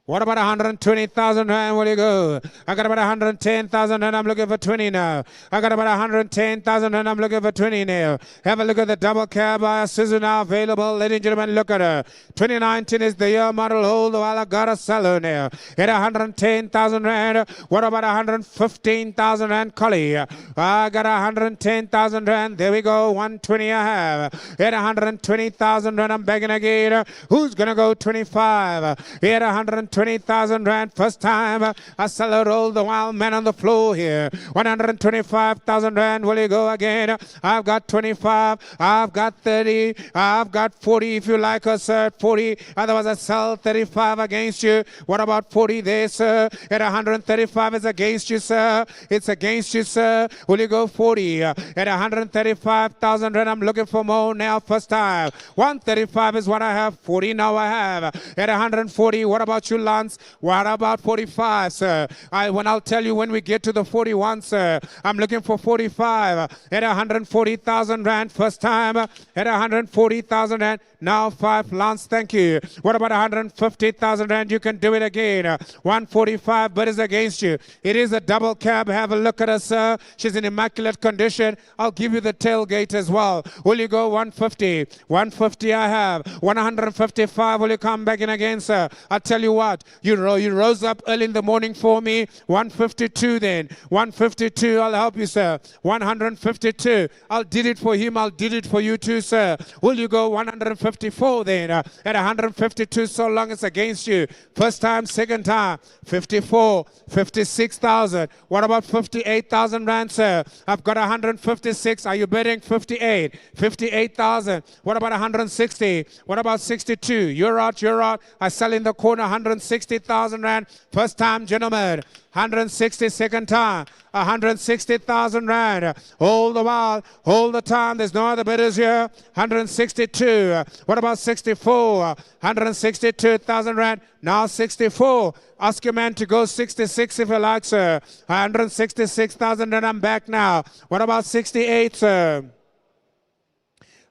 What about 120,000 rand? Will you go? I got about 110,000 rand. I'm looking for 20 now. I got about 110,000 rand. I'm looking for 20 now. Have a look at the double cab Isuzu now available. Ladies and gentlemen, look at her. 2019 is the year model. Hold while I got a seller now. At 110,000 rand. What about 115,000 rand collie? I got 110,000 rand. There we go. 120 I have. At 120,000 rand. I'm begging again. Who's going to go 25? At 120,000 rand. First time I sell a roll the wild man on the floor here. 125,000 rand. Will you go again? I've got 25. I've got 30. I've got 40 if you like us, sir. 40. Otherwise I sell 35 against you. What about 40 there, sir? At 135 is against you, sir. It's against you, sir. Will you go 40? At 135,000 rand. I'm looking for more now. First time. 135 is what I have. 40 now I have. At 140, what about you, Lance? What about 45, sir? I'll tell you when we get to the 41, sir. I'm looking for 45 at 140,000 rand. First time at 140,000 rand. Now 5, Lance, thank you. What about 150,000 rand? You can do it again. 145, but it's against you. It is a double cab. Have a look at her, sir. She's in immaculate condition. I'll give you the tailgate as well. Will you go 150? 150 I have. 155, will you come back in again, sir? I'll tell you what. You rose up early in the morning for me. 152 then. 152, I'll help you, sir. 152. I'll did it for him. I'll did it for you too, sir. Will you go 154 then? At 152, so long it's against you. First time, second time. 54, 56,000. What about 58,000 rand, sir? I've got 156. Are you bidding 58? 58,000. What about 160? What about 62? You're out, you're out. I sell in the corner 160,000 rand. First time, gentlemen. 160, second time. 160,000 rand. Hold the while, hold the time. There's no other bidders here. 162. What about 64? 162,000 rand. Now 64. Ask your man to go 66 if you like, sir. 166,000 rand. I'm back now. What about 68, sir?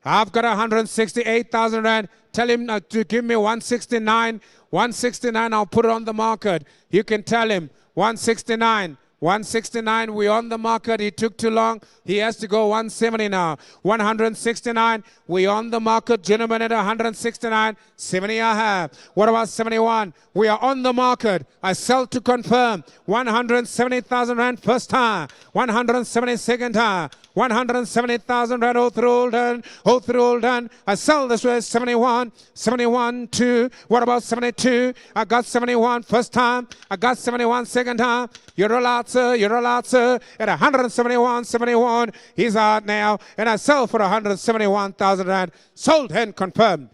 I've got 168,000 rand. Tell him to give me 169. 169, I'll put it on the market. You can tell him 169. 169, we're on the market. He took too long. He has to go 170 now. 169, we're on the market. Gentlemen, at 169, 70 I have. What about 71? We are on the market. I sell to confirm. 170,000 rand first time. 170 second time. 170,000 rand all through all done. All through all done. I sell this way 71. 71, 2. What about 72? I got 71 first time. I got 71 second time. You're allowed, sir. You're allowed, sir. At 171, 71. He's out now. And I sell for 171,000 rand. Sold and confirmed.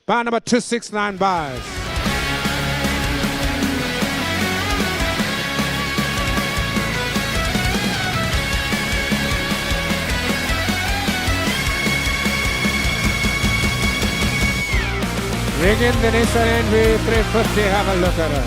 Buy number 269 buys. Bring in the Nissan NV 350. Have a look at her.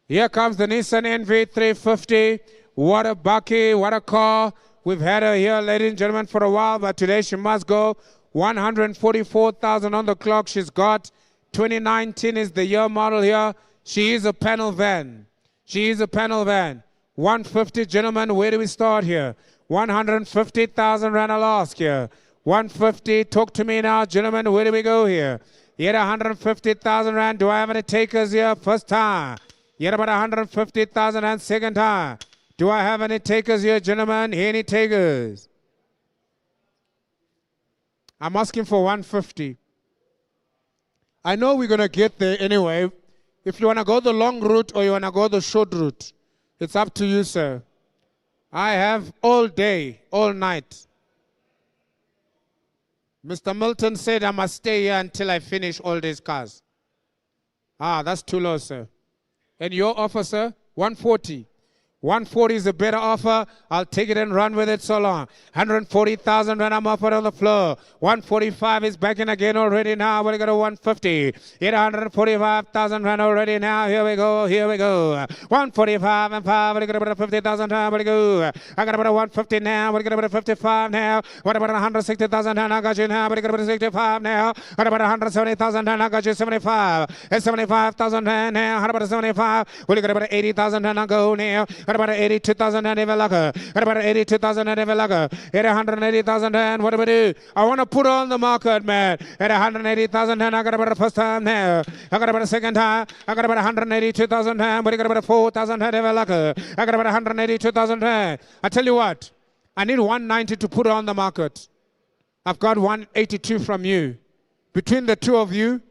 Here comes the Nissan NV 350. What a bucky, what a car. We've had her here, ladies and gentlemen, for a while, but today she must go. 144,000 on the clock. She's got 2019 is the year model here. She is a panel van. She is a panel van. 150, gentlemen, where do we start here? 150,000 rand I'll ask here. 150, talk to me now, gentlemen, where do we go here? Yet 150,000 rand, do I have any takers here? First time. Yet about 150,000 rand, second time. Do I have any takers here, gentlemen? Any takers? I'm asking for 150. I know we're going to get there anyway. If you want to go the long route or you want to go the short route, it's up to you, sir. I have all day, all night. Mr. Milton said I must stay here until I finish all these cars. Ah, that's too low, sir. And your offer, sir? 140. 140 is a better offer. I'll take it and run with it so long. 140,000 rand I'm offered on the floor. 145 is back in again already now. We're going to 150. Hit 145,000 rand already now. Here we go. Here we go. 145 and 5. We're going to 50,000 rand. Here we go. I got about 150 now. We're going to 55 now. What about 160,000 rand? I got you now. We're going to 65 now. What about 170,000 rand? I got you 75. It's 75,000 rand now. How about 75? We're going to about 80,000 rand. I go now. What about 82,000 and Evelaka? What about 82,000 and Evelaka? At 180,000 and what do we do? I want to put on the market, man. At 180,000 and I got about the first time now. I got about the second time. I got about 182,000 and but I got about 4,000 and Evelaka. I got about 182,000 and I tell you what, I need 190 to put on the market. I've got 182 from you. Between the two of you,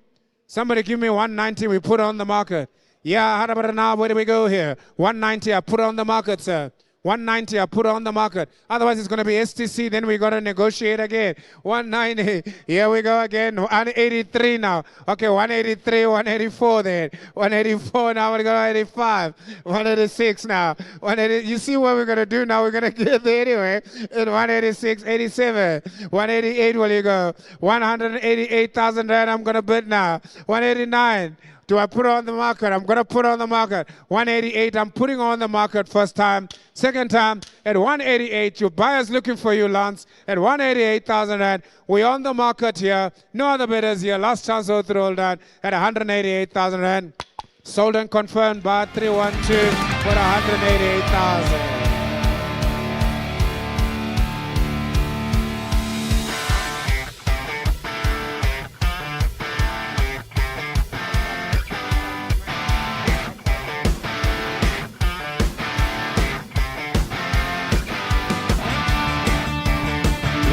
somebody give me 190, we put on the market. Yeah, how about now? Where do we go here? 190, I put on the market, sir. 190, I put on the market. Otherwise, it's going to be STC. Then we got to negotiate again. 190. Here we go again. 183 now. Okay, 183, 184 then. 184 now. We're going to 85. 186 now. 180. You see what we're going to do now? We're going to get there anyway. In 186, 87. 188 will you go? 188,000 rand I'm going to bid now. 189. Do I put on the market? I'm going to put on the market. 188, I'm putting on the market first time. Second time, at 188, your buyer's looking for you, Lance. At 188,000 rand, we're on the market here. No other bidders here. Last chance all through all done at 188,000 rand. Sold and confirmed by 312 for 188,000.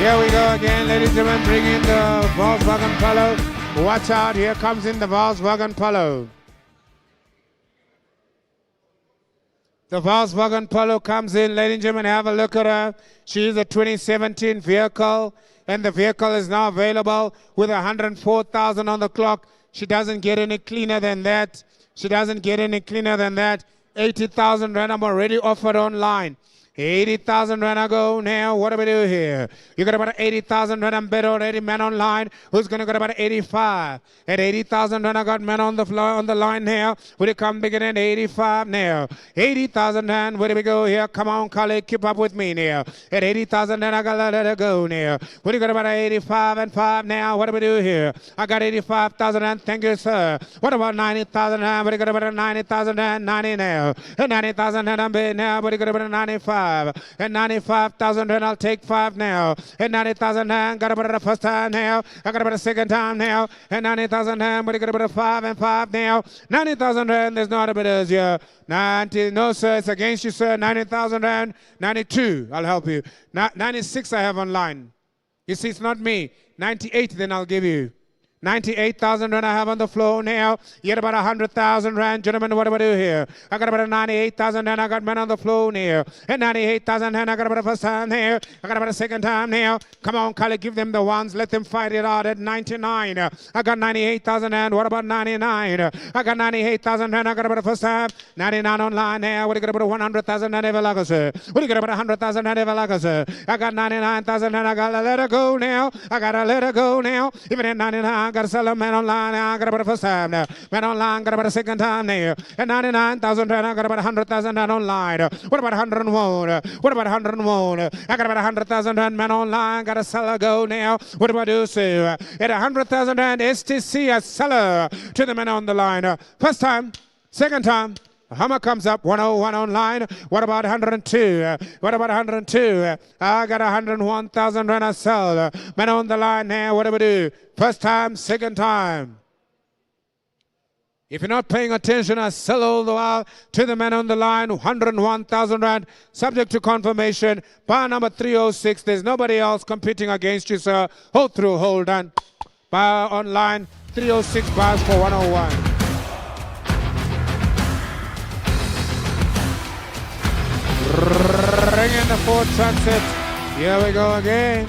Here we go again, ladies and gentlemen, bring in the Volkswagen Polo. Watch out, here comes in the Volkswagen Polo. The Volkswagen Polo comes in, ladies and gentlemen, have a look at her. She is a 2017 vehicle, and the vehicle is now available with 104,000 on the clock. She doesn't get any cleaner than that. She doesn't get any cleaner than that. 80,000 rand I'm already offered online. 80,000 rand I go now. What do we do here? You got about 80,000 rand I'm bid already. Man online. Who's going to get about 85? At 80,000 rand I got man on the floor on the line now. Will you come bigger than 85 now? 80,000 rand. Where do we go here? Come on, colleague. Keep up with me now. At 80,000 rand I got to let it go now. Will you got about 85 and 5 now? What do we do here? I got 85,000 rand. Thank you, sir. What about 90,000 rand? What do you got about 90,000 rand? 90 now. At 90,000 rand I'm bid now. What do you got about 95? And 95,000 rand, I'll take 5 now. And 90,000 rand, got about the first time now. I got about the second time now. And 90,000 rand, but you got about 5 and 5 now. 90,000 rand, there's no other bidders here. 90, no sir, it's against you, sir. 90,000 rand, 92, I'll help you. 96 I have online. You see, it's not me. 98, then I'll give you. 98,000 rand I have on the floor now. You get about 100,000 rand. Gentlemen, what do I do here? I got about 98,000 rand. I got men on the floor now. And 98,000 rand. I got about the first time here. I got about the second time now. Come on, Khaled, give them the ones. Let them fight it out at 99. I got 98,000 rand. What about 99? I got 98,000 rand. I got about the first time. 99 online now. What do you got about 100,000 rand ever like sir? What do you got about 100,000 rand ever like sir? I got 99,000 rand. I got to let her go now. I got to let her go now. Even at 99. got to sell a man online. I got about the first time now. Man online, got about the second time now. At 99,000 rand, I got about 100,000 rand online. What about 101? What about 101? I got about 100,000 rand man online. Got to sell a go now. What do I do? So at 100,000 rand STC, a seller to the man on the line. First time, second time. Hummer comes up, 101 online. What about 102? What about 102? I got 101,000 rand I sell. Man on the line now, what do we do? First time, second time. If you're not paying attention, I sell all the while to the man on the line, 101,000 rand, subject to confirmation. Buy number 306. There's nobody else competing against you, sir. Hold through, hold on. Buy online, 306 buys for 101. Ring in the Ford Transit. Here we go again.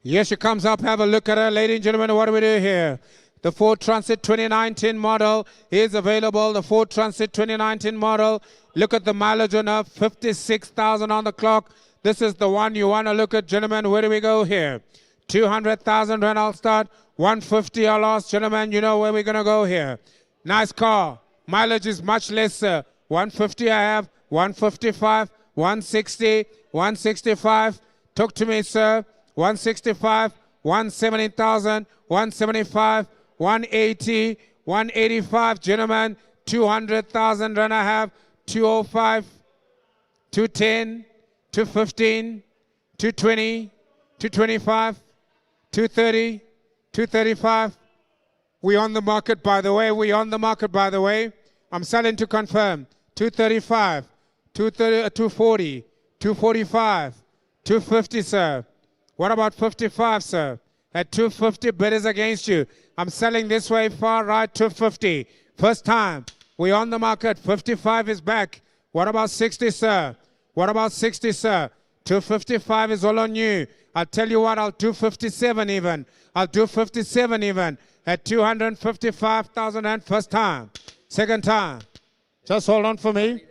Here she comes up. Have a look at her. Ladies and gentlemen, what do we do here? The Ford Transit 2019 model is available. The Ford Transit 2019 model. Look at the mileage on her, 56,000 on the clock. This is the one you want to look at, gentlemen. Where do we go here? 200,000 rand I'll start. 150 I'll last, gentlemen. You know where we're going to go here. Nice car. Mileage is much lesser. 150 I have, 155, 160, 165. Talk to me, sir. 165, 170,000, 175, 180, 185, gentlemen. 200,000 rand I have. 205, 210, 215, 220, 225, 230, 235. We on the market, by the way. We on the market, by the way. I'm selling to confirm. 235, 240, 245, 250, sir. What about 55, sir? At 250, bid is against you. I'm selling this way, far right, 250. First time. We on the market. 55 is back. What about 60, sir? What about 60, sir? 255 is all on you. I'll tell you what, I'll do 57 even. I'll do 57 even. At 255,000 and first time. Second time. Just hold on for me.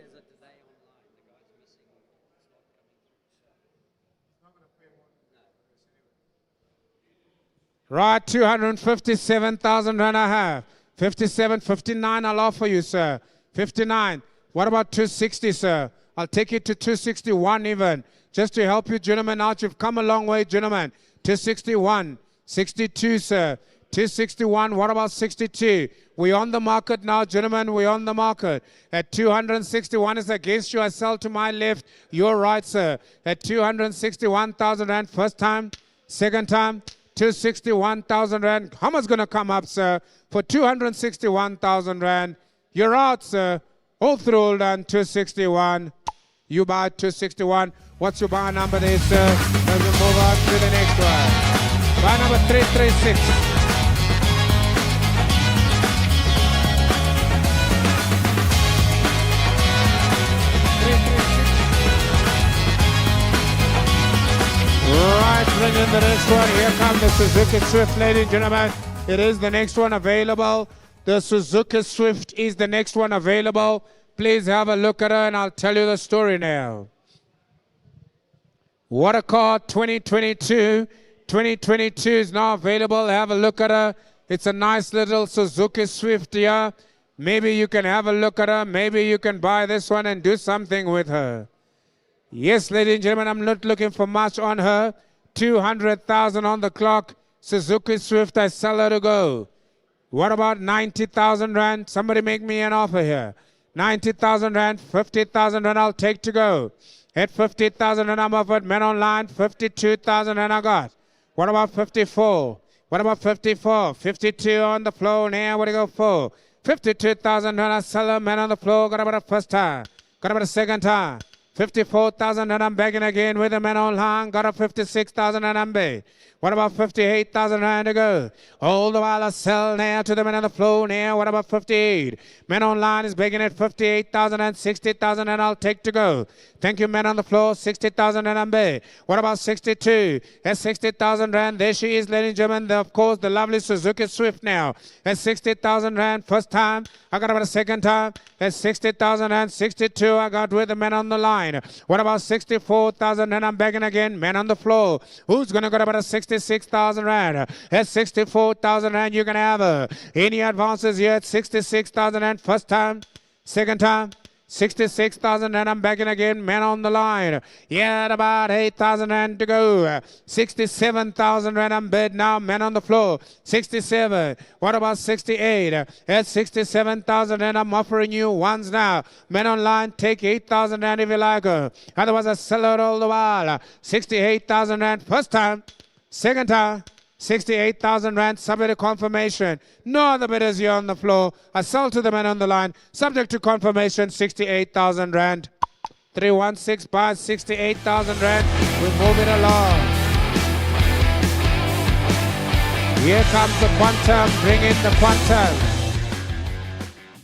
Right, 257,000 rand I have. 57, 59 I'll offer you, sir. 59. What about 260, sir? I'll take you to 261 even. Just to help you, gentlemen, out. You've come a long way, gentlemen. 261. 62, sir. 261. What about 62? We're on the market now, gentlemen. We're on the market. At 261 is against you. I sell to my left. You're right, sir. At 261,000 rand. First time. Second time. 261,000 rand. How much going to come up, sir? For 261,000 rand. You're out, sir. All through, all done. 261. You buy 261. What's your buy number there, sir? As we move on to the next one. Buy number 336. Right, bring in the next one. Here comes the Suzuki Swift, ladies and gentlemen. It is the next one available. The Suzuki Swift is the next one available. Please have a look at her and I'll tell you the story now. What a car, 2022. 2022 is now available. Have a look at her. It's a nice little Suzuki Swift here. Maybe you can have a look at her. Maybe you can buy this one and do something with her. Yes, ladies and gentlemen, I'm not looking for much on her. 200,000 on the clock. Suzuki Swift, I sell her to go. What about 90,000 rand? Somebody make me an offer here. 90,000 rand, 50,000 rand I'll take to go. At 50,000 rand I'm offered. Men online, 52,000 rand I got. What about 54? What about 54? 52 on the floor now. What do you go for? 52,000 rand I sell her. Men on the floor. Got about a first time. Got about a second time. 54,000 and I'm begging again with the man online. Got a 56,000 and I'm big. What about 58,000 rand to go? All the while I sell now to the man on the floor now. What about 58? Man online is begging at 58,000 and 60,000 and I'll take to go. Thank you, man on the floor. 60,000 and I'm big. What about 62? At 60,000 rand. There she is, ladies and gentlemen. Of course, the lovely Suzuki Swift now. At 60,000 rand. First time. I got about a second time. At 60,000 and 62. I got with the man on the line. What about 64,000 and I'm begging again. Man on the floor. Who's going to go about a 66,000 rand? At 64,000 rand, you can have any advances here at 66,000 rand. First time, second time, 66,000 and I'm begging again. Man on the line. Yeah, at about 8,000 rand to go. 67,000 rand I'm bid now. Man on the floor. 67. What about 68? At 67,000 and I'm offering you ones now. Men online, take 8,000 rand if you like. Otherwise, I sell it all the while. 68,000 rand. First time. Second time, 68,000 rand, subject to confirmation. No other bidders here on the floor. I sell to the man on the line. Subject to confirmation, 68,000 rand. 316 buys 68,000 rand. We move it along. Here comes the quantum, bring in the quantum.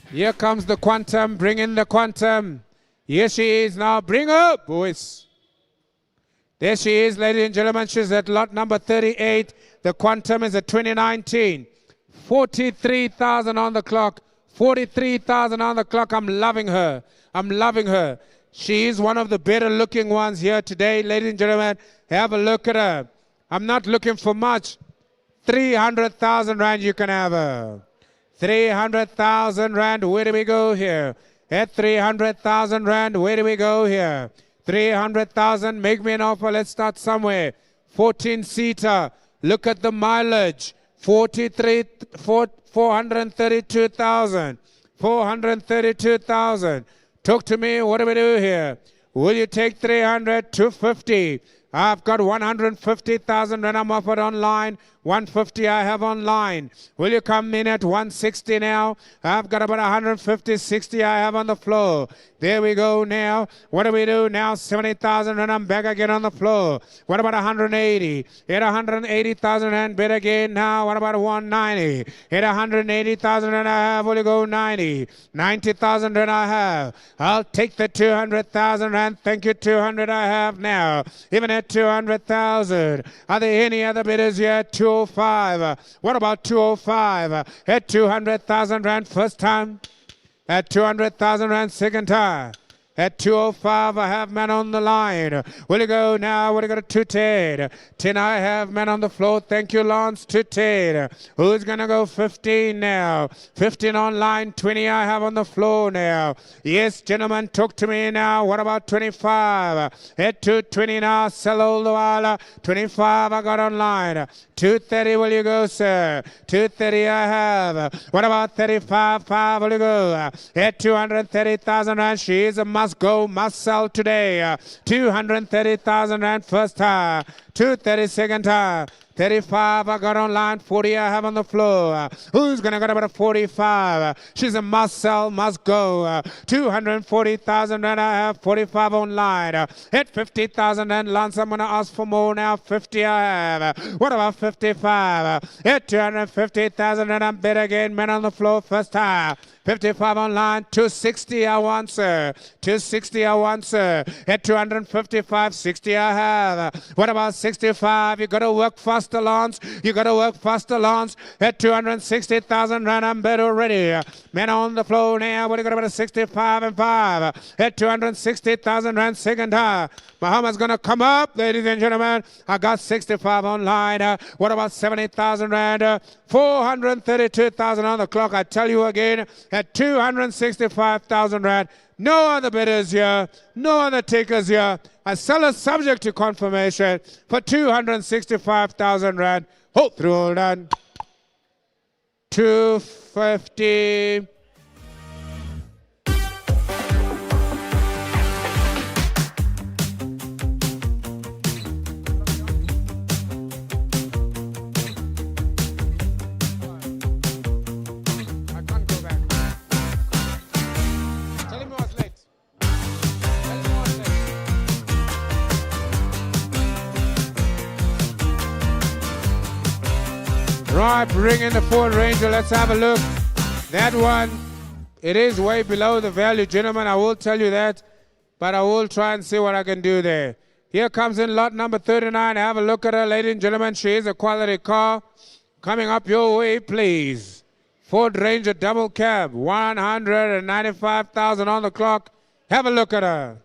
Here comes the quantum, bring in the quantum. Here she is now, bring her, boys. There she is, ladies and gentlemen. She's at lot number 38. The quantum is at 2019. 43,000 on the clock. 43,000 on the clock. I'm loving her. I'm loving her. She is one of the better looking ones here today, ladies and gentlemen. Have a look at her. I'm not looking for much. 300,000 rand you can have her. 300,000 rand. Where do we go here? At 300,000 rand. Where do we go here? 300,000, make me an offer, let's start somewhere. 14-seater, look at the mileage. 432,000. 432,000. Talk to me, what do we do here? Will you take 300, 250? I've got 150,000 and I'm offered online. 150 I have online. Will you come in at 160 now? I've got about 150, 60 I have on the floor. There we go now. What do we do now? 70,000 and I'm back again on the floor. What about 180? At 180,000 and bid again now. What about 190? At 180,000 and I have. Will you go 90? 90,000 and I have. I'll take the 200,000 and thank you 200 I have now. Even at 200,000. Are there any other bidders yet? 205. What about 205? At 200,000 rand first time. At 200,000 rand second time. At 205, I have man on the line. Will you go now? Will you go to 210? 10, I have man on the floor. Thank you, Lance. 210. Who's going to go 15 now? 15 online. 20, I have on the floor now. Yes, gentlemen, talk to me now. What about 25? At 220 now. Sell all the while. 25, I got online. 230, will you go, sir? 230, I have. What about 35? 5, will you go? At 230,000 rand, she is a must go, must sell today. 230,000 rand first time. 230 second time. 35 I got online, 40 I have on the floor. Who's going to get about a 45? She's a must sell, must go. 240,000 and I have 45 online. At 50,000 and Lance, I'm going to ask for more now. 50 I have. What about 55? At 250,000 and I'm bid again. Men on the floor, first time. 55 online, 260 I want, sir. 260 I want, sir. At 255, 60 I have. What about 65? You got to work faster, Lance. You got to work faster, Lance. At 260,000 rand, I'm bid already. Men on the floor now. What do you got about a 65 and 5? At 260,000 rand, second time. Muhammad's going to come up, ladies and gentlemen. I got 65 online. What about 70,000 rand? 432,000 on the clock. I tell you again, at 265,000 rand. No other bidders here. No other takers here. I sell a subject to confirmation for 265,000 rand. Hold through all done. 250. right, bring in the Ford Ranger. Let's have a look. That one, it is way below the value, gentlemen. I will tell you that, but I will try and see what I can do there. Here comes in lot number 39. Have a look at her, ladies and gentlemen. She is a quality car. Coming up your way, please. Ford Ranger double cab, 195,000 on the clock. Have a look at her.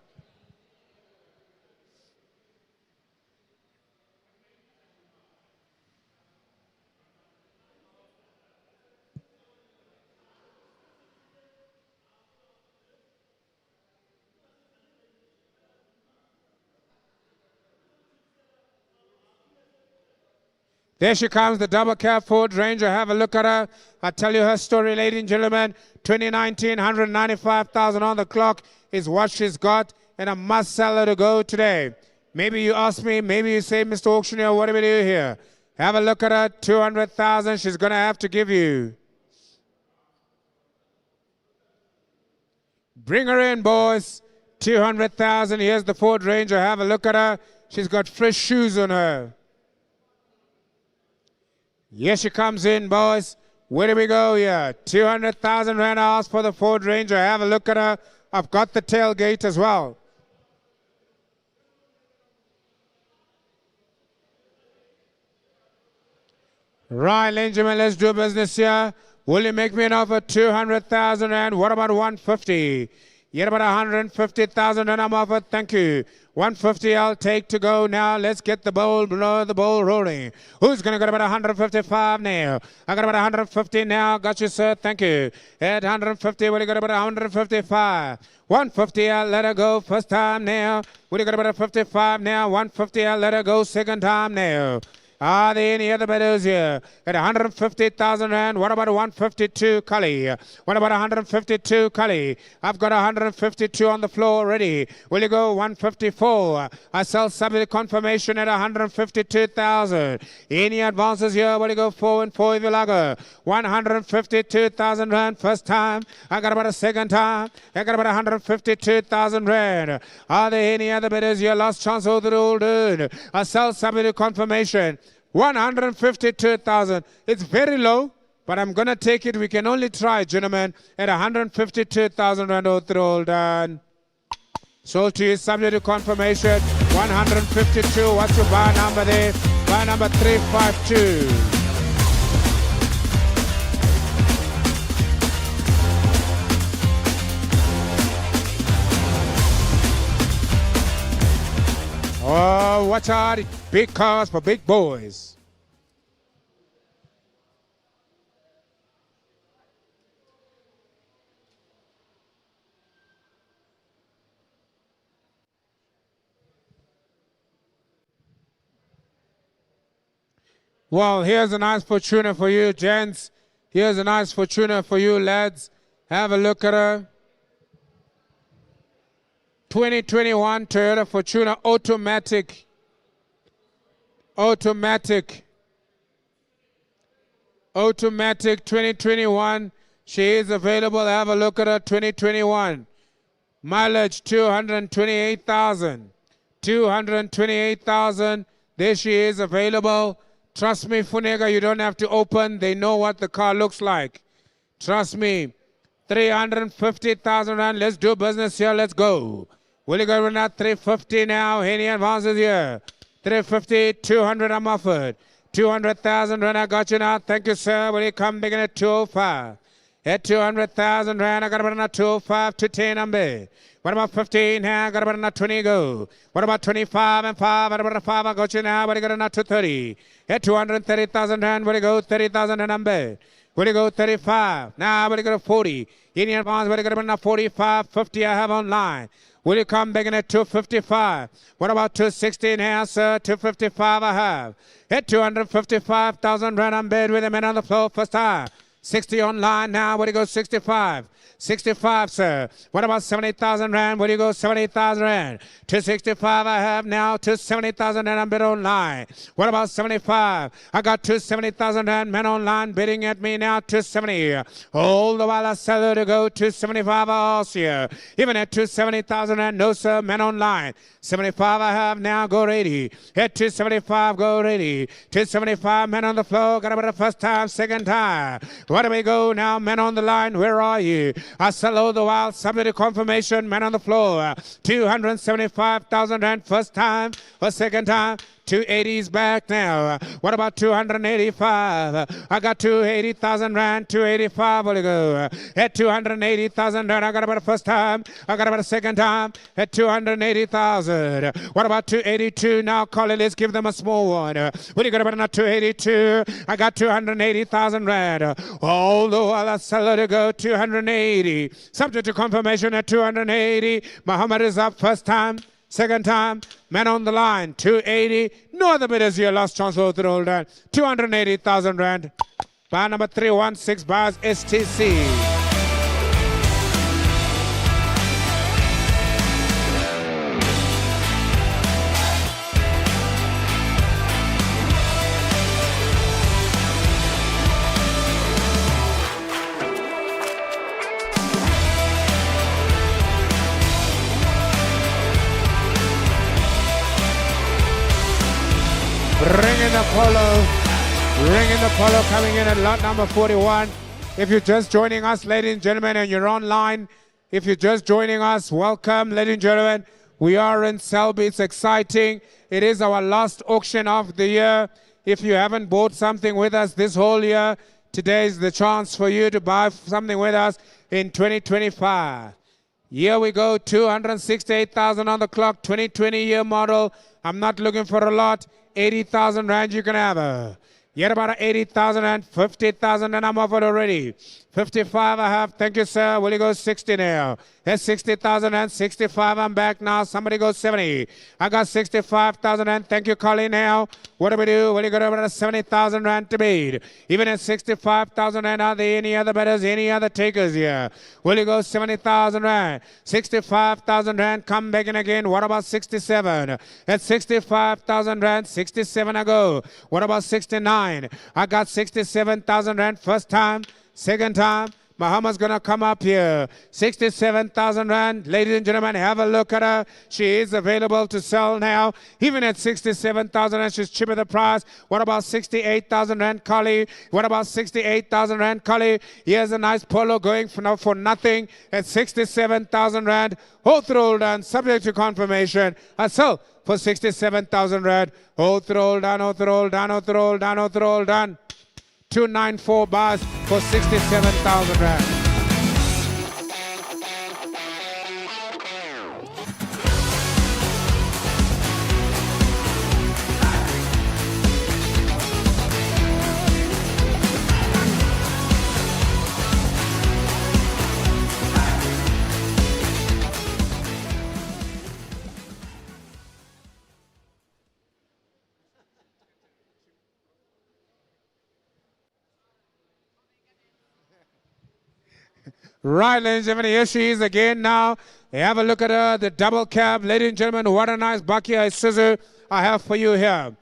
There she comes, the double cab Ford Ranger. Have a look at her. I'll tell you her story, ladies and gentlemen. 2019, 195,000 on the clock is what she's got, and I must sell her to go today. Maybe you ask me, maybe you say, Mr. Auctioneer, what do we do here? Have a look at her, 200,000 she's going to have to give you. Bring her in, boys. 200,000. Here's the Ford Ranger. Have a look at her. She's got fresh shoes on her. Here she comes in, boys. Where do we go here? 200,000 rand I asked for the Ford Ranger. Have a look at her. I've got the tailgate as well. Right, ladies and gentlemen, let's do business here. Will you make me an offer? 200,000 rand. What about 150? Yet about 150,000 and I'm offered. Thank you. 150 I'll take to go now. Let's get the ball rolling. Who's going to get about 155 now? I got about 150 now. Got you, sir. Thank you. At 150, what do you got about 155? 150, I'll let her go first time now. What do you got about 55 now? 150, I'll let her go second time now. Are there any other bidders here? At 150,000 rand. What about 152, Cully? What about 152, Cully? I've got 152 on the floor already. Will you go 154? I sell subject confirmation at 152,000. Any advances here? Will you go 4 and 4 if you like her? 152,000 rand first time. I got about a second time. I got about 152,000 rand. Are there any other bidders here? Last chance over the old dude. I sell subject confirmation. 152,000. It's very low, but I'm going to take it. We can only try, gentlemen, at 152,000 rand all done. Sold to you, subject to confirmation. 152. What's your buy number there? Buy number 352. Oh, watch out. Big cars for big boys. Well, here's a nice Fortuner for you, gents. Here's a nice Fortuner for you, lads. Have a look at her. 2021 Toyota Fortuner automatic. Automatic 2021. She is available. Have a look at her. 2021. Mileage 228,000. 228,000. There she is available. Trust me, Funega, you don't have to open. They know what the car looks like. Trust me. 350,000 rand. Let's do business here. Let's go. Will you go with that? 350 now. Any advances here? 350, 200 I'm offered. 200,000 rand I got you now. Thank you, sir. Will you come begin at 205? At 200,000 rand I got about another 205 to 10 I'm bid. What about 15 here? I got about another 20 go. What about 25 and 5? What about 5 I got you now? What do you got another 230? At 230,000 rand. Where do you go? 30,000 and I'm bid. Where do you go? 35. Now where do you go? 40. Any advance? Where do you got about 45? 50 I have online. Will you come back in at 255? What about 216 here, sir? 255 I have. At 255,000 rand, I'm bid with a man on the floor first time. 60 online now. Where do you go? 65. 65, sir. What about 70,000 rand? Where do you go? 70,000 rand. 265 I have now. 270,000 rand. I'm bid online. What about 75? I got 270,000 rand. Men online bidding at me now. 270. All the while I sell it to go. 275 I ask you. Even at 270,000 rand. No, sir. Men online. 75 I have now. Go ready. At 275, go ready. 275 men on the floor. Got about the first time, second time. Where do we go now? Men on the line. Where are you? I sell all the while. Subject to confirmation. Men on the floor. 275,000 rand first time. For second time. 280 is back now. What about 285? I got 280,000 rand. 285 will go. At 280,000 rand, I got about the first time. I got about the second time. At 280,000. What about 282 now? Call it. Let's give them a small one. What do you got about now? 282. I got 280,000 rand. Although I'll sell it to go 280. Subject to confirmation at 280. Muhammad is up first time. Second time, men on the line, 280. No other bidders here. Last chance for the old rand. 280,000 rand. Bar number 316 bars STC. Ringing the polo coming in at lot number 41. If you're just joining us, ladies and gentlemen, and you're online, if you're just joining us, welcome, ladies and gentlemen. We are in Selby. It's exciting. It is our last auction of the year. If you haven't bought something with us this whole year, today is the chance for you to buy something with us in 2025. Here we go, 268,000 on the clock, 2020 year model. I'm not looking for a lot. 80,000 rand you can have her. Yet about 80,000 and 50,000 and I'm offered already. 55 I have. Thank you, sir. Will you go 60 now? That's 60,000 and 65. I'm back now. Somebody go 70. I got 65,000 and thank you, Colin now. What do we do? Will you go to about 70,000 rand to bid? Even at 65,000 rand, are there any other bidders, any other takers here? Will you go 70,000 rand? 65,000 rand. Come back in again. What about 67? At 65,000 rand, 67 I go. What about 69? I got 67,000 rand first time. Second time, Muhammad's going to come up here. 67,000 rand. Ladies and gentlemen, have a look at her. She is available to sell now. Even at 67,000 rand, she's cheaper the price. What about 68,000 rand, Kali? What about 68,000 rand, Kali? Here's a nice polo going for nothing at 67,000 rand. Whole throw done, subject to confirmation. I sell for 67,000 rand. Whole throw done, whole throw done, whole throw done, whole throw done. 294 bars for 67,000 rand. Right, ladies and gentlemen, here she is again now. Have a look at her, the double cab. Ladies and gentlemen, what a nice Bakia Isuzu I have for you here.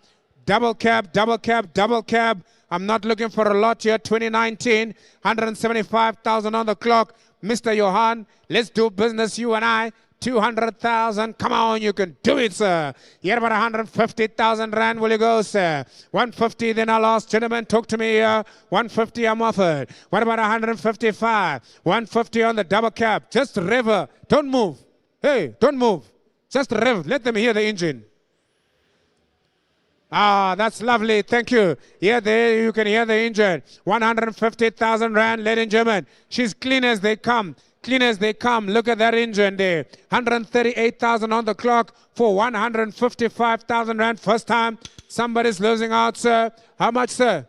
Double cab, double cab, double cab. I'm not looking for a lot here. 2019, 175,000 on the clock. Mr. Johan, let's do business, you and I. 200,000. Come on, you can do it, sir. Here about 150,000 rand. Will you go, sir? 150. Then our last gentleman talk to me here. 150. I'm offered. What about 155? 150 on the double cab. Just rev. Don't move. Hey, don't move. Just rev. Let them hear the engine. Ah, that's lovely. Thank you. Yeah, there you can hear the engine. 150,000 rand, ladies and gentlemen. She's clean as they come. Clean as they come. Look at that engine there. 138,000 on the clock for 155,000 rand. First time. Somebody's losing out, sir. How much, sir?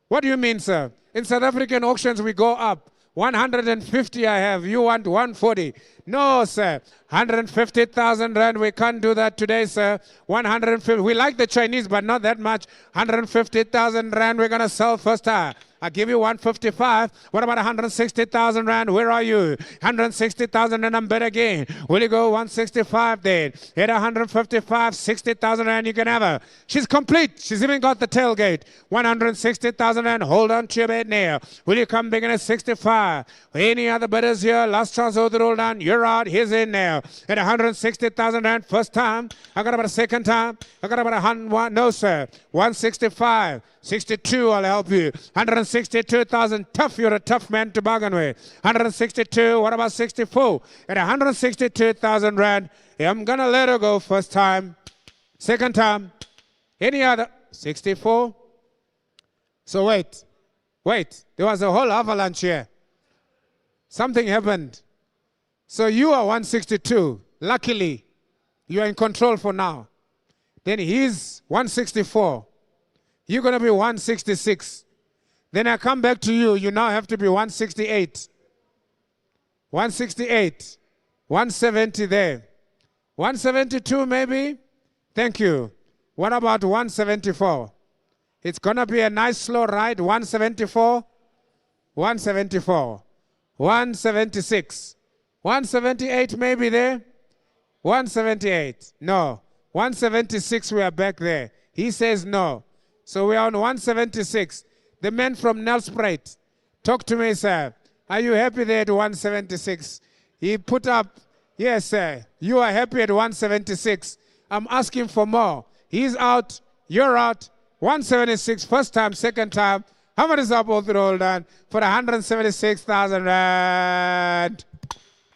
What do you mean, sir? In South African auctions, we go up. 150 I have. You want 140. No, sir. 150,000 rand. We can't do that today, sir. 150. We like the Chinese, but not that much. 150,000 rand we're going to sell first time. I give you 155. What about 160,000 rand? Where are you? 160,000 and I'm bid again. Will you go 165 then? Hit 155, 60,000 rand, you can have her. She's complete. She's even got the tailgate. 160,000 rand. Hold on to your bed now. Will you come big in at 65? Any other bidders here? Last chance over the roll down. You're out. He's in now. At 160,000 rand. First time. I got about a second time. I got about 100. No, sir. 165. 62, I'll help you. 162,000. Tough. You're a tough man to bargain with. 162. What about 64? At 162,000 rand. I'm going to let her go first time. Second time. Any other? 64. So wait. There was a whole avalanche here. Something happened. So you are 162. Luckily, you are in control for now. Then he's 164. You're going to be 166. Then I come back to you. You now have to be 168. 168. 170 there. 172 maybe? Thank you. What about 174? It's going to be a nice slow ride. 174. 174. 176. 178 maybe there? 178. No. 176 we are back there. He says no. So we are on 176. The man from Nelspruit, talk to me, sir. Are you happy there at 176? He put up, yes, sir. You are happy at 176. I'm asking for more. He's out. You're out. 176, first time, second time. How much is up all the roll down for 176,000 rand?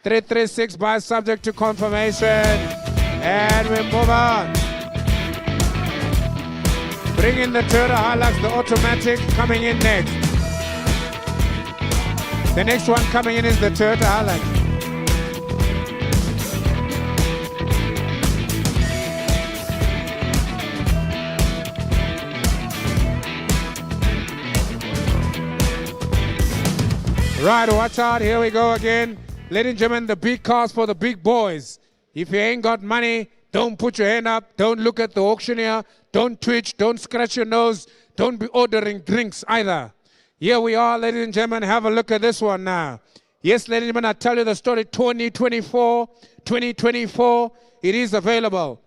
336 by subject to confirmation. And we move on. Bring in the Toyota Hilux, the automatic, coming in next. The next one coming in is the Toyota Hilux. Right, watch out. Here we go again. Ladies and gentlemen, the big cars for the big boys. If you ain't got money, don't put your hand up. Don't look at the auctioneer. Don't twitch. Don't scratch your nose. Don't be ordering drinks either. Here we are, ladies and gentlemen. Have a look at this one now. Yes, ladies and gentlemen, I tell you the story. 2024. It is available.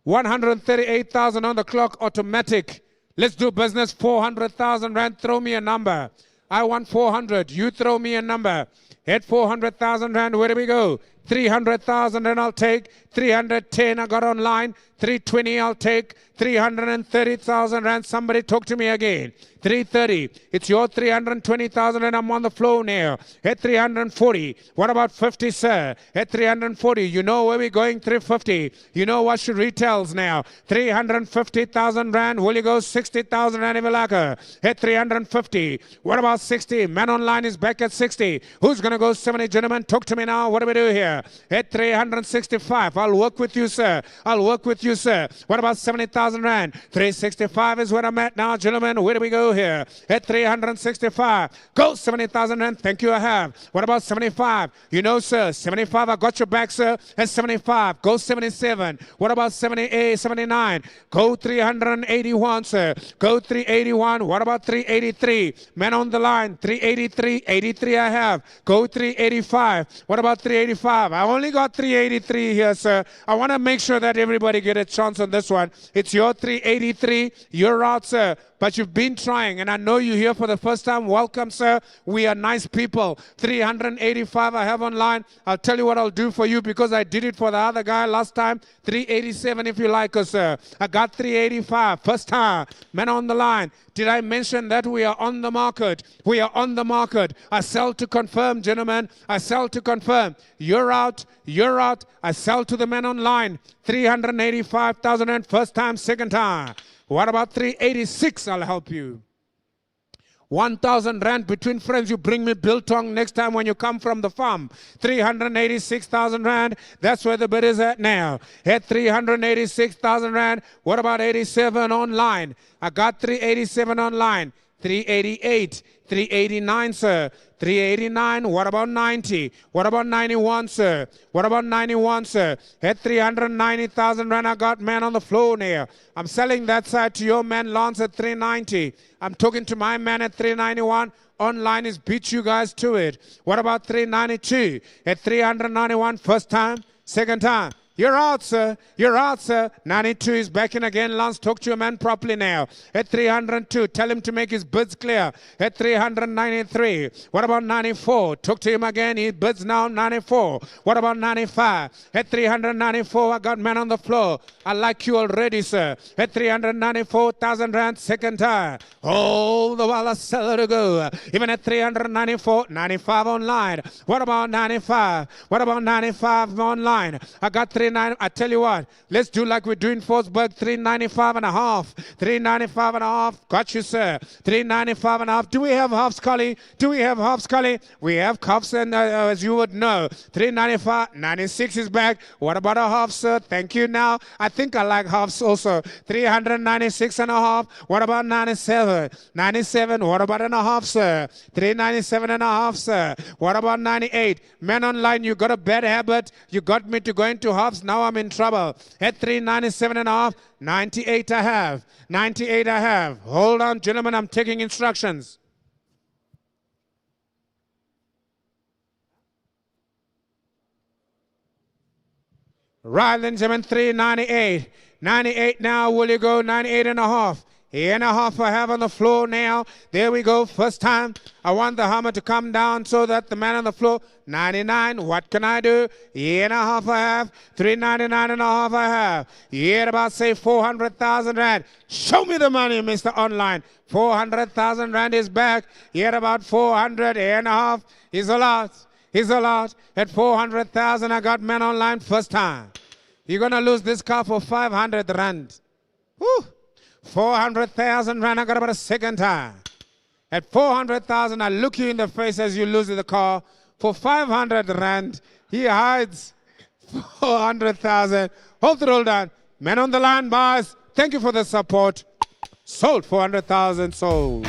138,000 on the clock, automatic. Let's do business. 400,000 rand. Throw me a number. I want 400. You throw me a number. At 400,000 rand, where do we go? 300,000 and I'll take. 310 I got online. 320 I'll take. 330,000 rand. Somebody talk to me again. 330. It's your 320,000 and I'm on the floor now. At 340. What about 50, sir? At 340. You know where we're going? 350. You know what she retails now? 350,000 rand. Will you go 60,000 rand if you like her? At 350. What about 60? Man online is back at 60. Who's going to go 70? Gentlemen, talk to me now. What do we do here? At 365. I'll work with you, sir. I'll work with you, sir. What about 70,000 rand? 365 is where I'm at now, gentlemen. Where do we go here? At 365. Go 70,000 rand. Thank you, I have. What about 75? You know, sir, 75, I got your back, sir. At 75. Go 77. What about 78, 79? Go 381, sir. Go 381. What about 383? Man on the line. 383. 83 I have. Go 385. What about 385? I only got 383 here, sir. I want to make sure that everybody get a chance on this one. It's your 383. You're out, sir. But you've been trying, and I know you're here for the first time. Welcome, sir. We are nice people. 385 I have online. I'll tell you what I'll do for you because I did it for the other guy last time. 387 if you like us, sir. I got 385. First time. Man on the line. Did I mention that we are on the market? We are on the market. I sell to confirm, gentlemen. I sell to confirm. You're out. You're out. I sell to the man online. 385,000 and first time, second time. What about 386? I'll help you. 1,000 rand between friends. You bring me biltong next time when you come from the farm. 386,000 rand. That's where the bid is at now. At 386,000 rand. What about 87 online? I got 387 online. 388, 389, sir. 389, what about 90? What about 91, sir? What about 91, sir? At 390,000 rand, I got man on the floor now. I'm selling that side to your man Lance at 390. I'm talking to my man at 391. Online is beat you guys to it. What about 392? At 391, first time, second time. You're out, sir. You're out, sir. 92 is back in again. Lance, talk to your man properly now. At 302, tell him to make his bids clear. At 393, what about 94? Talk to him again. He bids now 94. What about 95? At 394, I got man on the floor. I like you already, sir. At 394,000 rand, second time. All the while I sell it to go. Even at 394, 95 online. What about 95? What about 95 online? I got 39. I tell you what, let's do like we're doing Forsberg, 395 and a half. 395 and a half. Got you, sir. 395 and a half. Do we have half, Scully? Do we have half, Scully? We have cuffs, and as you would know, 395. 96 is back. What about a half, sir? Thank you now. I think I like halves also. 396 and a half. What about 97? 97. What about and a half, sir? 397 and a half, sir. What about 98? Men online, you got a bad habit. You got me to go into halves. Now I'm in trouble. At 397 and a half. 98 I have. 98 I have. Hold on, gentlemen. I'm taking instructions. Right, then, gentlemen, 398. 98 now, will you go? 98 and a half. And a half I have on the floor now. There we go. First time. I want the hammer to come down so that the man on the floor. 99. What can I do? And a half I have. 399 and a half I have. Here about say 400,000 rand. Show me the money, Mr. Online. 400,000 rand is back. Here about 400 and a half is a lot. Is a lot. At 400,000 I got man online first time. You're going to lose this car for 500 rand. Woo. 400,000 rand, I got about a second time. At 400,000, I look you in the face as you lose the car. For 500 rand, he hides 400,000. Hold it all down. Men on the line, boys. Thank you for the support. Sold 400,000, sold.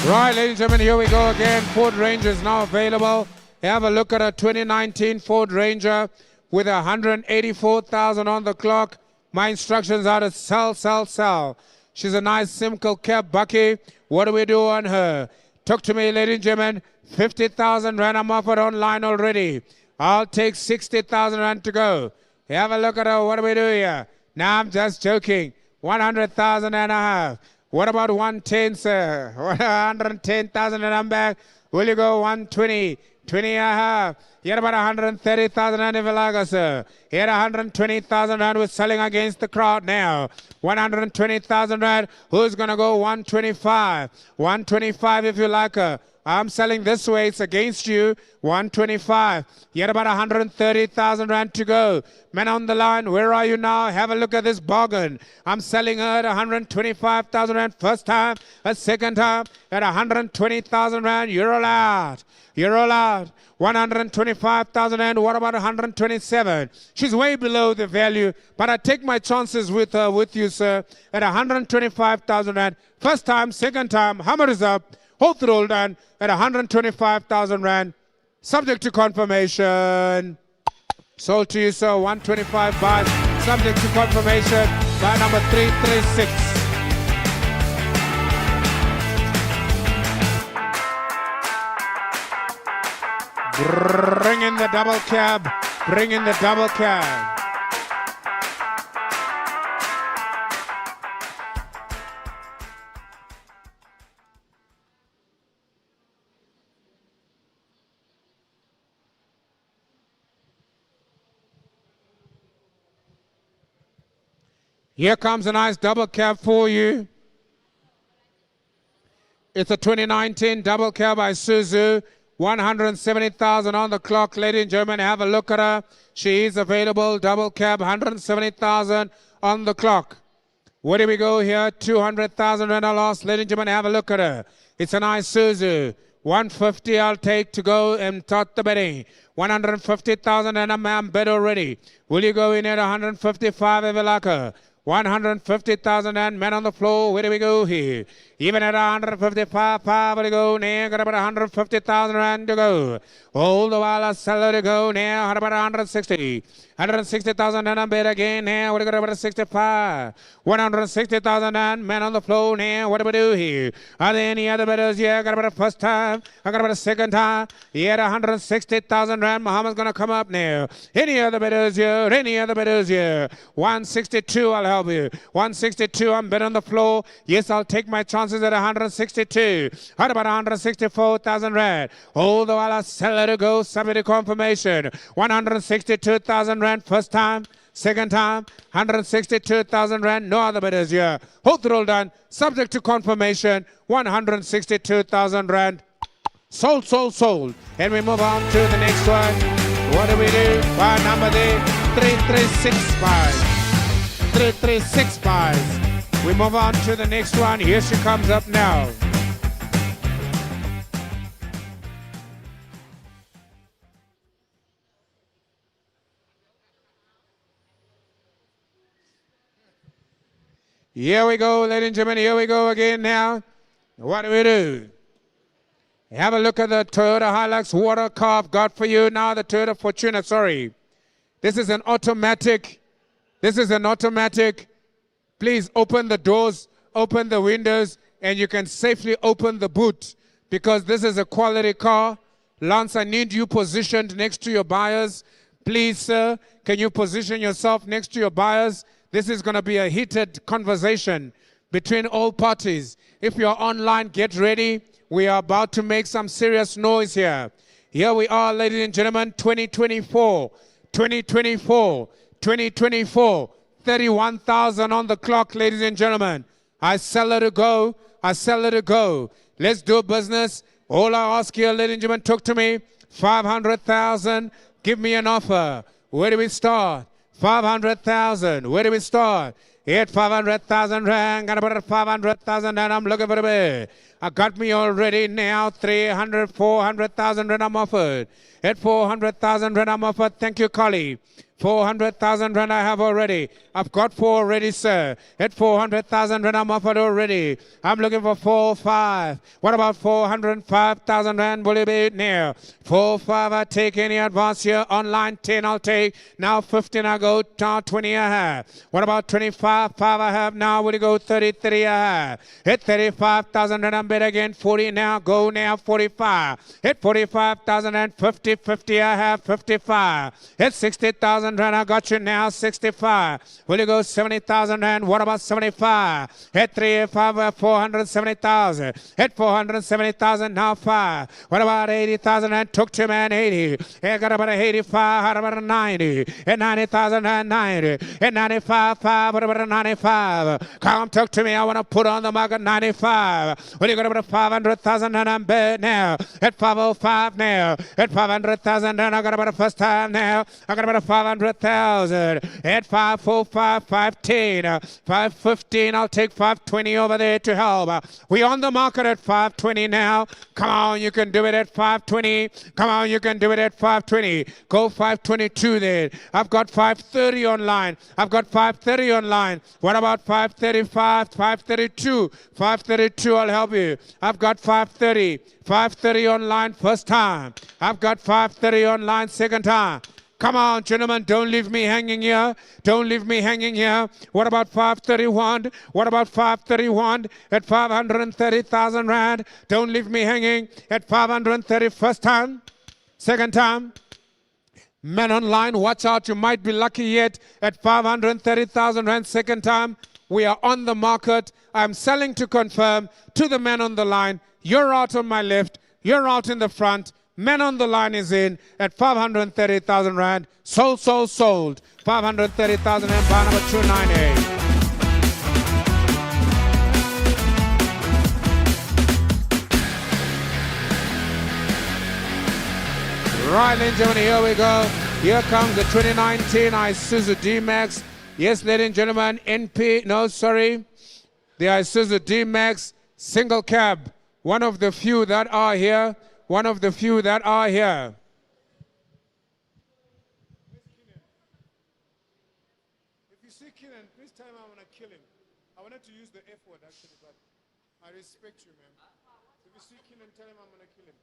Right, ladies and gentlemen, here we go again. Ford Ranger is now available. Have a look at a 2019 Ford Ranger with 184,000 on the clock. My instructions are to sell, sell, sell. She's a nice simple cab, Bucky. What do we do on her? Talk to me, ladies and gentlemen. 50,000 rand I'm offered online already. I'll take 60,000 rand to go. Have a look at her. What do we do here? Now I'm just joking. 100,000 and a half. What about 110, sir? 110,000 and I'm back. Will you go 120? 20 I have. Here about 130,000 rand if you like us, sir. Here 120,000 rand. We're selling against the crowd now. 120,000 rand. Who's going to go 125? 125 if you like her. I'm selling this way. It's against you. 125. Yet about 130,000 rand to go. Men on the line, where are you now? Have a look at this bargain. I'm selling her at 125,000 rand first time. A second time at 120,000 rand. You're allowed. You're allowed. 125,000 rand. What about 127? She's way below the value, but I take my chances with you, sir, at 125,000 rand. First time, second time, hammer is up. Hold the roll down at 125,000 rand. Subject to confirmation. Sold to you, sir. 125 buys. Subject to confirmation. Buy number 336. Bring in the double cab. Bring in the double cab. Here comes a nice double cab for you. It's a 2019 double cab by Isuzu. 170,000 on the clock. Ladies and gentlemen, have a look at her. She is available. Double cab, 170,000 on the clock. Where do we go here? 200,000 Rand lost. Ladies and gentlemen, have a look at her. It's a nice Isuzu. 150 I'll take to go and start the bidding. 150,000 and a man bid already. Will you go in at 155 if you like her? 150,000 and men on the floor. Where do we go here? Even at 155, where do we go now? Got about 150,000 Rand to go. All the while I sell her to go now. About 160. 160,000 and a bid again now. What do we got about 65? 160,000 and men on the floor now. What do we do here? Are there any other bidders? Yeah, got about a first time. I got about a second time. Yeah, 160,000 Rand. Muhammad's going to come up now. Any other bidders here? Any other bidders here? 162, I'll help you. 162, I'm bid on the floor. Yes, I'll take my chances at 162. How about 164,000 Rand? All the while I sell her to go. Subject to confirmation. 162,000 Rand first time. Second time, 162,000 Rand. No other bidders here. Hold the roll done. Subject to confirmation. 162,000 Rand. Sold, sold, sold. And we move on to the next one. What do we do? Bar number there, 3365. 3365. We move on to the next one. Here she comes up now. Here we go, ladies and gentlemen. Here we go again now. What do we do? Have a look at the Toyota Hilux water car I've got for you now. The Toyota Fortuner, sorry. This is an automatic. This is an automatic. Please open the doors, open the windows, and you can safely open the boot because this is a quality car. Lance, I need you positioned next to your buyers. Please, sir, can you position yourself next to your buyers? This is going to be a heated conversation between all parties. If you're online, get ready. We are about to make some serious noise here. Here we are, ladies and gentlemen, 2024, 2024, 2024, 31,000 on the clock, ladies and gentlemen. I sell her to go. I sell her to go. Let's do business. All I ask you, ladies and gentlemen, talk to me. 500,000. Give me an offer. Where do we start? 500,000. Where do we start? At 500,000 Rand. Got about 500,000 and I'm looking for a bid. I got me already now 300, 400,000 Rand I'm offered. At 400,000 Rand I'm offered. Thank you, Kali. 400,000 Rand I have already. I've got 4 already, sir. At 400,000 Rand I'm offered already. I'm looking for 4, 5. What about 405,000 Rand? Will it be now? 4, 5, I take any advance here. Online 10 I'll take. Now 15 I go. Now 20 I have. What about 25? 5 I have now. Will it go? 33 I have. At 35,000 Rand I'm bid again. 40 now. Go now. 45. At 45,000 and 50. 50 I have. 55. At 60,000 Rand I got you now. 65. Will you go 70,000 Rand? What about 75? At 3, 470,000. At 470,000 now 5. What about 80,000 Rand? Took to man 80. I got about 85. How about 90? At 90,000 Rand 90. At 95, 5. What about 95? Come talk to me. I want to put on the market 95. Well, you got about 500,000 Rand I'm bid now. At 505 now. At 500,000 Rand I got about a first time now. I got about a 500,000. At 545, 510, 515. I'll take 520 over there to help. We on the market at 520 now. Come on, you can do it at 520. Come on, you can do it at 520. Go 522 then. I've got 530 online. I've got 530 online. What about 535, 532? 532, I'll help you. I've got 530. 530 online first time. I've got 530 online second time. Come on, gentlemen, don't leave me hanging here. Don't leave me hanging here. What about 531? What about 531 at 530,000 Rand? Don't leave me hanging at 530 first time. Second time. Men online, watch out. You might be lucky yet at 530,000 Rand second time. We are on the market. I'm selling to confirm to the men on the line. You're out on my left. You're out in the front. Men on the line is in at 530,000 Rand. Sold, sold, sold. 530,000 Rand, bar number 298. Right, ladies and gentlemen, here we go. Here comes the 2019 Isuzu D-Max. Yes, ladies and gentlemen, the Isuzu D-Max single cab. One of the few that are here. One of the few that are here. If you see Keenan, this time I want to kill him. I wanted to use the F word actually, but I respect you, man. If you see Keenan, tell him I'm going to kill him.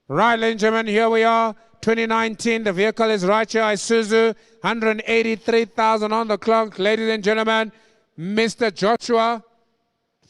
Right, ladies and gentlemen, here we are. 2019, the vehicle is right here, Isuzu. 183,000 on the clock. Ladies and gentlemen, Mr. Joshua,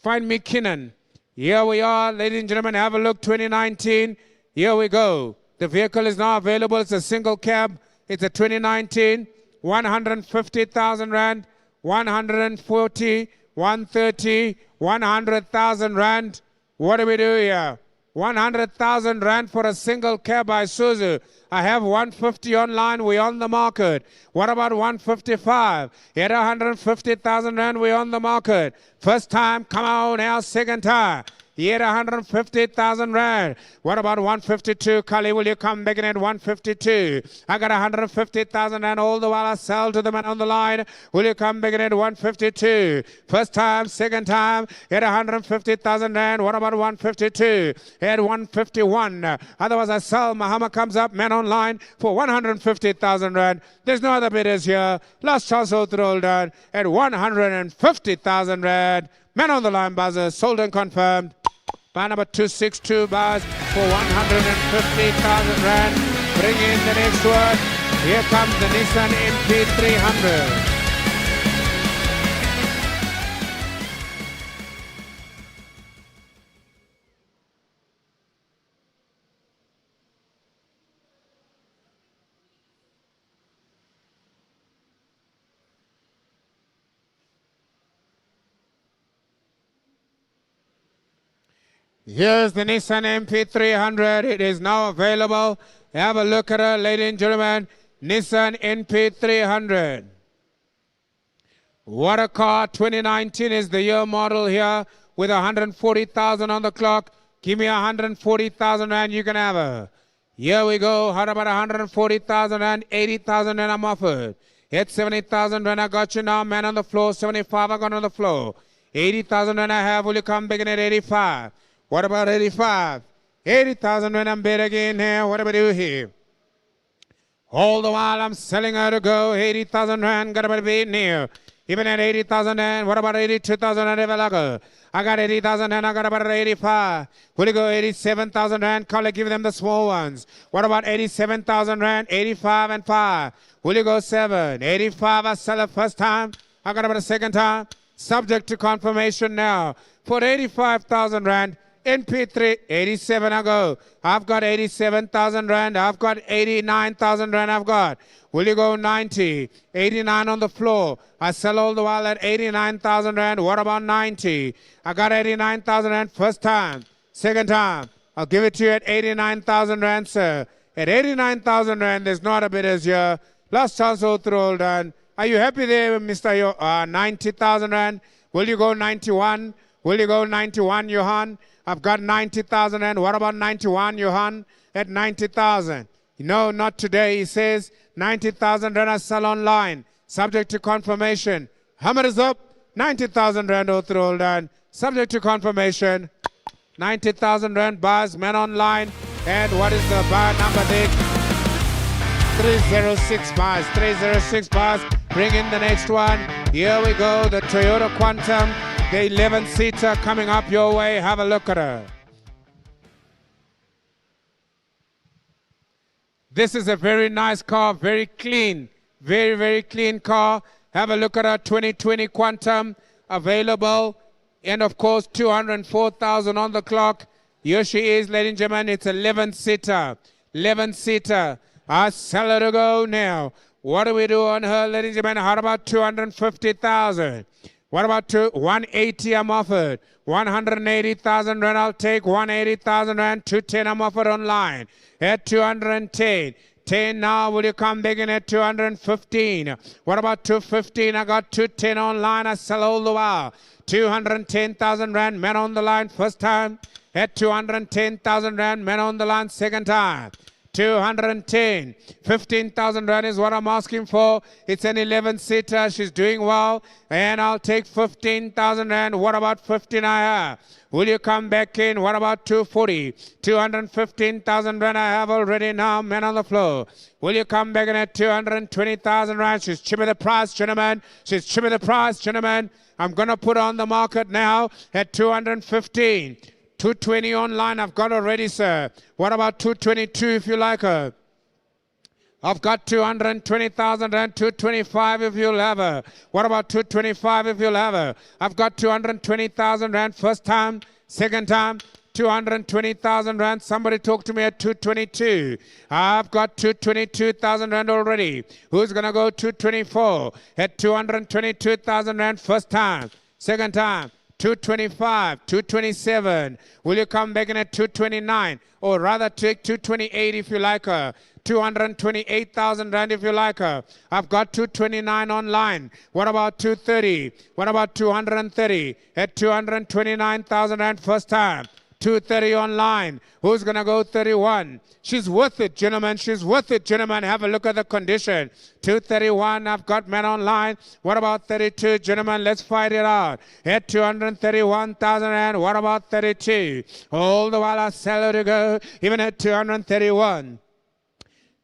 find me Keenan. Here we are, ladies and gentlemen, have a look, 2019. Here we go. The vehicle is now available. It's a single cab. It's a 2019, 150,000 Rand, 140, 130, 100,000 Rand. What do we do here? 100,000 Rand for a single cab by Isuzu. I have 150 online. We're on the market. What about 155? At 150,000 Rand, we're on the market. First time, come on now, second time. Yet 150,000 Rand. What about 152? Kali, will you come back in at 152? I got 150,000 Rand all the while I sell to the man on the line. Will you come back in at 152? First time, second time, at 150,000 Rand. What about 152? At 151. Otherwise I sell. Muhammad comes up, man online for 150,000 Rand. There's no other bidders here. Last chance all through done at 150,000 Rand. Man on the line buzzer, sold and confirmed. Buy number 262 bars for 150,000 Rand. Bring in the next one. Here comes the Nissan NP300. Here's the Nissan NP300. It is now available. Have a look at it, ladies and gentlemen. Nissan NP300. What a car. 2019 is the year model here with 140,000 on the clock. Give me 140,000 Rand, you can have her. Here we go. How about 140,000 Rand? 80,000 Rand I'm offered. Hit 70,000 Rand. I got you now. Man on the floor. 75 I got on the floor. 80,000 Rand I have. Will you come back in at 85? What about 85? 80,000 when I'm bid again here. What do we do here? All the while I'm selling her to go. 80,000 Rand. Got about bid near. Even at 80,000 Rand. What about 82,000 Rand? I got 80,000 Rand. I got about 85. Will you go 87,000 Rand? Call it, give them the small ones. What about 87,000 Rand? 85 and 5. Will you go 7? 85 I sell it first time. I got about a second time. Subject to confirmation now. For 85,000 Rand. NP3, 87 I go. I've got 87,000 Rand. I've got 89,000 Rand I've got. Will you go 90? 89 on the floor. I sell all the while at 89,000 Rand. What about 90? I got 89,000 Rand first time. Second time. I'll give it to you at 89,000 Rand, sir. At 89,000 Rand, there's not a bidders here. Last chance all through all done. Are you happy there, Mr. 90,000 Rand? Will you go 91? Will you go 91, Johan? I've got 90,000 Rand. What about 91, Johan? At 90,000. No, not today. He says 90,000 Rand I sell online. Subject to confirmation. Hammer is up. 90,000 Rand all through all done. Subject to confirmation. 90,000 Rand bars, man online. And what is the bar number there? 306 bars. 306 bars. Bring in the next one. Here we go. The Toyota Quantum. The 11-seater coming up your way. Have a look at her. This is a very nice car, very clean, very, very clean car. Have a look at her 2020 Quantum available. And of course, 204,000 on the clock. Here she is, ladies and gentlemen. It's 11-seater. 11-seater. I sell her to go now. What do we do on her, ladies and gentlemen? How about 250,000? What about 180 I'm offered? 180,000 Rand I'll take. 180,000 Rand. 210 I'm offered online. At 210. 10 now. Will you come back in at 215? What about 215? I got 210 online. I sell all the while. 210,000 Rand. Man on the line first time. At 210,000 Rand. Man on the line second time. 210. 15,000 rand is what I'm asking for. It's an 11-seater. She's doing well. And I'll take 15,000 rand. What about 15 I have? Will you come back in? What about 240? 215,000 rand I have already now. Men on the floor. Will you come back in at 220,000 rand? She's chipping the price, gentlemen. She's chipping the price, gentlemen. I'm going to put on the market now at 215. 220 online, I've got already, sir. What about 222 if you like her? I've got 220,000 rand, 225 if you'll have her. What about 225 if you'll have her? I've got 220,000 rand first time, second time, 220,000 rand. Somebody talk to me at 222. I've got 222,000 rand already. Who's going to go 224 at 222,000 rand first time, second time? 225, 227. Will you come back in at 229? Or rather take 228 if you like her. 228,000 rand if you like her. I've got 229 online. What about 230? What about 230? At 229,000 rand first time. 230 online. Who's going to go 31? She's worth it, gentlemen. She's worth it, gentlemen. Have a look at the condition. 231, I've got men online. What about 32, gentlemen? Let's fight it out. At 231,000 rand. What about 32? All the while I sell her to go, even at 231.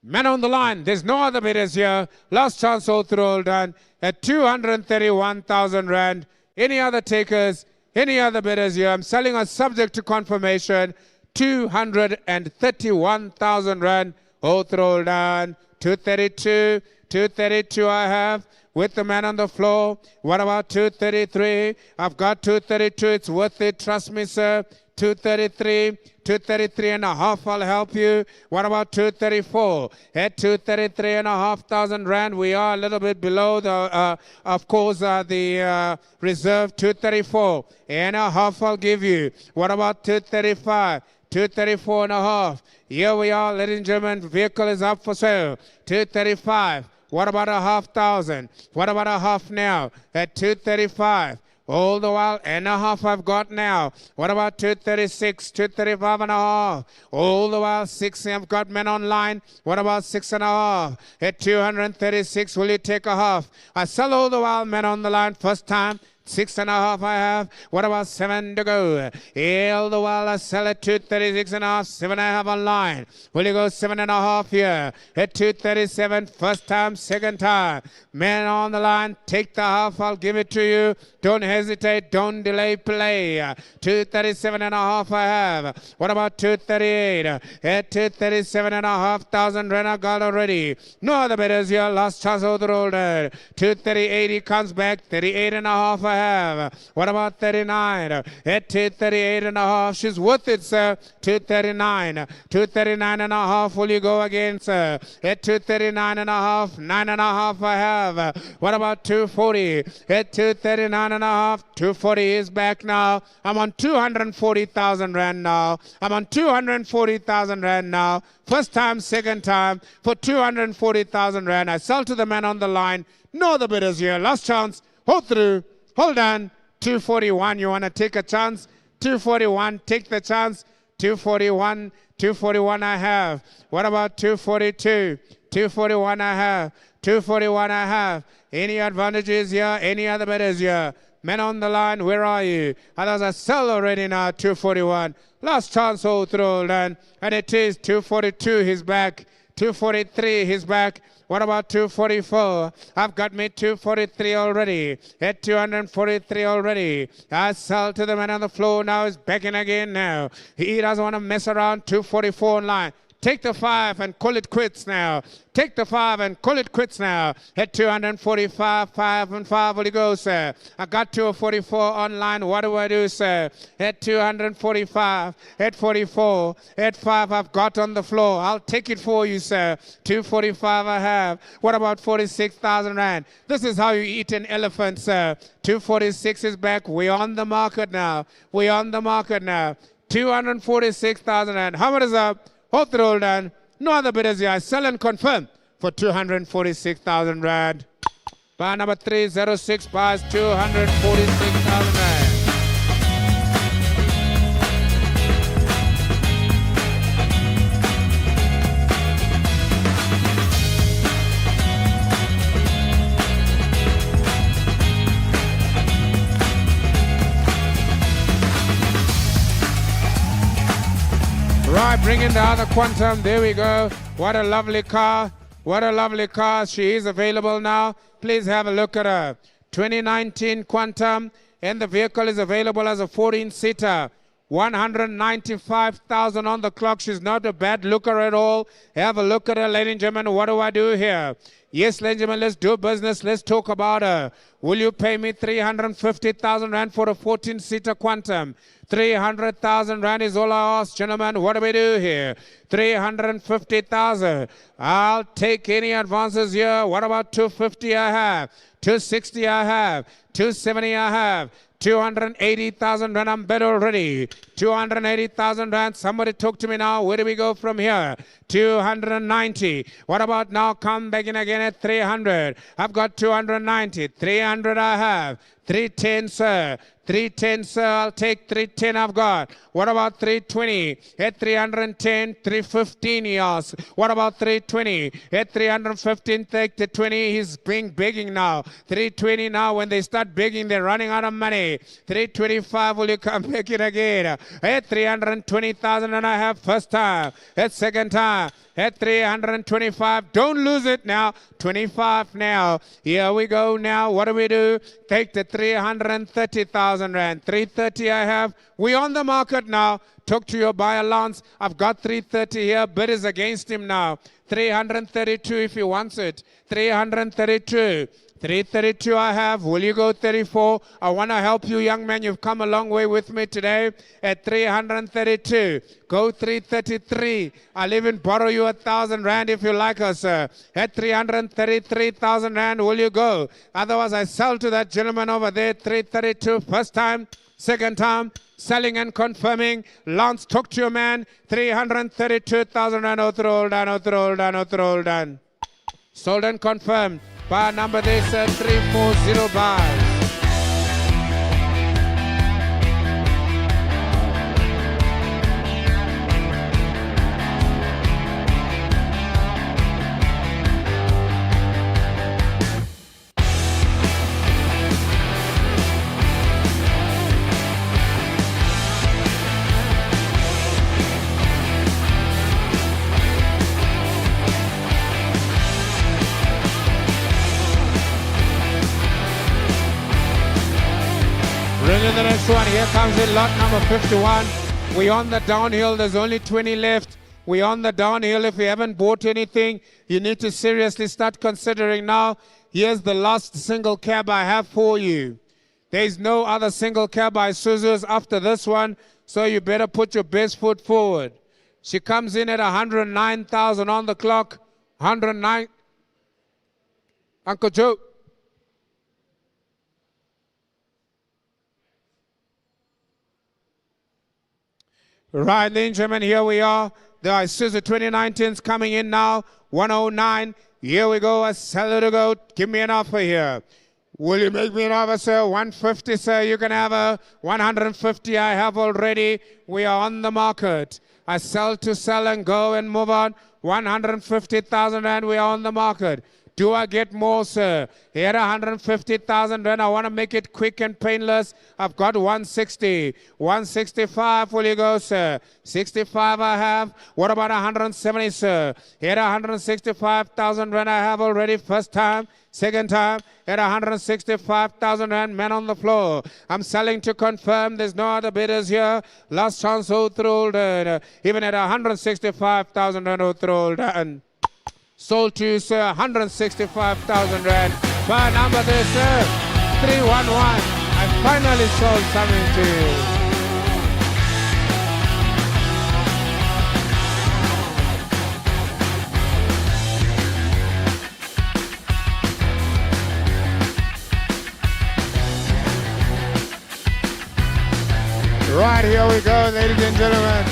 Men on the line. There's no other bidders here. Last chance all through all done. At 231,000 rand. Any other takers? Any other bidders here? I'm selling a subject to confirmation. 231,000 rand. All throw down. 232. 232 I have with the man on the floor. What about 233? I've got 232. It's worth it. Trust me, sir. 233. 233 and a half, I'll help you. What about 234? At 233 and a half thousand rand, we are a little bit below the, of course, the reserve. 234 and a half, I'll give you. What about 235? 234 and a half. Here we are, ladies and gentlemen. Vehicle is up for sale. 235. What about a half thousand? What about a half now? At 235. All the while, and a half I've got now. What about 236, 235 and a half? All the while, 6 I've got men online. What about 6 and a half? At 236, will you take a half? I sell all the while, men on the line, first time. 6 and a half I have. What about 7 to go? All the while I sell at 236 and a half. 7 I have online. Will you go 7 and a half here? At 237, first time, second time. Men on the line, take the half. I'll give it to you. Don't hesitate. Don't delay play. 237 and a half I have. What about 238? At 237 and a half thousand rand I got already. No other bidders here. Last chance overholder. 238 he comes back. 38 and a half I have. What about 39? At 238 and a half. She's worth it, sir. 239. 239 and a half. Will you go again, sir? At 239 and a half. 9 and a half I have. What about 240? At 239 and a half. 240 is back now. I'm on 240,000 rand now. I'm on 240,000 rand now. First time, second time for 240,000 rand. I sell to the man on the line. No other bidders here. Last chance. Hold through. Hold on. 241. You want to take a chance? 241. Take the chance. 241. 241 I have. What about 242? 241 I have. 241 I have. Any advantages here? Any other bidders here? Men on the line, where are you? Others are sell already now. 241. Last chance all through. And it is 242. He's back. 243. He's back. What about 244? I've got me 243 already. At 243 already. I sell to the man on the floor now. He's back in again now. He doesn't want to mess around. 244 online. Take the 5 and call it quits now. Take the 5 and call it quits now. At 245, 5 and 5 will you go, sir? I got 244 online. What do I do, sir? At 245, at 44, at 5 I've got on the floor. I'll take it for you, sir. 245 I have. What about 46,000 rand? This is how you eat an elephant, sir. 246 is back. We're on the market now. We're on the market now. 246,000 rand. How much is up? Hold the roll down. No other bidders here. I sell and confirm for 246,000 rand. Bar number 306 buys 246,000 rand. bring in the other Quantum. There we go. What a lovely car. What a lovely car. She is available now. Please have a look at her. 2019 Quantum, and the vehicle is available as a 14-seater. 195,000 on the clock. She's not a bad looker at all. Have a look at her, ladies and gentlemen. What do I do here? Yes, ladies and gentlemen, let's do business. Let's talk about her. Will you pay me 350,000 Rand for a 14-seater Quantum? 300,000 Rand is all I ask, gentlemen. What do we do here? 350,000. I'll take any advances here. What about 250 I have? 260 I have. 270 I have. 280,000 Rand, I'm bid already. 280,000 Rand, somebody talk to me now. Where do we go from here? 290. What about now? Come back in again at 300. I've got 290. 300 I have. 310, sir. 310, sir. I'll take 310 I've got. What about 320? At 310, 315 he asks. What about 320? At 315, take the 20. He's begging now. 320 now. When they start begging, they're running out of money. 325, will you come back in again? At 320,000 and I have first time. At second time. At 325, don't lose it now. 25 now. Here we go now. What do we do? Take the 330,000 Rand. 330 I have. We on the market now. Talk to your buyer, Lance. I've got 330 here. Bid is against him now. 332 if he wants it. 332. 332 I have. Will you go 34? I want to help you, young man. You've come a long way with me today. At 332. Go 333. I'll even borrow you 1,000 Rand if you like her, sir. At 333,000 Rand, will you go? Otherwise, I sell to that gentleman over there. 332. First time. Second time. Selling and confirming. Lance, talk to your man. 332,000 Rand. All done. Sold and confirmed. Bar number there, sir, 340 bars. Bring in the next one. Here comes in lot number 51. We on the downhill. There's only 20 left. We on the downhill. If you haven't bought anything, you need to seriously start considering now. Here's the last single cab I have for you. There's no other single cab by Isuzu's after this one, so you better put your best foot forward. She comes in at 109,000 on the clock. 109. Uncle Joe. Right, ladies and gentlemen, here we are. The Isuzu 2019 is coming in now. 109. Here we go. A seller to go. Give me an offer here. Will you make me an offer, sir? 150, sir. You can have a 150. I have already. We are on the market. I sell to sell and go and move on. 150,000 Rand. We are on the market. Do I get more, sir? Here, 150,000 Rand. I want to make it quick and painless. I've got 160. 165, will you go, sir? 65 I have. What about 170, sir? Here, 165,000 Rand I have already. First time. Second time. At 165,000 Rand. Man on the floor. I'm selling to confirm. There's no other bidders here. Last chance, Othrold. Even at 165,000 Rand, Othrold. Sold to you, sir, 165,000 Rand. Bar number there, sir, 311. I finally sold something to you. Right, here we go, ladies and gentlemen.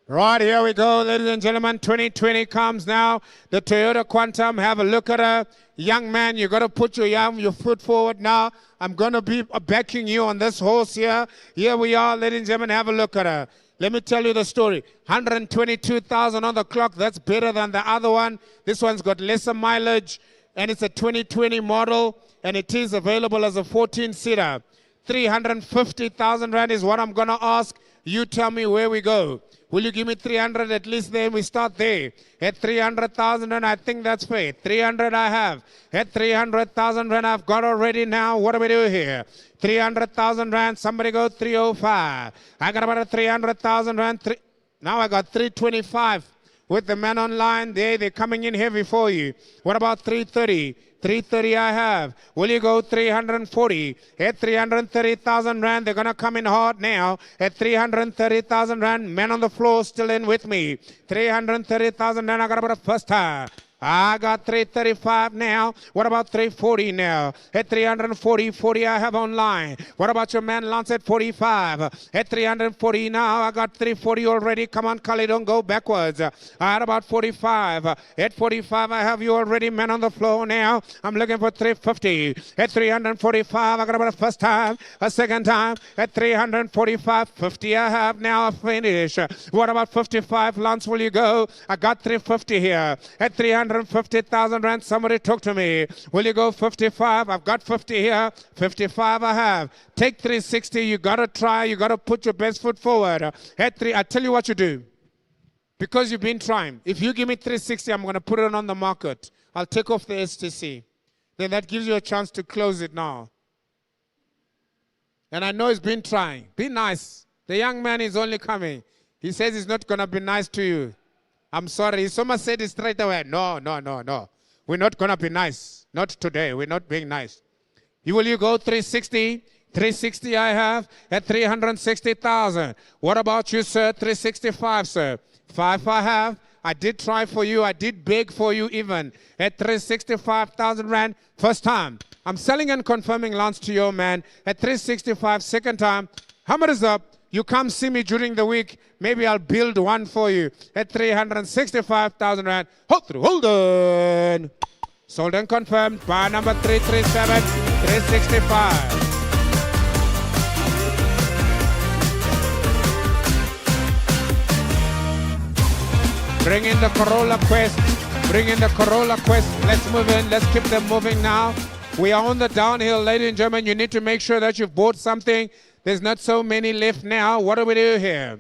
Right, here we go, ladies and gentlemen. 2020 comes now. The Toyota Quantum, have a look at her. Young man, you got to put your foot forward now. I'm going to be backing you on this horse here. Here we are, ladies and gentlemen, have a look at her. Let me tell you the story. 122,000 on the clock. That's better than the other one. This one's got lesser mileage, and it's a 2020 model, and it is available as a 14-seater. 350,000 rand is what I'm going to ask. You tell me where we go. Will you give me 300 at least? Then we start there. At 300,000 rand, I think that's fair. 300 I have. At 300,000 rand, I've got already now. What do we do here? 300,000 rand. Somebody go 305. I got about a 300,000 rand. Now I got 325 with the man online there. They're coming in heavy for you. What about 330? 330 I have. Will you go 340? At 330,000 rand, they're going to come in hard now. At 330,000 rand, men on the floor still in with me. 330,000 rand, I got about a first time. I got 335 now. What about 340 now? At 340, 40 I have online. What about your man Lance at 45? At 340 now, I got 340 already. Come on, Kali, don't go backwards. I had about 45. At 45, I have you already, man on the floor now. I'm looking for 350. At 345, I got about a first time, a second time. At 345, 50 I have now. I finish. What about 55? Lance, will you go? I got 350 here. At 350,000 rand, somebody talk to me. Will you go 55? I've got 50 here. 55 I have. Take 360. You got to try. You got to put your best foot forward. At 3, I tell you what you do. Because you've been trying. If you give me 360, I'm going to put it on the market. I'll take off the STC. Then that gives you a chance to close it now. And I know he's been trying. Be nice. The young man is only coming. He says he's not going to be nice to you. I'm sorry. Someone said it straight away. No. We're not going to be nice. Not today. We're not being nice. Will you go 360? 360 I have at 360,000. What about you, sir? 365, sir. 5 I have. I did try for you. I did beg for you even at 365,000 rand. First time. I'm selling and confirming Lance to your man at 365. Second time. Hammer is up. You come see me during the week. Maybe I'll build one for you at 365,000 rand. Hold on. Sold and confirmed. Buy number 337, 365. Bring in the Corolla Quest. Bring in the Corolla Quest. Let's move in. Let's keep them moving now. We are on the downhill, ladies and gentlemen. You need to make sure that you've bought something. There's not so many left now. What do we do here?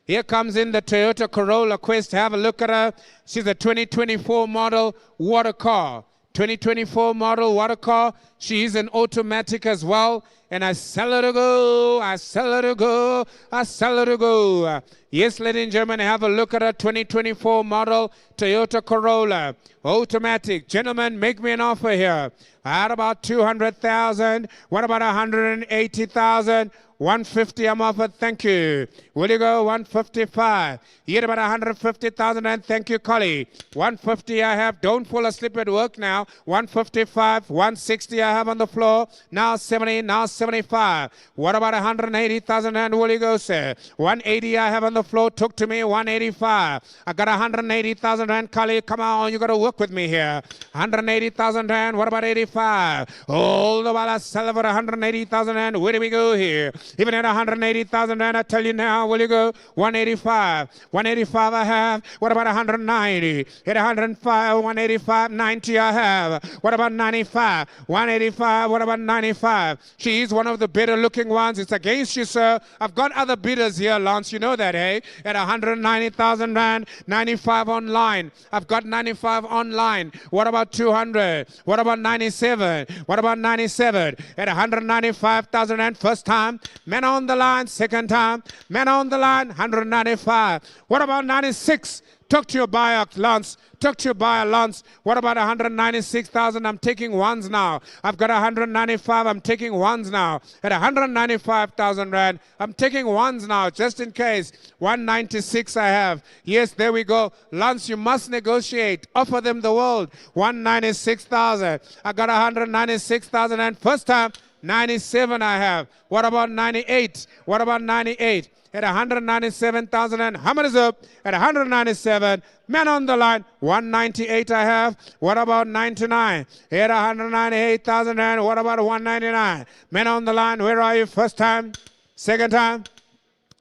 Here comes in the Toyota Corolla Quest. Have a look at her. She's a 2024 model water car. 2024 model water car. She is an automatic as well. And I sell her to go. I sell her to go. I sell her to go. Yes, ladies and gentlemen, have a look at her 2024 model Toyota Corolla. Automatic. Gentlemen, make me an offer here. At about 200,000. What about 180,000? 150 I'm offered, thank you. Will you go 155? Here about 150,000 and thank you, Collie. 150 I have, don't fall asleep at work now. 155, 160 I have on the floor. Now 70, now 75. What about 180,000 and will you go, sir? 180 I have on the floor, talk to me, 185. I got 180,000 rand, Collie, come on, you got to work with me here. 180,000 rand, what about 85? Hold the while I sell for 180,000 rand, where do we go here? Even at 180,000 rand, I tell you now, will you go 185? 185 I have. What about 190? At 105, 185, 90 I have. What about 95? 185, what about 95? She is one of the better looking ones. It's against you, sir. I've got other bidders here, Lance. You know that, eh? At 190,000 rand, 95 online. I've got 95 online. What about 200? What about 97? What about 97? At 195,000 rand, first time. Men on the line, second time. Men on the line, 195. What about 96? Talk to your buyer, Lance. Talk to your buyer, Lance. What about 196,000? I'm taking ones now. I've got 195. I'm taking ones now. At 195,000 rand, I'm taking ones now, just in case. 196 I have. Yes, there we go. Lance, you must negotiate. Offer them the world. 196,000. I got 196,000 and first time. 97 I have. What about 98? What about 98? At 197,000 and Hammer is up at 197. Man on the line, 198 I have. What about 99? At 198,000 and what about 199? Men on the line, where are you? First time? Second time?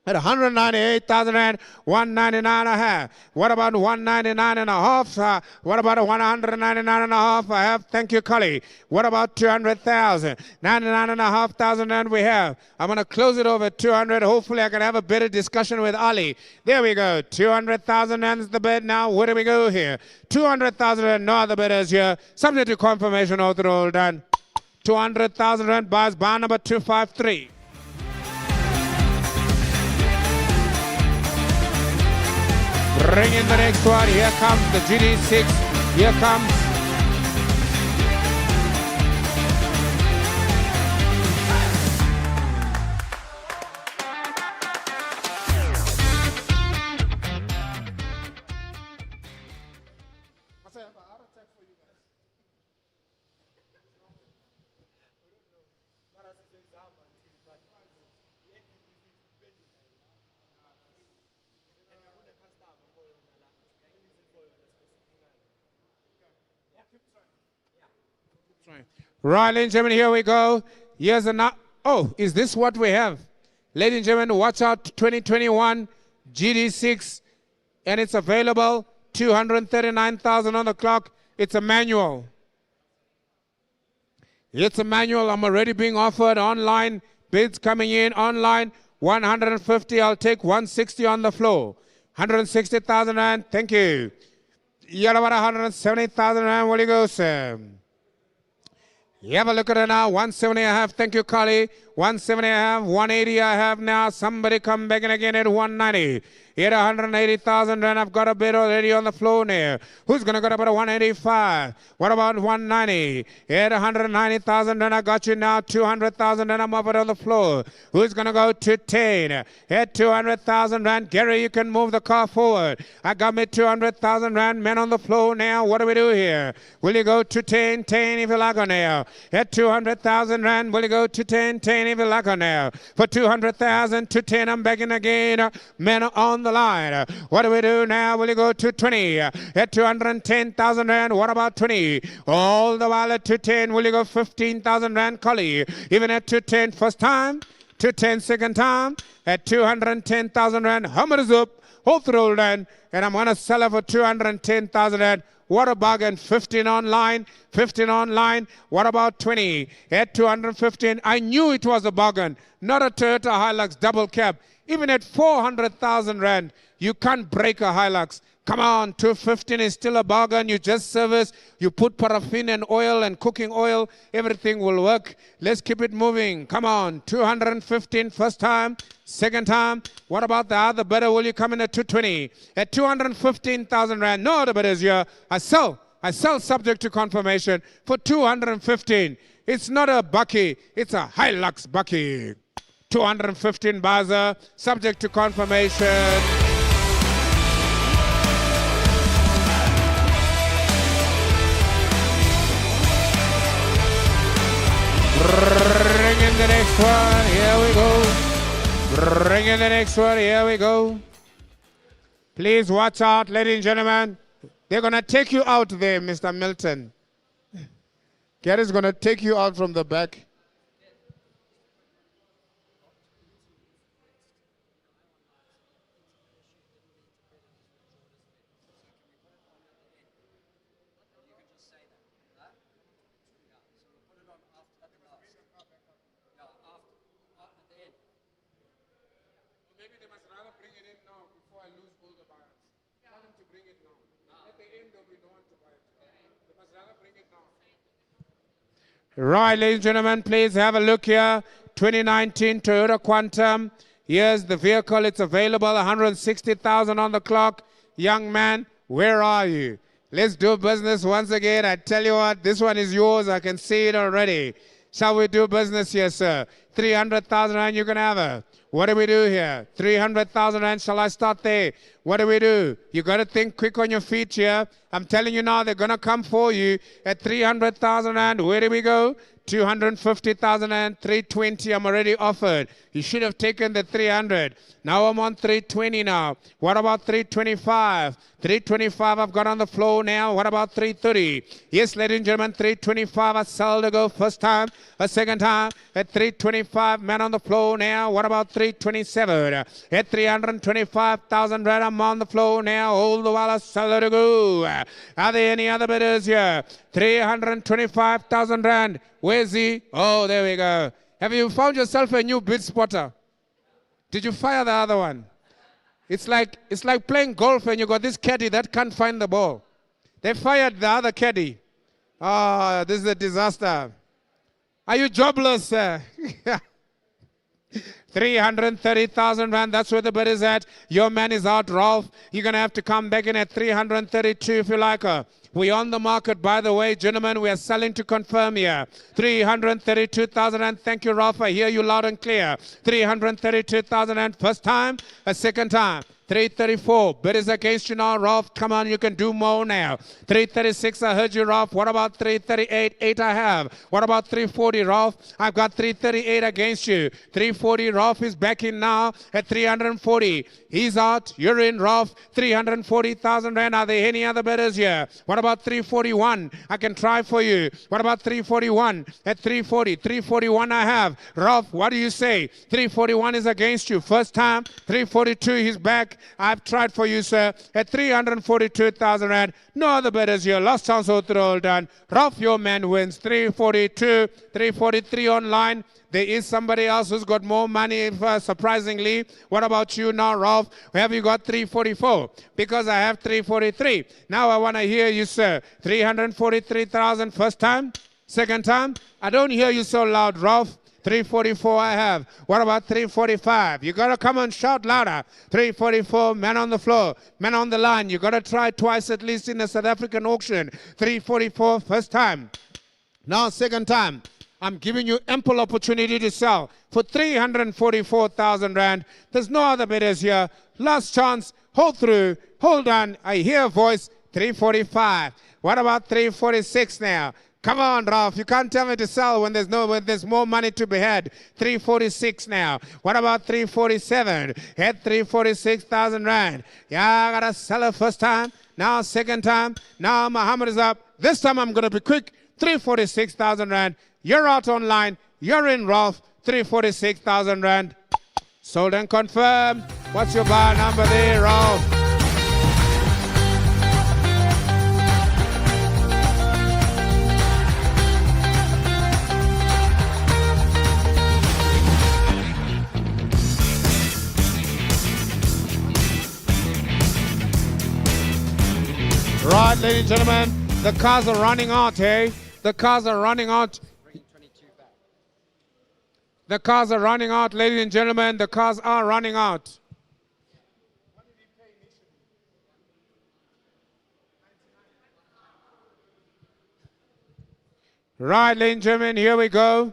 At 198,000 Rand, 199 and a half. What about 199 and a half? What about a 199 and a half? I have. Thank you, Cully. What about 200,000? 99 and a half thousand Rand we have. I'm going to close it over at 200. Hopefully I can have a better discussion with Ali. There we go. 200,000 Rand is the bid now. Where do we go here? 200,000 Rand, no other bidders here. Subject to confirmation, all done. 200,000 Rand buys bar number 253. Bring in the next one. Here comes the GD6. Here comes. Right, ladies and gentlemen, here we go. Here's a oh, is this what we have? Ladies and gentlemen, watch out, 2021 GD6, and it's available, 239,000 on the clock. It's a manual. It's a manual. I'm already being offered online. Bids coming in online. 150, I'll take 160 on the floor. 160,000 Rand, thank you. You got about 170,000 Rand, where do you go, Sam? You have a look at it now. 170 I have. Thank you, Carly. 170 I have. 180 I have now. Somebody come back in again at 190. Here 180,000 Rand. I've got a bid already on the floor there. Who's going to go about 185? What about 190? Here 190,000 Rand. I got you now. 200,000 Rand. I'm over on the floor. Who's going to go to 10? Here 200,000 Rand. Gary, you can move the car forward. I got me 200,000 Rand. Men on the floor now. What do we do here? Will you go to 10? 10 if you like on now. At 200,000 Rand, will you go to 10? 10 if you like on now. For 200,000 to 10, I'm begging again. Men on the line. What do we do now? Will you go to 20? At 210,000 Rand, what about 20? All the while at 210, will you go 15,000 Rand, Collie? Even at 210, first time. 210, second time. At 210,000 Rand, hammer is up. Hold through Rand. And I'm going to sell it for 210,000 Rand. What a bargain. 15 online. 15 online. What about 20? At 215. I knew it was a bargain. Not a Toyota Hilux double cab. Even at 400,000 Rand, you can't break a Hilux. Come on, 215 is still a bargain. You just service, you put paraffin and oil and cooking oil, everything will work. Let's keep it moving. Come on, 215 first time, second time. What about the other bidder? Will you come in at 220? At 215,000 Rand, no other bidders here. I sell subject to confirmation for 215. It's not a Bucky, it's a Hilux Bucky. 215 buzzer, subject to confirmation. Bring in the next one, here we go. Bring in the next one, here we go. Please watch out, ladies and gentlemen. They're going to take you out there, Mr. Milton. Gary's going to take you out from the back. Right, ladies and gentlemen, please have a look here. 2019 Toyota Quantum. Here's the vehicle. It's available. 160,000 on the clock. Young man, where are you? Let's do business once again. I tell you what, this one is yours. I can see it already. Shall we do business here, sir? 300,000 Rand, you can have her. What do we do here? 300,000 Rand, shall I start there? What do we do? You got to think quick on your feet here. I'm telling you now, they're going to come for you at 300,000 Rand. Where do we go? 250,000 and 320 I'm already offered. You should have taken the 300. Now I'm on 320 now. What about 325? 325 I've got on the floor now. What about 330? Yes, ladies and gentlemen, 325 I sell to go first time, a second time at 325. Man on the floor now. What about 3 327. At 325,000 rand, I'm on the floor now. Hold the while I sell to go. Are there any other bidders here? 325,000 rand. Where's he? Oh, there we go. Have you found yourself a new bid spotter? Did you fire the other one? It's like playing golf and you got this caddy that can't find the ball. They fired the other caddy. Oh, this is a disaster. Are you jobless? 330,000 rand, that's where the bid is at. Your man is out, Ralph. You're going to have to come back in at 332 if you like her. We're on the market, by the way, gentlemen. We are selling to confirm here. 332,000 rand. Thank you, Ralph. I hear you loud and clear. 332,000 rand. First time, a second time. 334. Bid is against you now, Ralph. Come on, you can do more now. 336, I heard you, Ralph. What about 338? 8 I have. What about 340, Ralph? I've got 338 against you. 340, Ralph is back in now at 340. He's out. You're in, Ralph. 340,000 rand. Are there any other bidders here? What about 341? I can try for you. What about 341? At 340. 341 I have. Ralph, what do you say? 341 is against you. First time. 342, he's back. I've tried for you, sir, at 342,000 rand. No other bidders here. Last chance all done. Ralph, your man wins. 342, 343 online. There is somebody else who's got more money, surprisingly. What about you now, Ralph? Have you got 344? Because I have 343. Now I want to hear you, sir. 343,000 first time? Second time? I don't hear you so loud, Ralph. 344 I have. What about 345? You got to come and shout louder. 344, man on the floor, man on the line. You got to try twice at least in the South African auction. 344 first time. Now second time. I'm giving you ample opportunity to sell for 344,000 rand. There's no other bidders here. Last chance. Hold through. Hold on. I hear a voice. 345. What about 346 now? Come on, Ralph. You can't tell me to sell when there's more money to be had. 346 now. What about 347? At 346,000 rand. Yeah, I gotta sell it first time. Now second time. Now Muhammad is up. This time I'm gonna be quick. 346,000 rand. You're out online. You're in, Ralph. 346,000 rand. Sold and confirmed. What's your buy number there, Ralph? Right, ladies and gentlemen, the cars are running out, hey? The cars are running out. The cars are running out, ladies and gentlemen. The cars are running out. Right, ladies and gentlemen, here we go.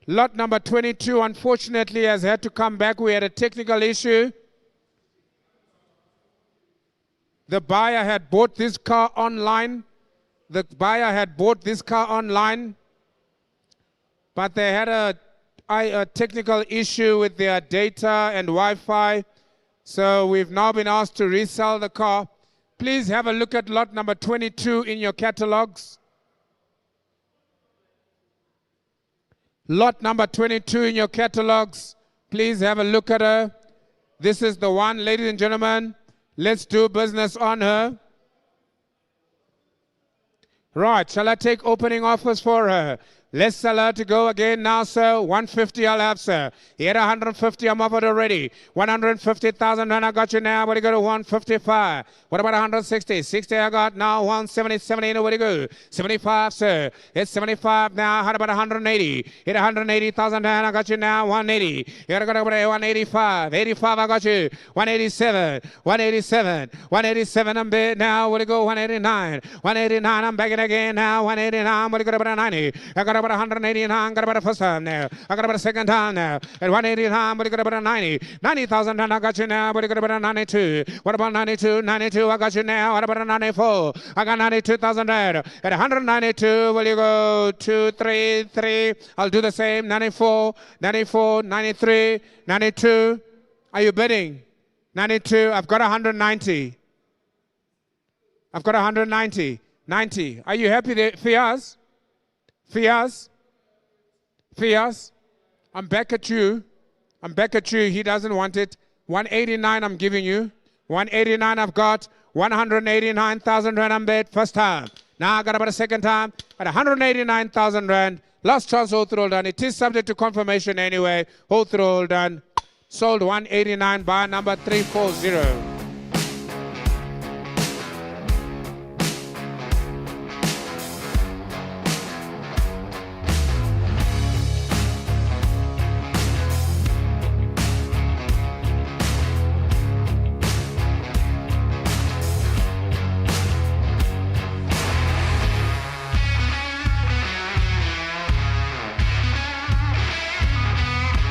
Lot number 22, unfortunately, has had to come back. We had a technical issue. The buyer had bought this car online. The buyer had bought this car online, but they had a technical issue with their data and Wi-Fi. So we've now been asked to resell the car. Please have a look at lot number 22 in your catalogs. Lot number 22 in your catalogs. Please have a look at her. This is the one, ladies and gentlemen. Let's do business on her. Right, shall I take opening offers for her? Let's sell her to go again now, sir. 150 I'll have, sir. Here 150 I'm offered already. 150,000 and I got you now. What do you go to 155? What about 160? 60 I got now. 170, 70, where do you go? 75, sir. It's 75 now. How about 180? Hit 180,000 and I got you now. 180. Here I got 185. 85 I got you. 187. 187. 187 I'm bid now. Where do you go? 189. 189 I'm begging again now. 189. What do you go about 90? I got about 189, got about a first time now. I got about a second time now. At 189, but you got about a 90. 90,000 and I got you now, but you got about a 92. What about 92? 92, I got you now. What about a 94? I got 92,000 there. At 192, will you go 2, 3, 3? I'll do the same. 94, 94, 93, 92. Are you bidding? 92, I've got 190. I've got 190. 90. Are you happy there, Fiaz? Fiaz, I'm back at you. I'm back at you. He doesn't want it. 189 I'm giving you. 189 I've got. 189,000 rand I'm bet first time. Now I got about a second time at 189,000 rand. Last chance, hold through, all done. It is subject to confirmation anyway. Hold through, all done. Sold 189 by number 340.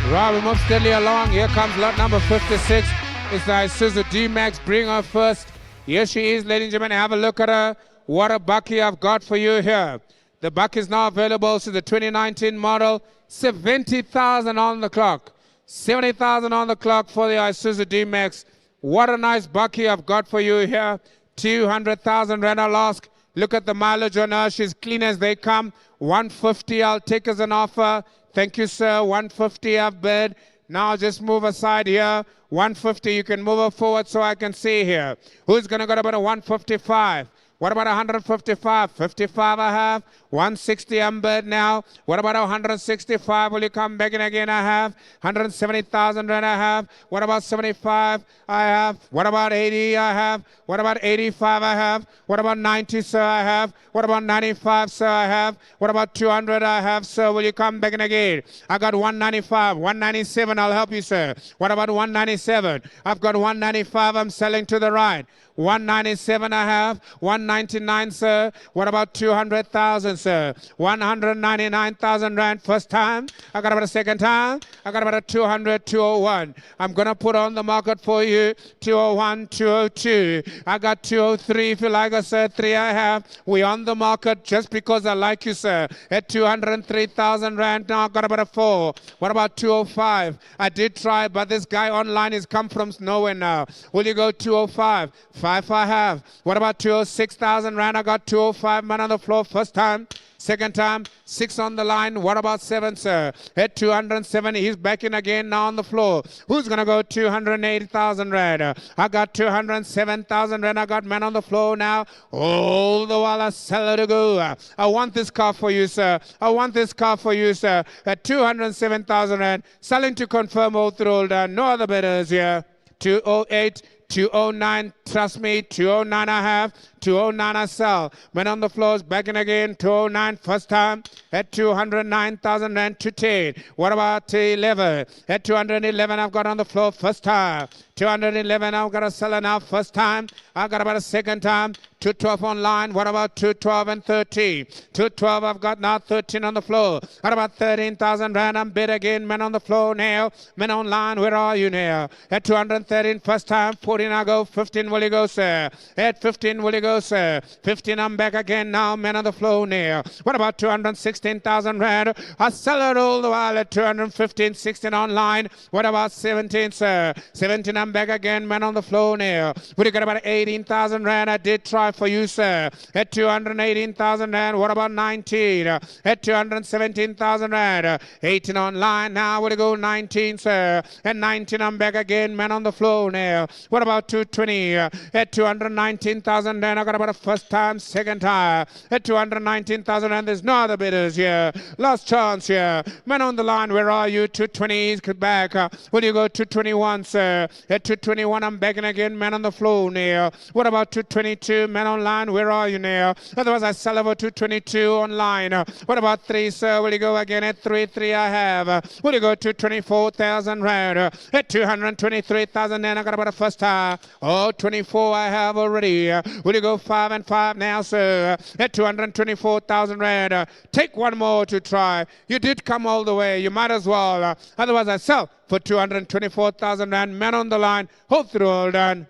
Right, we move steadily along. Here comes lot number 56. It's the Isuzu D-Max. Bring her first. Here she is, ladies and gentlemen. Have a look at her. What a bucky I've got for you here. The buck is now available to the 2019 model. 70,000 on the clock. 70,000 on the clock for the Isuzu D-Max. What a nice bucky I've got for you here. 200,000 rand I'll ask. Look at the mileage on her. She's clean as they come. 150 I'll take as an offer. Thank you, sir. 150 I've bid. Now just move aside here. 150, you can move her forward so I can see here. Who's going to go about a 155? What about 155? 55 I have. 160 I'm bid now. What about 165? Will you come back in again? I have. 170,000 rand I have. What about 75? I have. What about 80? I have. What about 85? I have. What about 90, sir? I have. What about 95, sir? I have. What about 200? I have, sir. Will you come back in again? I got 195. 197, I'll help you, sir. What about 197? I've got 195. I'm selling to the right. 197 I have. 199, sir. What about 200,000, sir? 199,000 rand first time. I got about a second time. I got about a 200, 201. I'm going to put on the market for you 201, 202. I got 203 if you like us, sir. 3 I have. We on the market just because I like you, sir. At 203,000 rand. Now I got about a 4. What about 205? I did try, but this guy online has come from nowhere now. Will you go 205? 5 I have. What about 206,000 rand? I got 205 man on the floor first time. Second time, 6 on the line. What about 7, sir? At 270, he's back in again now on the floor. Who's going to go 280,000 rand? I got 207,000 rand. I got man on the floor now. All the while I sell it to go. I want this car for you, sir. I want this car for you, sir. At 207,000 rand. Selling to confirm all through all done. No other bidders here. 208. 209, trust me, 209 I have, 209 I sell. Man on the floors, back in again, 209 first time, at 209,000 rand to 10. What about 11? At 211 I've got on the floor first time. 211 I've got a seller now first time. I've got about a second time. 212 online. What about 212 and 13? 212 I've got now 13 on the floor. What about 13,000 rand? I'm bid again. Men on the floor now. Men online, where are you now? At 213 first time. 14 I go. 15 will you go, sir? At 15 will you go, sir? 15 I'm back again now. Men on the floor now. What about 216,000 rand? I sell it all the while at 215, 16 online. What about 17, sir? 17 I'm back again. Men on the floor now. Would you get about 18,000 rand? I did try for you, sir. At 218,000 rand. What about 19? At 217,000 rand. 18 online. Now would you go 19, sir? At 19 I'm back again. Man on the floor now. What about 220? At 219,000 rand. I got about a first time, second time. At 219,000 rand. There's no other bidders here. Last chance here. Man on the line. Where are you? 220s. Get back. Will you go 221, sir? At 221 I'm begging again. Man on the floor now. What about 222? Man online, where are you now? Otherwise I sell over 222 online. What about 3, sir? Will you go again at 3 I have? Will you go to 24,000 rand? At 223,000 then I got about a first time. Oh, 24 I have already. Will you go 5 and 5 now, sir? At 224,000 rand. Take one more to try. You did come all the way. You might as well. Otherwise I sell for 224,000 rand. Man on the line. Hold through all done.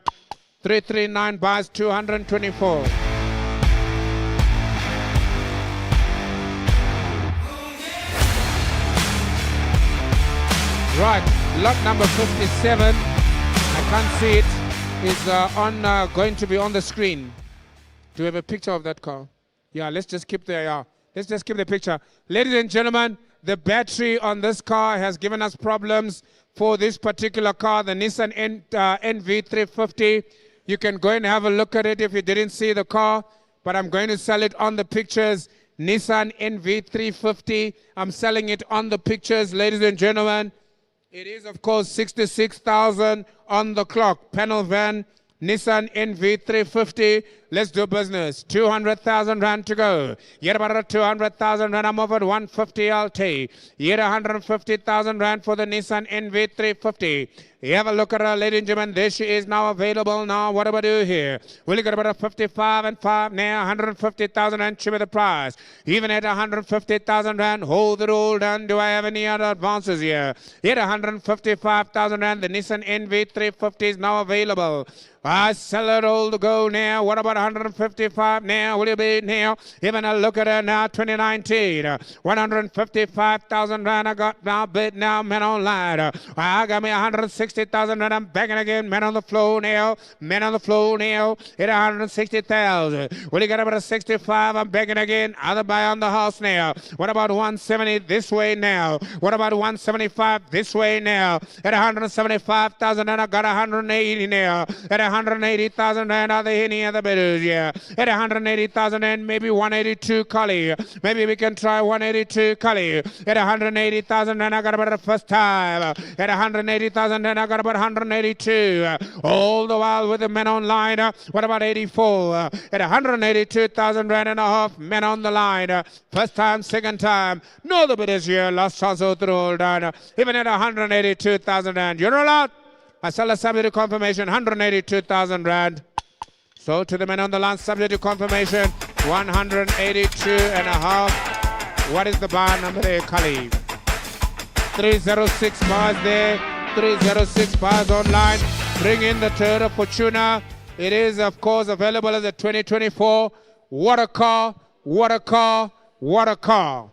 339 buys 224. Right, lot number 57. I can't see it. Is going to be on the screen. Do we have a picture of that car? Yeah, let's just keep let's just keep the picture. Ladies and gentlemen, the battery on this car has given us problems for this particular car, the Nissan NV350. You can go and have a look at it if you didn't see the car, but I'm going to sell it on the pictures. Nissan NV350. I'm selling it on the pictures, ladies and gentlemen. It is, of course, 66,000 on the clock. Panel van, Nissan NV350. Let's do business. 200,000 rand to go. Yet about 200,000 rand. I'm over at 150 LT. Yet 150,000 rand for the Nissan NV350. You have a look at her, ladies and gentlemen. There she is now available now. What do I do here? Will you get about a 55 and 5 now? 150,000 rand. Show me the price. Even at 150,000 rand, hold it all done. Do I have any other advances here? Yet 155,000 rand. The Nissan NV350 is now available. I sell it all to go now. What about 155 now? Will you be now? Even a look at her now, 2019. 155,000 rand I got now, bid now, men online. I got me 160,000 rand. I'm begging again, men on the floor now. Men on the floor now. Hit 160,000. Will you get about a 65? I'm begging again. Other buy on the house now. What about 170 this way now? What about 175 this way now? At 175,000 and I got 180 now. At 180,000 rand, are there any other bidders? Yeah. At 180,000 and maybe 182 Kali. Maybe we can try 182 Kali. At 180,000 rand, I got about the first time. At 180,000 rand, I got about 182. All the while with the men online. What about 84? At 182,000 rand and a half, men on the line. First time, second time. No, the bidders here. Last chance to all done. Even at 182,000 rand. You're all out. I sell a subject to confirmation, 182,000 rand. So to the men on the line, subject to confirmation, 182 and a half. What is the bar number there, Kali? 306 bars there, 306 bars online. Bring in the Toyota Fortuner. It is, of course, available as a 2024. What a car, what a car, what a car.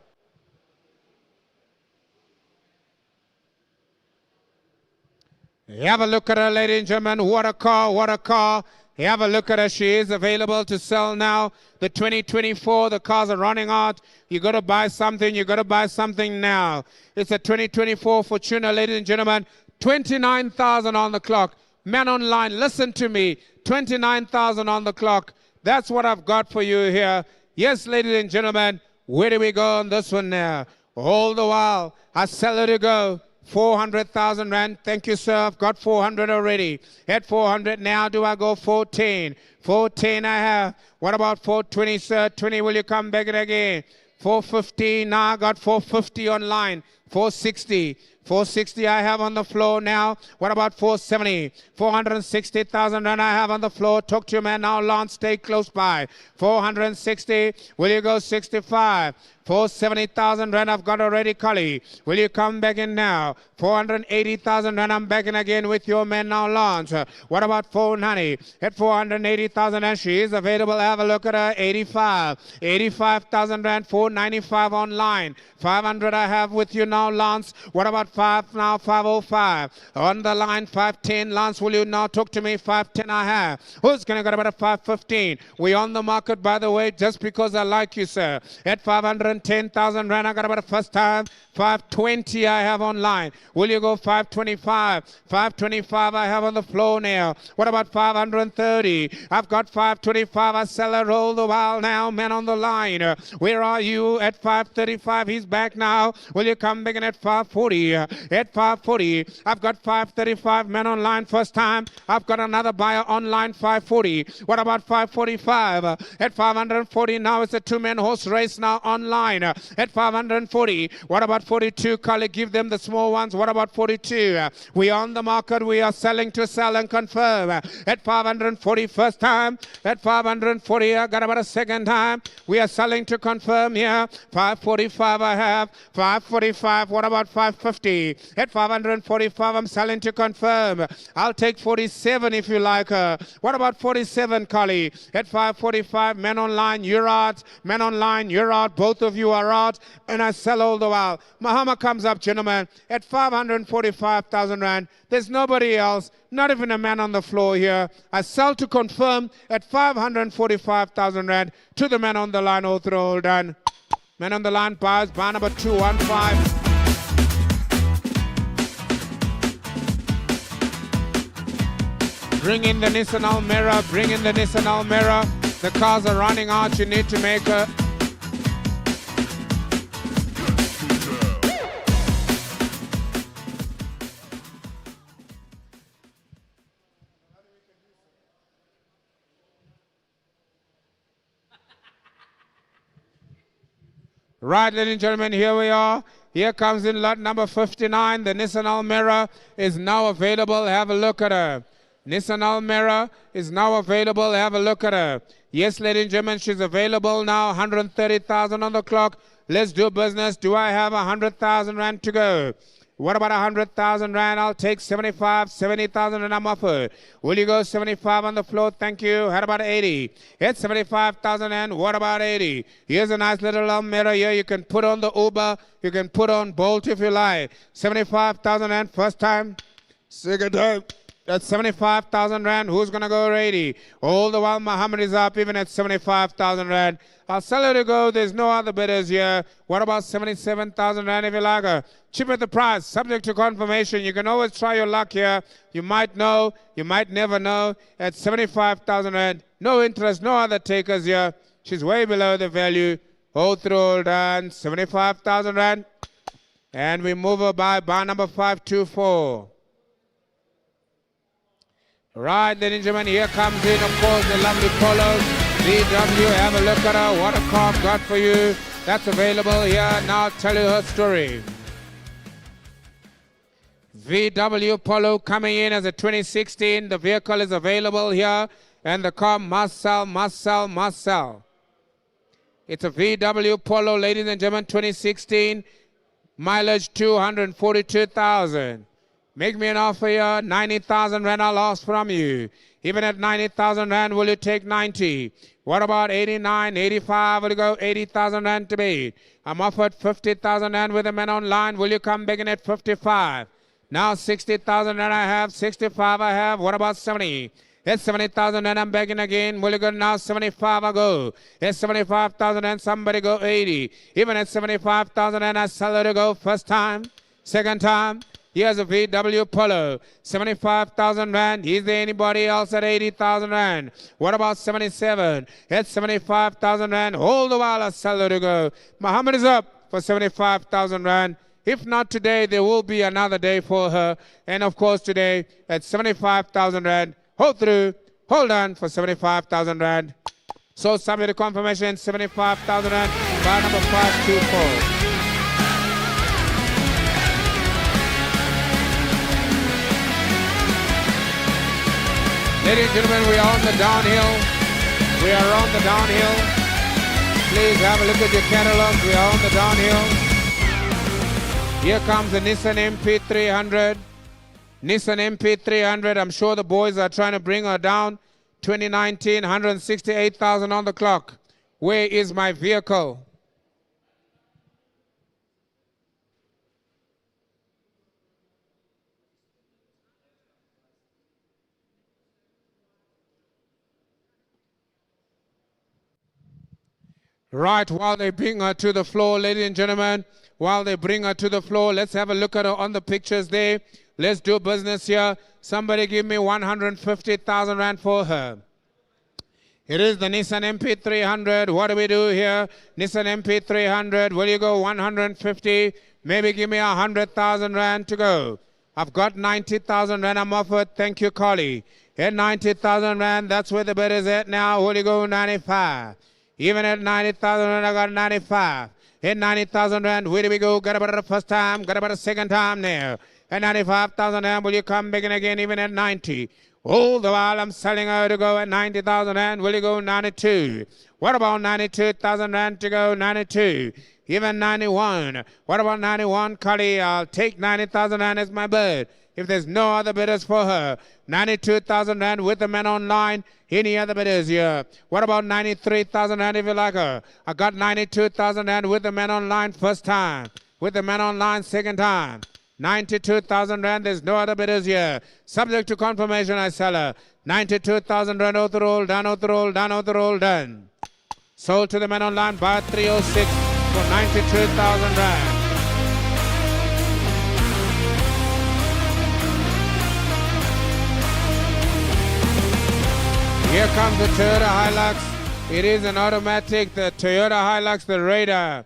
Have a look at her, ladies and gentlemen. What a car, what a car. Have a look at her. She is available to sell now. The 2024, the cars are running out. You got to buy something. You got to buy something now. It's a 2024 Fortuner, ladies and gentlemen. 29,000 on the clock. Man online, listen to me. 29,000 on the clock. That's what I've got for you here. Yes, ladies and gentlemen. Where do we go on this one now? All the while, I sell it to go. 400,000 rand. Thank you, sir. I've got 400 already. At 400 now, do I go 14? 14 I have. What about 420, sir? 20, will you come back again? 450, now I got 450 online. 460. 460 I have on the floor now. What about 470? 460,000 rand I have on the floor. Talk to you, man. Now, Lance, stay close by. 460. Will you go 65? 470,000 rand I've got already, Kali. Will you come back in now? 480,000 rand I'm back in again with your man now, Lance. What about 490? At 480,000 and she is available. Have a look at her. 85. 85,000 rand. 495 online. 500 I have with you now, Lance. What about 5 now? 505. On the line, 510. Lance, will you now talk to me? 510 I have. Who's going to get about a 515? We on the market, by the way, just because I like you, sir. At 510,000 rand, I got about a first time. 520 I have online. Will you go 525? 525 I have on the floor now. What about 530? I've got 525. I sell it all the while now. Man on the line. Where are you? At 535. He's back now. Will you come back in at 540? At 540. I've got 535. Man online first time. I've got another buyer online 540. What about 545? At 540 now it's a two-man horse race now online. At 540. What about 42? Kali, give them the small ones. What about 42? We on the market. We are selling to sell and confirm. At 540 first time. At 540 I got about a second time. We are selling to confirm here. 545 I have. 545. What about 550? At 545 I'm selling to confirm. I'll take 47 if you like her. What about 47, Kali? At 545, men online, you're out. Men online, you're out. Both of you are out. And I sell all the while. Mahama comes up, gentlemen, at 545,000 rand. There's nobody else, not even a man on the floor here. I sell to confirm at 545,000 rand to the man on the line, all through, all done. Man on the line, buys, bar number 215. Bring in the Nissan Almera. Bring in the Nissan Almera. The cars are running out. You need to make a... Right, ladies and gentlemen, here we are. Here comes in lot number 59. The Nissan Almera is now available. Have a look at her. Nissan Almera is now available. Have a look at her. Yes, ladies and gentlemen, she's available now. 130,000 on the clock. Let's do business. Do I have 100,000 rand to go? What about 100,000 rand? I'll take 75, 70,000 and I'm offered. Will you go 75 on the floor? Thank you. How about 80? It's 75,000 and what about 80? Here's a nice little Almera here. You can put on the Uber. You can put on Bolt if you like. 75,000 and first time. Second time. That's 75,000 rand. Who's going to go 80? All the while Muhammad is up even at 75,000 rand. I'll sell her to go. There's no other bidders here. What about 77,000 rand if you like her? Cheap at the price, subject to confirmation. You can always try your luck here. You might know, you might never know. At 75,000 rand, no interest, no other takers here. She's way below the value. Hold through, all done. 75,000 rand. And we move her by bar number 524. Right, ladies and gentlemen, here comes in, of course, the lovely Polo VW. Have a look at her. What a car I've got for you. That's available here. Now I'll tell you her story. VW Polo coming in as a 2016. The vehicle is available here. And the car must sell, must sell, must sell. It's a VW Polo, ladies and gentlemen, 2016. Mileage 242,000. Make me an offer here, 90,000 rand I'll ask from you. Even at 90,000 rand, will you take 90? What about 89, 85? Will you go 80,000 rand to bid? I'm offered 50,000 rand with a man online. Will you come begging at 55? Now 60,000 rand I have, 65 I have. What about 70? It's 70,000 and I'm begging again. Will you go now? 75 I go. It's 75,000 and somebody go 80. Even at 75,000 and I sell her to go first time, second time. Here's a VW Polo, 75,000 rand. Is there anybody else at 80,000 rand? What about 77? It's 75,000 rand. All the while I sell her to go. Muhammad is up for 75,000 rand. If not today, there will be another day for her. And of course today at 75,000 rand. Hold through, hold on for 75,000 rand. So subject to confirmation, 75,000 rand, bar number 524. Ladies and gentlemen, we are on the downhill. We are on the downhill. Please have a look at your catalogs. We are on the downhill. Here comes the Nissan MP300. Nissan MP300. I'm sure the boys are trying to bring her down. 2019, 168,000 on the clock. Where is my vehicle? Right, while they bring her to the floor, ladies and gentlemen, while they bring her to the floor, let's have a look at her on the pictures there. Let's do business here. Somebody give me 150,000 rand for her. It is the Nissan MP300. What do we do here? Nissan MP300. Will you go 150? Maybe give me 100,000 rand to go. I've got 90,000 rand I'm offered. Thank you, Carly. At 90,000 rand, that's where the bid is at now. Will you go 95? Even at 90,000 rand, I got 95. At 90,000 rand, where do we go? Got about the first time, got about the second time now. At 95,000 rand, will you come back again even at 90? All the while I'm selling her to go at 90,000 rand, will you go 92? What about 92,000 rand to go 92? Even 91. What about 91, Kali? I'll take 90,000 rand as my bid. If there's no other bidders for her, 92,000 rand with the man online. Any other bidders here? What about 93,000 rand if you like her? I got 92,000 rand with the man online first time. With the man online second time. 92,000 rand, there's no other bidders here. Subject to confirmation, I sell her. 92,000 rand, out the roll, done, out the roll, done, out the roll, done. Sold to the man online by 306 for 92,000 rand. Here comes the Toyota Hilux. It is an automatic, the Toyota Hilux, the Raider.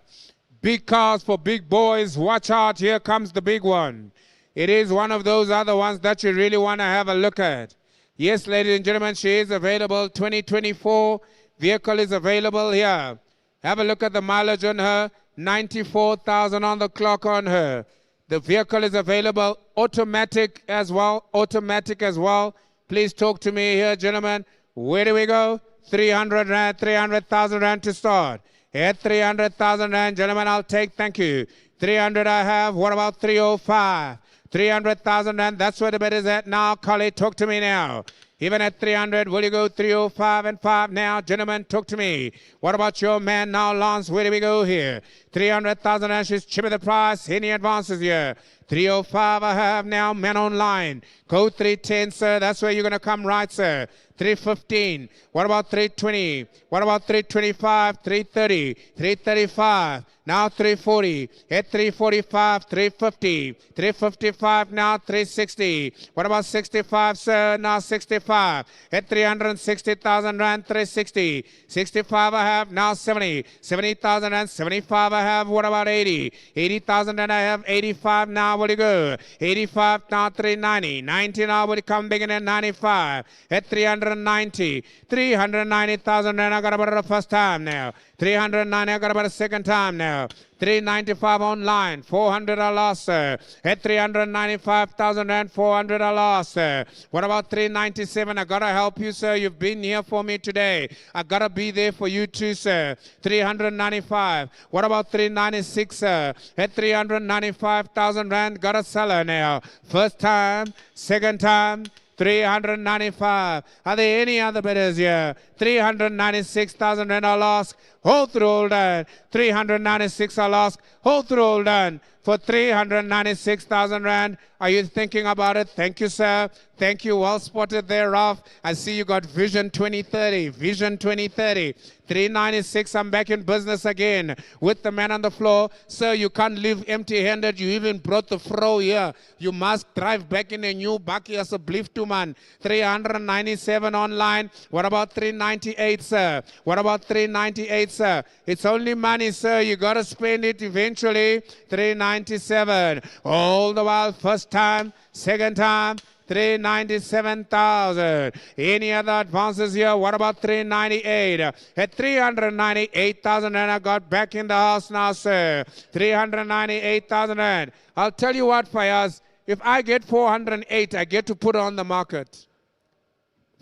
Big cars for big boys. Watch out, here comes the big one. It is one of those other ones that you really want to have a look at. Yes, ladies and gentlemen, she is available. 2024 vehicle is available here. Have a look at the mileage on her. 94,000 on the clock on her. The vehicle is available. Automatic as well. Automatic as well. Please talk to me here, gentlemen. Where do we go? 300 Rand, 300,000 Rand to start. At 300,000 Rand, gentlemen, I'll take, thank you. 300 I have. What about 305? 300,000 Rand, that's where the bet is at now. Kali, talk to me now. Even at 300, will you go 305 and 5 now? Gentlemen, talk to me. What about your man now, Lance? Where do we go here? 300,000 Rand, she's chipping the price. Any advances here? 305 I have now, man online. Go 310, sir. That's where you're going to come right, sir. 315. What about 320? What about 325? 330. 335. Now 340. At 345, 350. 355 now 360. What about 65, sir? Now 65. At 360,000 Rand, 360. 65 I have now 70. 70,000 Rand, 75 I have. What about 80? 80,000 Rand I have. 85 now. Will you go? 85 now 390. 90 now will you come big in at 95. At 390. 390,000 Rand I got about the first time now. 390 I got about the second time now. 395 online. 400 I lost, sir. At 395,000 Rand, 400 I lost, sir. What about 397? I got to help you, sir. You've been here for me today. I got to be there for you too, sir. 395. What about 396, sir? At 395,000 Rand, got to sell her now. First time, second time. 395. Are there any other bidders here? 396,000 Rand I lost. Hold through all done. 396 I lost. Hold through all done. For 396,000 Rand. Are you thinking about it? Thank you, sir. Thank you. Well spotted there, Ralph. I see you got Vision 2030. Vision 2030. 396. I'm back in business again with the man on the floor. Sir, you can't leave empty-handed. You even brought the fro here. You must drive back in a new bakkie as a blief to man. 397 online. What about 398, sir? What about 398, sir? It's only money, sir. You got to spend it eventually. 397. All the while, first time, second time. 397,000. Any other advances here? What about 398? At 398,000 and I got back in the house now, sir. 398,000 Rand. I'll tell you what, Fayaz, if I get 408, I get to put it on the market.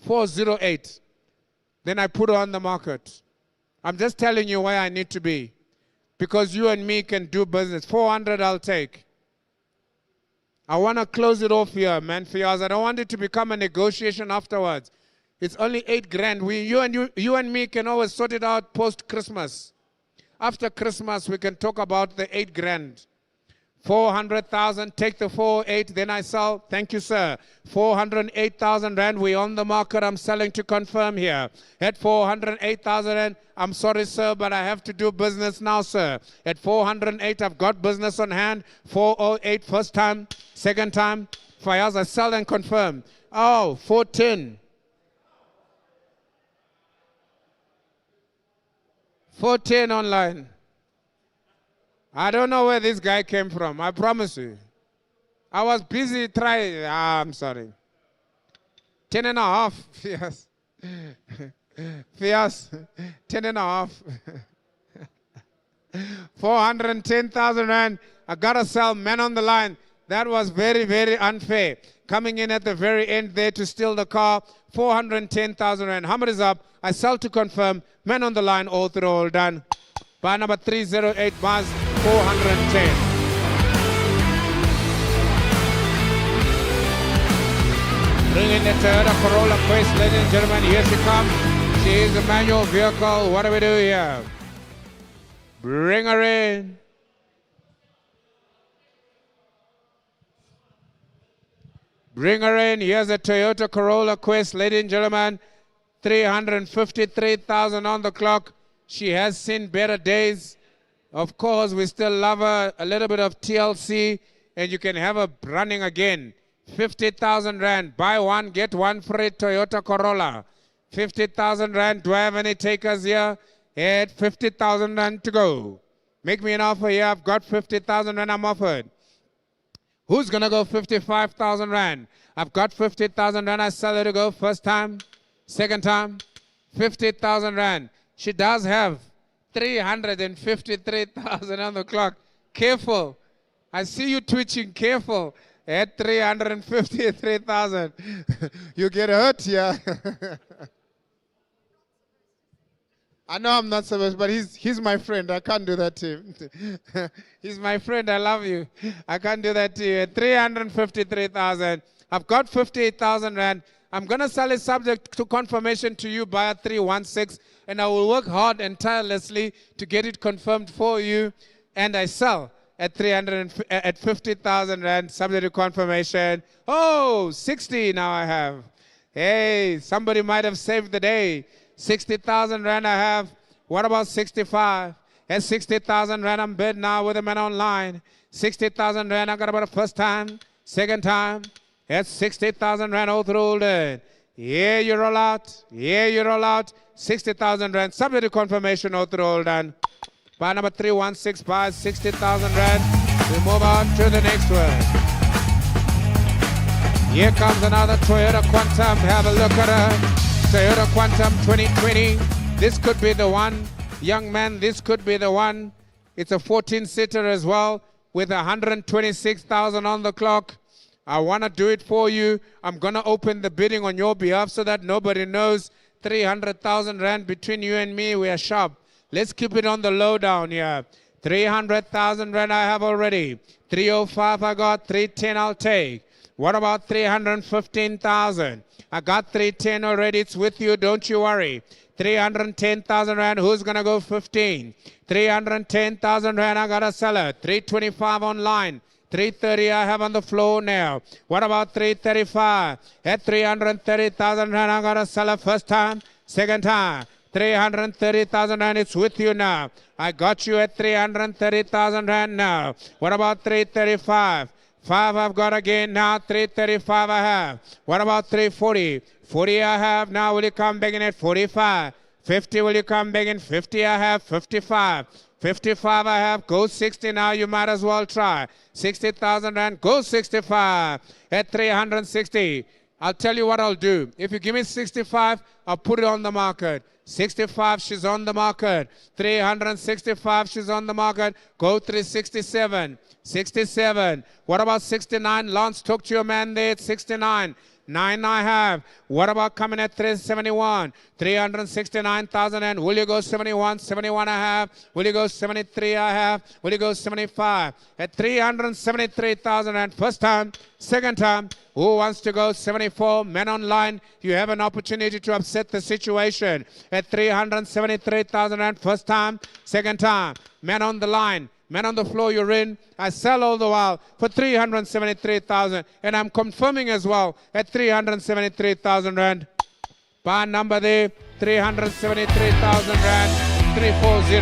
408. Then I put it on the market. I'm just telling you where I need to be. Because you and me can do business. 400 I'll take. I want to close it off here, man, Fiyaz. I don't want it to become a negotiation afterwards. It's only 8 grand. You and me can always sort it out post-Christmas. After Christmas, we can talk about the 8 grand. 400,000, take the 408, then I sell. Thank you, sir. 408,000 Rand, we're on the market. I'm selling to confirm here. At 408,000 Rand, I'm sorry, sir, but I have to do business now, sir. At 408, I've got business on hand. 408, first time, second time. Fayaz, I sell and confirm. Oh, 410. 410 online. I don't know where this guy came from, I promise you. I was busy trying. I'm sorry. 10 and a half. Yes. Yes. 10 and a half. 410,000 Rand. I got to sell, man on the line. That was very, very unfair. Coming in at the very end there to steal the car. 410,000 Rand. Hammer is up. I sell to confirm. Man on the line, all through, all done. Bar number 308, Mars 410. Bring in the Toyota Corolla Quest, ladies and gentlemen. Here she comes. She is a manual vehicle. What do we do here? Bring her in. Bring her in. Here's a Toyota Corolla Quest, ladies and gentlemen. 353,000 on the clock. She has seen better days. Of course, we still love her. A little bit of TLC, and you can have her running again. 50,000 Rand. Buy one, get one free Toyota Corolla. 50,000 rand. Do I have any takers here? At 50,000 rand to go. Make me an offer here. I've got 50,000 rand I'm offered. Who's going to go 55,000 rand? I've got 50,000 rand. I sell her to go first time, second time, 50,000 rand. She does have 353,000 on the clock. Careful. I see you twitching. Careful. At 353,000. You get hurt here. I know I'm not supposed, but he's my friend. I can't do that to him. He's my friend. I love you. I can't do that to you. At 353,000. I've got 58,000 rand. I'm going to sell it subject to confirmation to you by 316, and I will work hard and tirelessly to get it confirmed for you. And I sell at 50,000 rand subject to confirmation. Oh, 60 now I have. Hey, somebody might have saved the day. 60,000 rand I have. What about 65? At 60,000 rand I'm bid now with a man online. 60,000 rand I got about the first time, second time. At 60,000 rand all through it. Yeah, you roll out. Yeah, you roll out. 60,000 rand. Subject to confirmation all through done. Buy number 316 buys 60,000 rand. We move on to the next one. Here comes another Toyota Quantum. Have a look at her. Toyota Quantum 2020. This could be the one. Young man, this could be the one. It's a 14-seater as well with 126,000 on the clock. I want to do it for you. I'm going to open the bidding on your behalf so that nobody knows. 300,000 rand between you and me. We are sharp. Let's keep it on the low down here. 300,000 rand I have already. 305 I got. 310 I'll take. What about 315,000? I got 310 already. It's with you. Don't you worry. 310,000 rand. Who's going to go 15? 310,000 rand. I got a seller. 325 online. 330 I have on the floor now. What about 335? At 330,000 rand, I got a seller first time, second time. 330,000 rand, it's with you now. I got you at 330,000 rand now. What about 335? 5 I've got again now, 335 I have. What about 340? 40 I have now, will you come back in at 45? 50 will you come back in? 50 I have, 55. 55 I have, go 60 now, you might as well try. 60,000 rand, go 65 at 360. I'll tell you what I'll do. If you give me 65, I'll put it on the market. 65, she's on the market. 365, she's on the market. Go 367. 67. What about 69? Lance, talk to your man there at 69. 9 I have. What about coming at 371? 369,000 and will you go 71? 71 I have. Will you go 73 I have. Will you go 75? At 373,000 and first time, second time. Who wants to go 74? Men online, you have an opportunity to upset the situation. At 373,000 and first time, second time. Men on the line. Men on the floor, you're in. I sell all the while for 373,000. And I'm confirming as well at 373,000 rand. Buy number there, 373,000 rand, 340.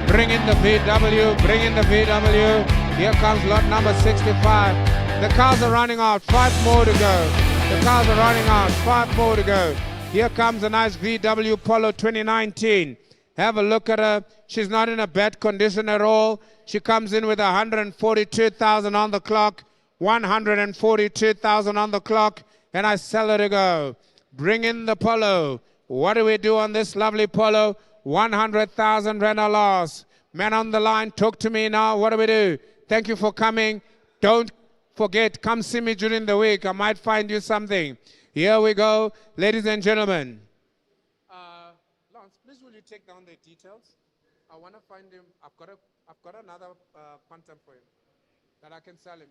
Bring in the VW, bring in the VW. Here comes lot number 65. The cars are running out, 5 more to go. The cars are running out, 5 more to go. Here comes a nice VW Polo 2019. Have a look at her. She's not in a bad condition at all. She comes in with 142,000 on the clock. 142,000 on the clock. And I sell her to go. Bring in the Polo. What do we do on this lovely Polo? 100,000 rand a loss. Man on the line, talk to me now. What do we do? Thank you for coming. Don't forget, come see me during the week. I might find you something. Here we go, ladies and gentlemen. Lance, please will you take down the details? I want to find him. I've got another quantum for him that I can sell him.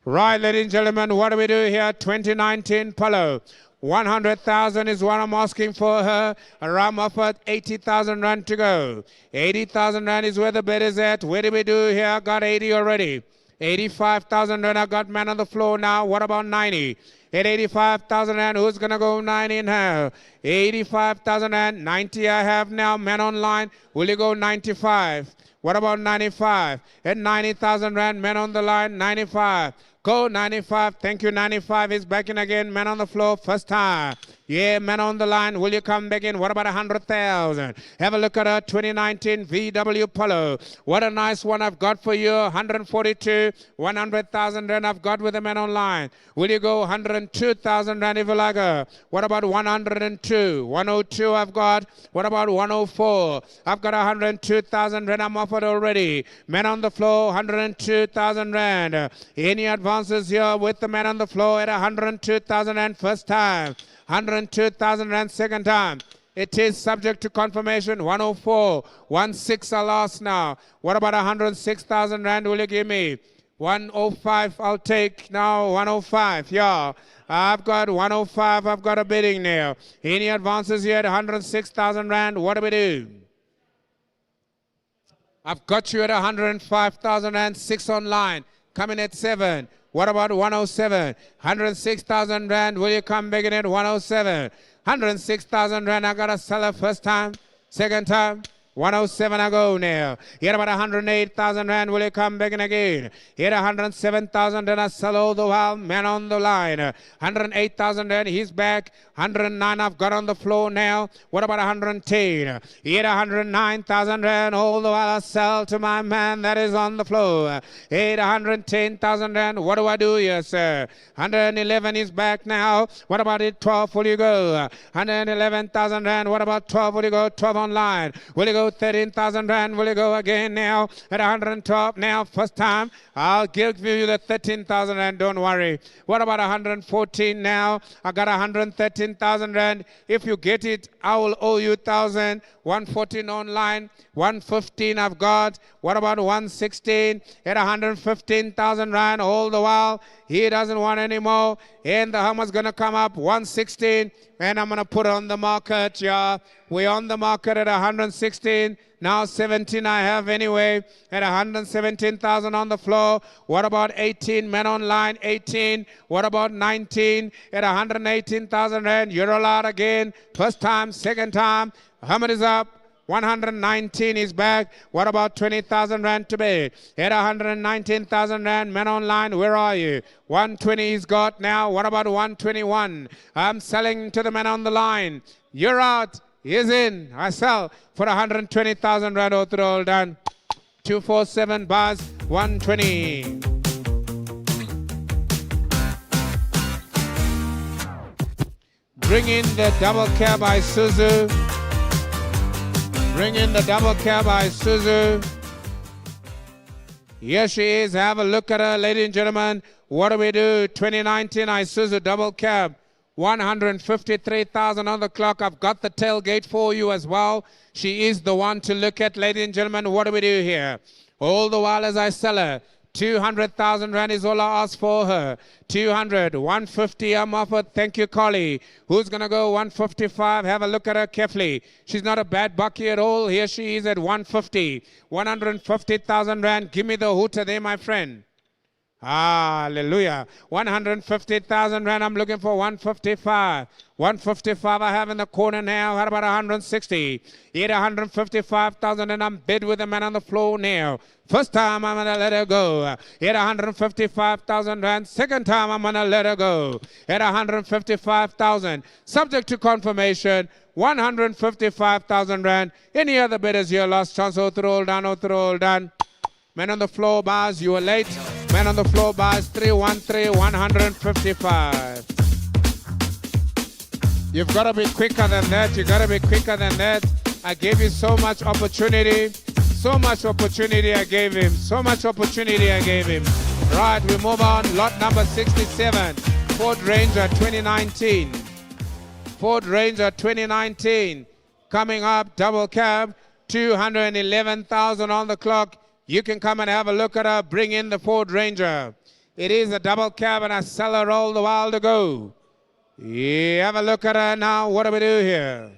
Right, ladies and gentlemen, what do we do here? 2019 Polo. 100,000 is what I'm asking for her. Ram offered 80,000 rand to go. 80,000 rand is where the bid is at. Where do we do here? I got 80 already. 85,000 rand. I got man on the floor now. What about 90? At 85,000 rand, who's going to go 90 now? 85,000 rand, 90 I have now. Man online, will you go 95? What about 95? At 90,000 rand, men on the line, 95. Go 95. Thank you, 95 is back in again. Man on the floor, first time. Yeah, man on the line. Will you come back in? What about 100,000? Have a look at her 2019 VW Polo. What a nice one I've got for you. 142, 100,000 rand I've got with the man online. Will you go 102,000 rand if you like her? What about 102? 102 I've got. What about 104? I've got 102,000 rand I'm offered already. Man on the floor, 102,000 rand. Any advances here with the man on the floor at 102,000 rand first time. 102,000 rand second time. It is subject to confirmation. 104, 16 are lost now. What about 106,000 rand will you give me? 105 I'll take now. 105, yeah. I've got 105, I've got a bidding now. Any advances here at 106,000 rand? What do we do? I've got you at 105,000 rand, 6 online. Coming at 7. What about 107? 106,000 rand. Will you come back in at 107? 106,000 rand. I got a seller first time, second time. 107 I go now. Here about 108,000 rand. Will you come back in again? Here 107,000 and I sell all the while. Man on the line. 108,000 rand. He's back. 109 I've got on the floor now. What about 110? Here 109,000 rand. All the while I sell to my man that is on the floor. Here 110,000 rand. What do I do here, sir? 111 is back now. What about it? 12 will you go? 111,000 rand. What about 12 will you go? 12 online. Will you go? 13,000 rand. Will you go again now at 112 now? First time. I'll give you the 13,000 rand. Don't worry. What about 114 now? I got 113,000 rand. If you get it, I will owe you 1,000. 114 online. 115 I've got. What about 116 at 115,000 rand? All the while he doesn't want any more. And the hammer's going to come up 116. And I'm going to put it on the market. Yeah, we're on the market at 116. Now 17 I have anyway at 117,000 on the floor. What about 18? Men online 18. What about 19 at 118,000 rand? You're allowed again. First time, second time. Hammer is up. 119 is back. What about 20,000 rand to bid? At 119,000 rand, men online, where are you? 120 is got now. What about 121? I'm selling to the man on the line. You're out. He's in. I sell for 120,000 rand. All done. 247 bars, 120. Bring in the double cab Isuzu. Bring in the double cab Isuzu. Here she is. Have a look at her, ladies and gentlemen. What do we do? 2019 Isuzu double cab. 153,000 on the clock. I've got the tailgate for you as well. She is the one to look at, ladies and gentlemen. What do we do here? All the while as I sell her. 200,000 rand is all I ask for her. 200, 150 I'm offered. Thank you, Collie. Who's going to go 155? Have a look at her carefully. She's not a bad bucky at all. Here she is at 150. 150,000 rand. Give me the hooter there, my friend. Hallelujah. 150,000 rand. I'm looking for 155. 155 I have in the corner now. How about 160? Here 155,000 and I'm bid with the man on the floor now. First time I'm going to let her go. Here 155,000 rand. Second time I'm going to let her go. At 155,000. Subject to confirmation. 155,000 rand. Any other bidders here? Last chance. All done. Man on the floor bars. You were late. Man on the floor bars. 313 155. You've got to be quicker than that. You've got to be quicker than that. I gave you so much opportunity. So much opportunity I gave him. So much opportunity I gave him. Right, we move on. Lot number 67. Ford Ranger 2019. Ford Ranger 2019. Coming up, double cab. 211,000 on the clock. You can come and have a look at her. Bring in the Ford Ranger. It is a double cab and I sell her all the while to go. Yeah, have a look at her now. What do we do here?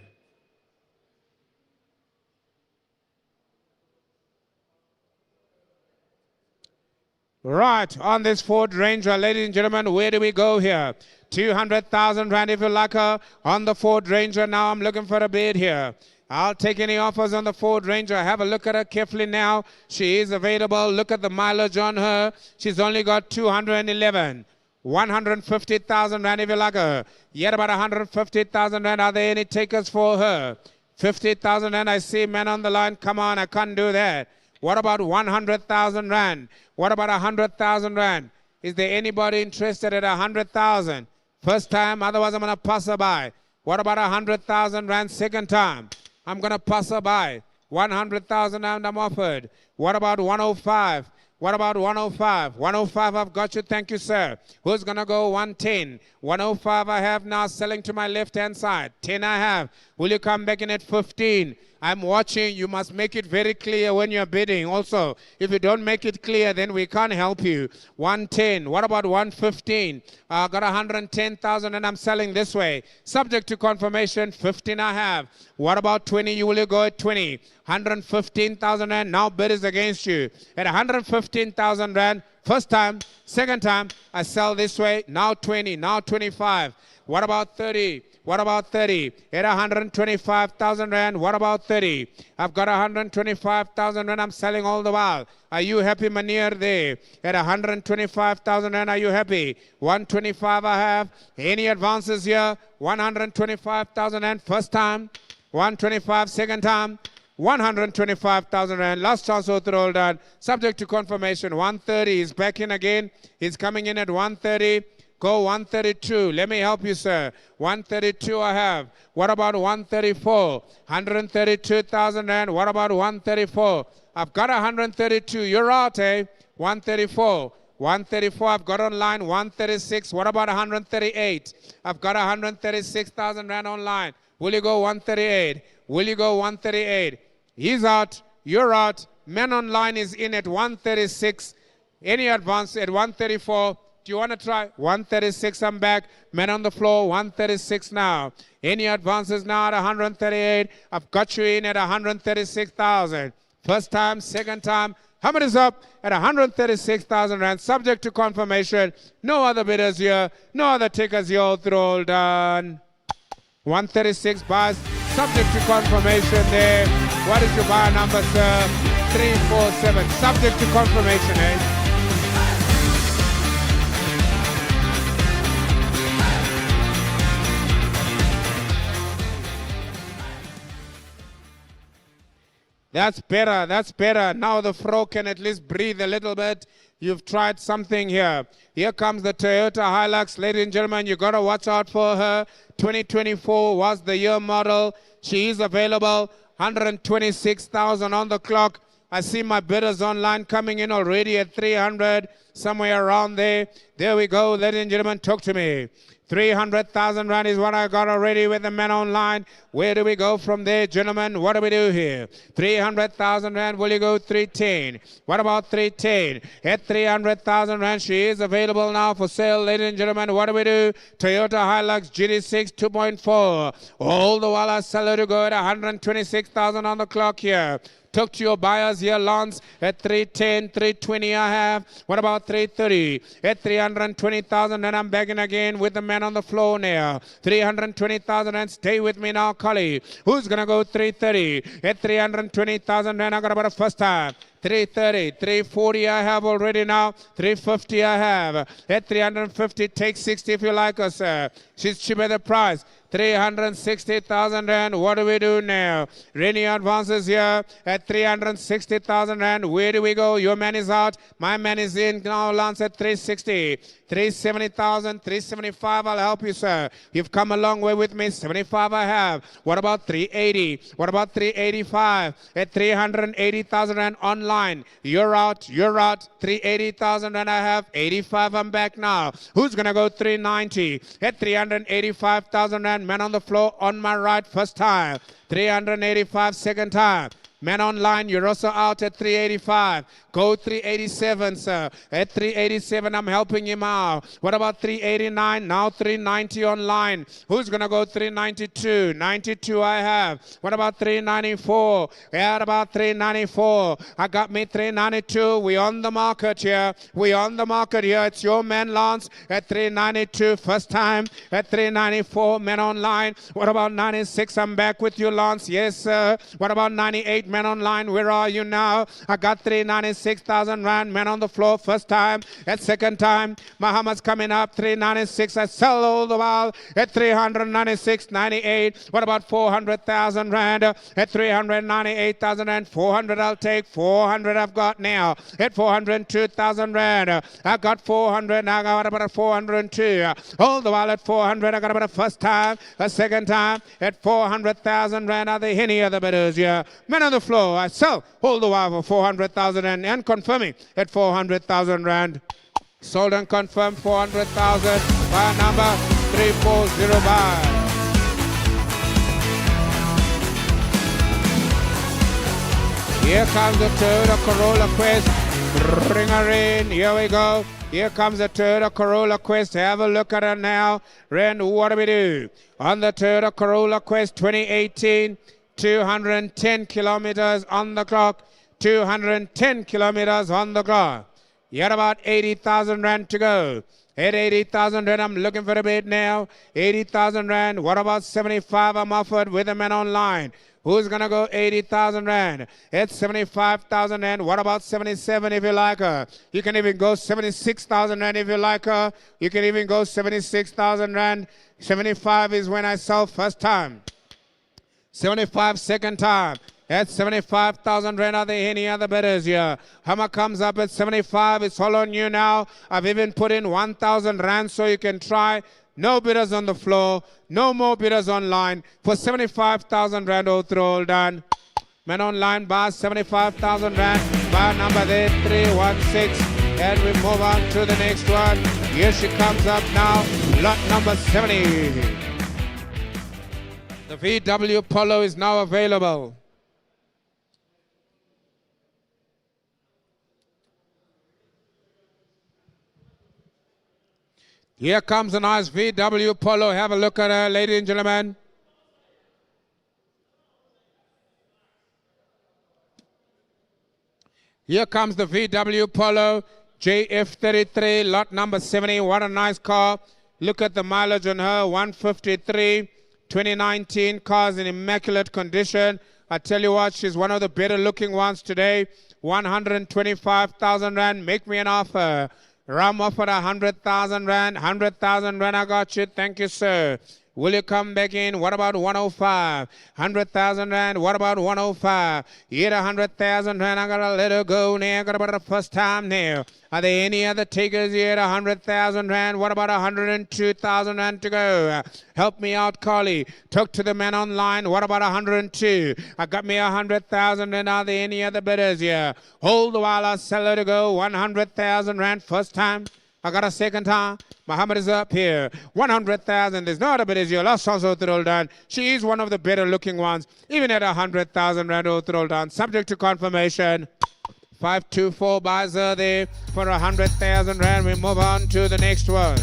Right, on this Ford Ranger, ladies and gentlemen, where do we go here? 200,000 rand if you like her on the Ford Ranger. Now I'm looking for a bid here. I'll take any offers on the Ford Ranger. Have a look at her carefully now. She is available. Look at the mileage on her. She's only got 211. 150,000 rand if you like her. Yet about 150,000 rand. Are there any takers for her? 50,000 rand. I see men on the line. Come on, I can't do that. What about 100,000 rand? What about 100,000 rand? Is there anybody interested at 100,000? First time, otherwise I'm going to pass her by. What about 100,000 rand second time? I'm going to pass her by. 100,000 rand I'm offered. What about 105? What about 105? 105 I've got you. Thank you, sir. Who's going to go 110? 105 I have now selling to my left-hand side. 10 I have. Will you come back in at 15? I'm watching. You must make it very clear when you're bidding. Also, if you don't make it clear, then we can't help you. 110. What about 115? I got 110,000 and I'm selling this way. Subject to confirmation, 15 I have. What about 20? You will go at 20. 115,000 rand. Now bid is against you. At 115,000 rand, first time, second time, I sell this way. Now 20, now 25. What about 30? What about 30? At 125,000 rand, what about 30? I've got 125,000 rand, I'm selling all the while. Are you happy, Manier, there? At 125,000 rand, are you happy? 125 I have. Any advances here? 125,000 rand, first time. 125, second time. 125,000 rand. Last chance to throw done. Subject to confirmation. 130 is back in again. He's coming in at 130. Go 132. Let me help you, sir. 132 I have. What about 134? 132,000 rand. What about 134? I've got 132. You're out, eh? 134. 134 I've got online. 136. What about 138? I've got 136,000 rand online. Will you go 138? Will you go 138? He's out. You're out. Men online is in at 136. Any advance at 134? Do you want to try? 136, I'm back. Men on the floor, 136 now. Any advances now at 138? I've got you in at 136,000. First time, second time. How many is up? At 136,000 rand, subject to confirmation. No other bidders here. No other takers here. All through, all done. 136 buys, subject to confirmation there. What is your buyer number, sir? 347. Subject to confirmation, eh? That's better, that's better. Now the fro can at least breathe a little bit. You've tried something here. Here comes the Toyota Hilux. Ladies and gentlemen, you got to watch out for her. 2024 was the year model. She is available. 126,000 on the clock. I see my bidders online coming in already at 300, somewhere around there. There we go, ladies and gentlemen, talk to me. 300,000 rand is what I got already with the men online. Where do we go from there, gentlemen? What do we do here? 300,000 rand, will you go 310? What about 310? At 300,000 rand, she is available now for sale, ladies and gentlemen. What do we do? Toyota Hilux GD6 2.4. All the while I sell her to go at 126,000 on the clock here. Talk to your buyers here, Lance. At 310, 320 I have. What about 330? At 320,000, and I'm begging again with the man on the floor now. 320,000, and stay with me now, Collie. Who's going to go 330? At 320,000, and I got about a first time. 330, 340 I have already now. 350 I have. At 350, take 60 if you like her, sir. She's cheaper the price. 360,000 rand. What do we do now? Rennie advances here at 360,000 rand. Where do we go? Your man is out. My man is in. Now Lance at 360. 370,000, 375. I'll help you, sir. You've come a long way with me. 75 I have. What about 380? What about 385? At 380,000 rand online. You're out. You're out. 380,000 rand I have. 85 I'm back now. Who's going to go 390? At 385,000 rand. Man on the floor on my right. First time. 385 second time. Men online, you're also out at 385. Go 387, sir. At 387, I'm helping him out. What about 389? Now 390 online. Who's going to go 392? 92 I have. What about 394? Yeah, about 394. I got me 392. We on the market here. We on the market here. It's your man Lance at 392. First time at 394. Men online. What about 96? I'm back with you, Lance. Yes, sir. What about 98? Men online. Where are you now? I got 396,000 rand. Men on the floor. First time. At second time. Muhammad's coming up. 396. I sell all the while at 396, 98. What about 400,000 rand? At 398,000 and 400 I'll take. 400 I've got now. At 402,000 rand. I got 400. Now I got about 402. All the while at 400. I got about a first time. A second time. At 400,000 rand. Are there any other bidders here? Men on the floor. I sell all the while for 400,000 and confirming at 400,000 rand. Sold and confirmed 400,000 by number 3405. Here comes the Toyota Corolla Quest. Bring her in. Here we go. Here comes the Toyota Corolla Quest. Have a look at her now. Ren, what do we do? On the Toyota Corolla Quest 2018, 210 kilometers on the clock. 210 kilometers on the clock. Yet about 80,000 rand to go. At 80,000 rand, I'm looking for a bid now. 80,000 rand. What about 75 I'm offered with a man online? Who's going to go 80,000 rand? It's 75,000 rand. What about 77 if you like her? You can even go 76,000 rand if you like her. You can even go 76,000 rand. 75 is when I sell first time. 75 second time. At 75,000 rand, are there any other bidders here? Hummer comes up at 75. It's all on you now. I've even put in 1,000 rand so you can try. No bidders on the floor. No more bidders online. For 75,000 rand, all through, all done. Men online, bar 75,000 rand. Bar number there, 316. And we move on to the next one. Here she comes up now. Lot number 70. The VW Polo is now available. Here comes a nice VW Polo. Have a look at her, ladies and gentlemen. Here comes the VW Polo JF33, lot number 70. What a nice car. Look at the mileage on her, 153. 2019 car's in immaculate condition. I tell you what, she's one of the better looking ones today. 125,000 rand. Make me an offer. Ram offered 100,000 rand. 100,000 rand, I got you. Thank you, sir. Will you come back in? What about 105? 100,000 rand. What about 105? Here 100,000 rand. I gotta let her go now. I got about the first time now. Are there any other takers here? 100,000 rand. What about 102,000 rand to go? Help me out, Carly. Talk to the man online. What about 102? I got me 100,000 rand. Are there any other bidders here? Hold the while I sell her to go. 100,000 rand. First time. I got a second time. Muhammad is up here. 100,000. There's no other bidders here. Last also throw down. She is one of the better looking ones. Even at 100,000 rand throw down. Subject to confirmation. 524 buys her there for 100,000 rand. We move on to the next one.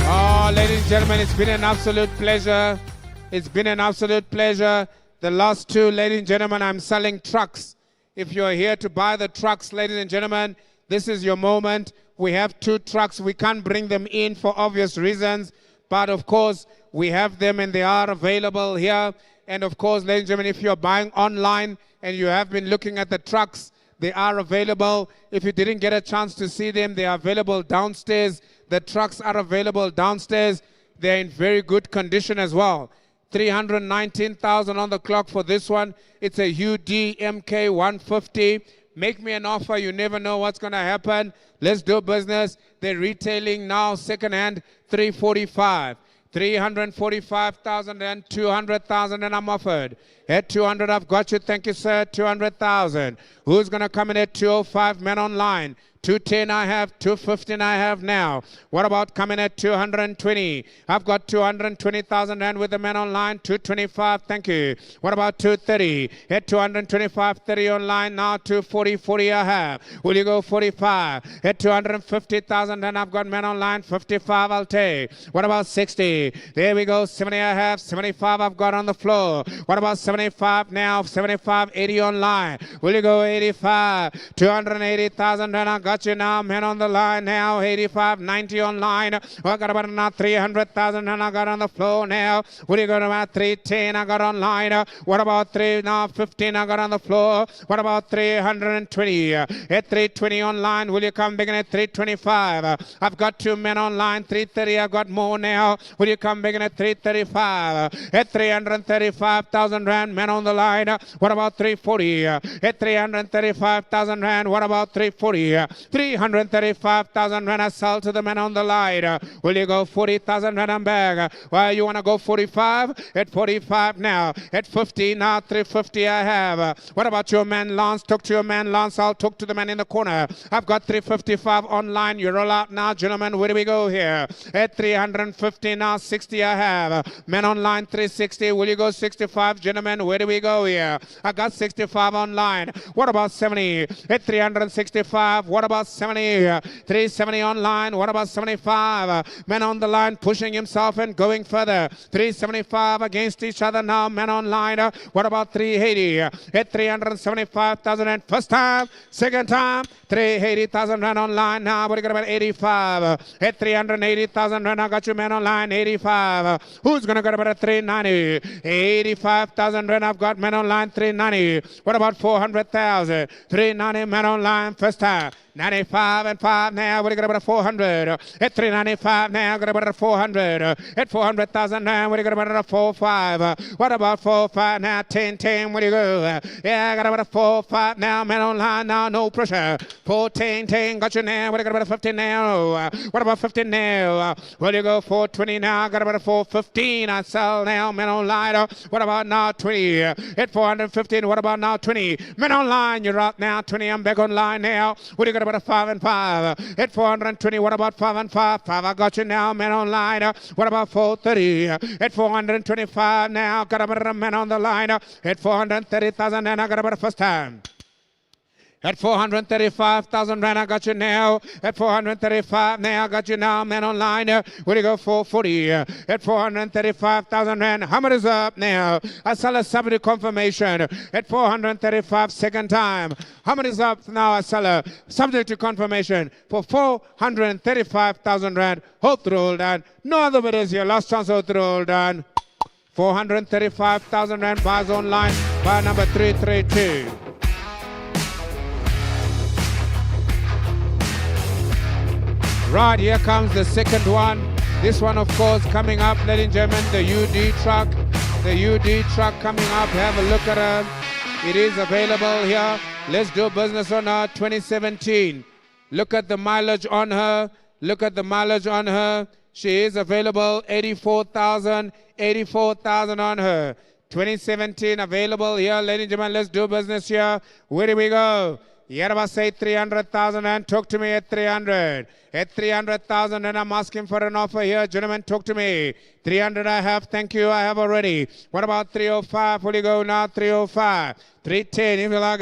Oh, ladies and gentlemen, it's been an absolute pleasure. It's been an absolute pleasure. The last two, ladies and gentlemen, I'm selling trucks. If you're here to buy the trucks, ladies and gentlemen, this is your moment. We have two trucks. We can't bring them in for obvious reasons. But, of course, we have them and they are available here. And, of course, ladies and gentlemen, if you're buying online and you have been looking at the trucks, they are available. If you didn't get a chance to see them, they are available downstairs. The trucks are available downstairs. They're in very good condition as well. 319,000 on the clock for this one. It's a UD MK 150. Make me an offer. You never know what's going to happen. Let's do business. They're retailing now second-hand 345. 345,000 and 200,000 and I'm offered. At 200, I've got you. Thank you, sir. 200,000. Who's going to come in at 205? Men online. 210 I have, 215 I have now. What about coming at 220? I've got 220,000 rand with the man online, 225, thank you. What about 230? At 225, 30 online now, 240, 40 I have. Will you go 45? At 250,000 and I've got man online, 55 I'll take. What about 60? There we go, 70 I have, 75 I've got on the floor. What about 75 now? 75, 80 online. Will you go 85? 280,000 and I got you now, man on the line now, 85, 90 online. I got about now 300,000 and I got on the floor now. Will you go to about 310? I got online. What about 3 now? 15 I got on the floor. What about 320? At 320 online, will you come big at 325? I've got 2 men online, 330. I've got more now. Will you come big at 335? At 335,000 rand, men on the line. What about 340? At 335,000 rand, what about 340? 335,000 rand I sell to the man on the line. Will you go 40,000 rand I'm back? Well, you want to go 45? At 45 now. At 50 now, 350 I have. What about your man Lance? Talk to your man Lance. I'll talk to the man in the corner. I've got 355 online. You roll out now, gentlemen. Where do we go here? At 350 now, 60 I have. Man online, 360. Will you go 65, gentlemen? Where do we go here? I got 65 online. What about 70? At 365. What about 70? 370 online. What about 75? Man on the line pushing himself and going further. 375 against each other now. Man online. What about 380? At 375,000 and first time, second time, 380,000 rand online now. What do you got about 85? At 380,000 rand, I got you man online, 85. Who's going to get about a 390? 85,000 rand, I've got man online, 390. What about 400,000? 390 man online, first time. 95 and 5 now. What do you got about a 400? At 395 now. Got about a 400. At 400,000 now. What do you got about a 45? What about 45 now? 10, 10. Where do you go? Yeah, I got about a 45 now. Man online now. No pressure. 410, 10. Got you now. What do you got about a 15 now? What about 15 now? Where do you go? 420 now. Got about a 415. I sell now. Man online. What about now? 20. At 415. What about now? 20. Man online. You're out now. 20. I'm back online now. What do you got about a 5 and 5? At 420, what about 5 and 5? 5, I got you now, man online. What about 430? At 425 now, got about a man on the line. At 430,000, and I got about a first time. At 435,000 rand, I got you now. At 435 now, I got you now, man online. Where do you go? 440. At 435,000 rand, how much is up now? I sell a subsidy confirmation. At 435, second time. How much is up now? I sell a subject to confirmation for 435,000 rand. Hope roll down. No other bidders here. Last chance, hope roll down. 435,000 rand buys online. Buy number 332. Right, here comes the second one. This one, of course, coming up, ladies and gentlemen, the UD truck. The UD truck coming up. Have a look at her. It is available here. Let's do business on her, 2017. Look at the mileage on her. Look at the mileage on her. She is available, 84,000 on her. 2017 available here, ladies and gentlemen. Let's do business here. Where do we go? Yaraba say 300,000 and talk to me at 300. At 300,000 and I'm asking for an offer here. Gentlemen, talk to me. 300 I have. Thank you. I have already. What about 305? Will you go now? 305. 310 if you like.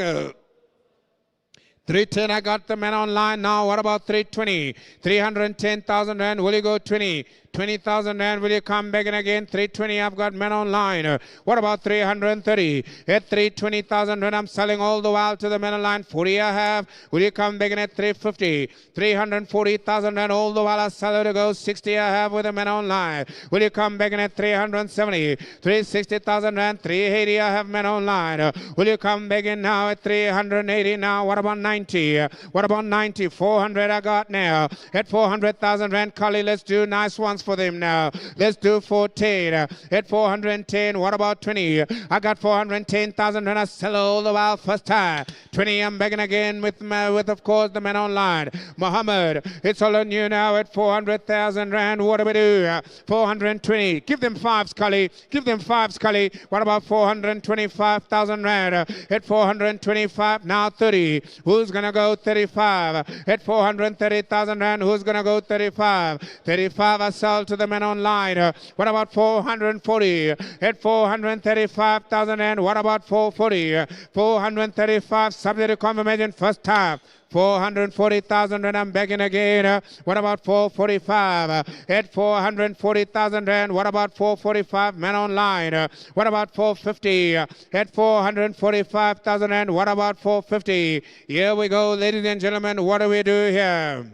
310, I got the man online now. What about 320? 310,000 rand. Will you go 20? 20,000 rand. Will you come back in again? 320, I've got men online. What about 330? At 320,000 rand, I'm selling all the while to the men online. 40 I have. Will you come back in at 350? 340,000 rand, all the while I sell it to go. 60 I have with the men online. Will you come back in at 370? 360,000 rand. 380 I have men online. Will you come back in now at 380 now? What about 90? What about 90? 400 I got now. At 400,000 rand, Kali, let's do nice ones. chance for them now. Let's do 14. At 410, what about 20? I got 410,000 and I sell all the while first time. 20, I'm begging again with of course, the man online. Muhammad, it's all on you now at 400,000 rand. What do we do? 420. Give them 5, Scully. Give them 5, Scully. What about 425,000 rand? At 425, now 30. Who's going to go 35? At 430,000 rand, who's going to go 35? 35, I sell to the man online. What about 440? At 435,000 rand, what about 440? 435, subject to confirmation, first time. 440,000 rand, I'm begging again. What about 445? At 440,000 rand, what about 445? Man online. What about 450? At 445,000 rand, what about 450? Here we go, ladies and gentlemen. What do we do here?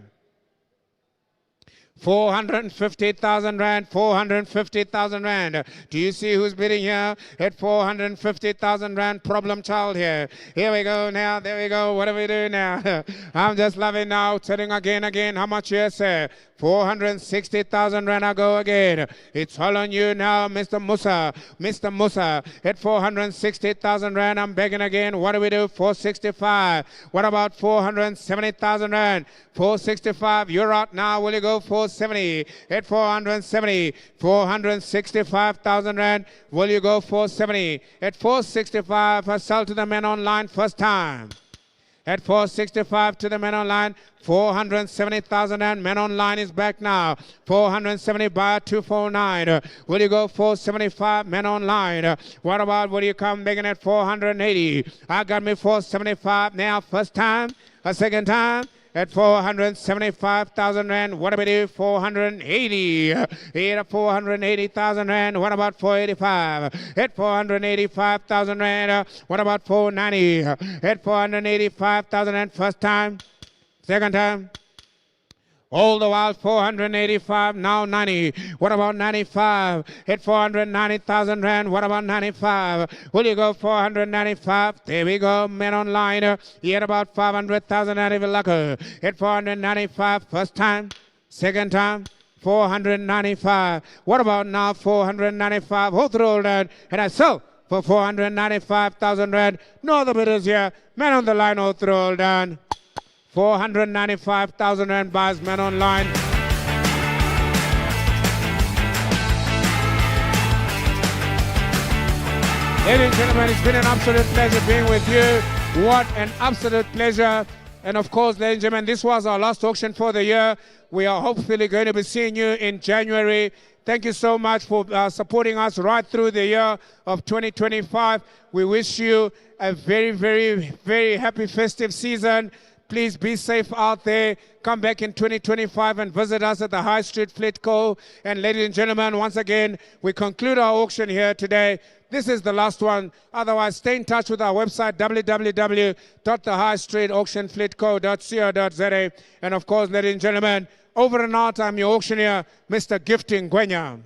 450,000 rand, 450,000 rand. Do you see who's bidding here? At 450,000 rand, problem child here. Here we go now, there we go. What do we do now? I'm just loving now, telling again, how much you say? 460,000 rand, I go again. It's all on you now, Mr. Musa. Mr. Musa, at 460,000 rand, I'm begging again. What do we do? 465. What about 470,000 rand? 465, you're out now. Will you go 470? At 470. 465,000 rand. Will you go 470? At 465, I sell to the men online first time. At 465 to the men online, 470,000 and men online is back now. 470 by 249. Will you go 475 men online? What about will you come begging at 480? I got me 475 now, first time, a second time. At 475,000 rand, what do we do? 480. Here at 480,000 rand, what about 485? At 485,000 rand, what about 490? At 485,000 rand, first time, second time. All the while 485, now 90. What about 95? At 490,000 rand, what about 95? Will you go 495? There we go, men online. Here about 500,000 rand if you're lucky. At 495, first time, second time. 495. What about now 495? Hold through all that. And I sell for 495,000 rand. No other bidders here. Men on the line, hold through all that. 495,000 rand buys men online. Ladies and gentlemen, it's been an absolute pleasure being with you. What an absolute pleasure. And of course, ladies and gentlemen, this was our last auction for the year. We are hopefully going to be seeing you in January. Thank you so much for supporting us right through the year of 2025. We wish you a very, very, very happy festive season. Please be safe out there. Come back in 2025 and visit us at the High Street Flitco. And ladies and gentlemen, once again, we conclude our auction here today. This is the last one. Otherwise, stay in touch with our website, www.thehighstreetauctionflitco.co.za. And of course, ladies and gentlemen, over and out, I'm your auctioneer, Mr. Gifting Gwenya.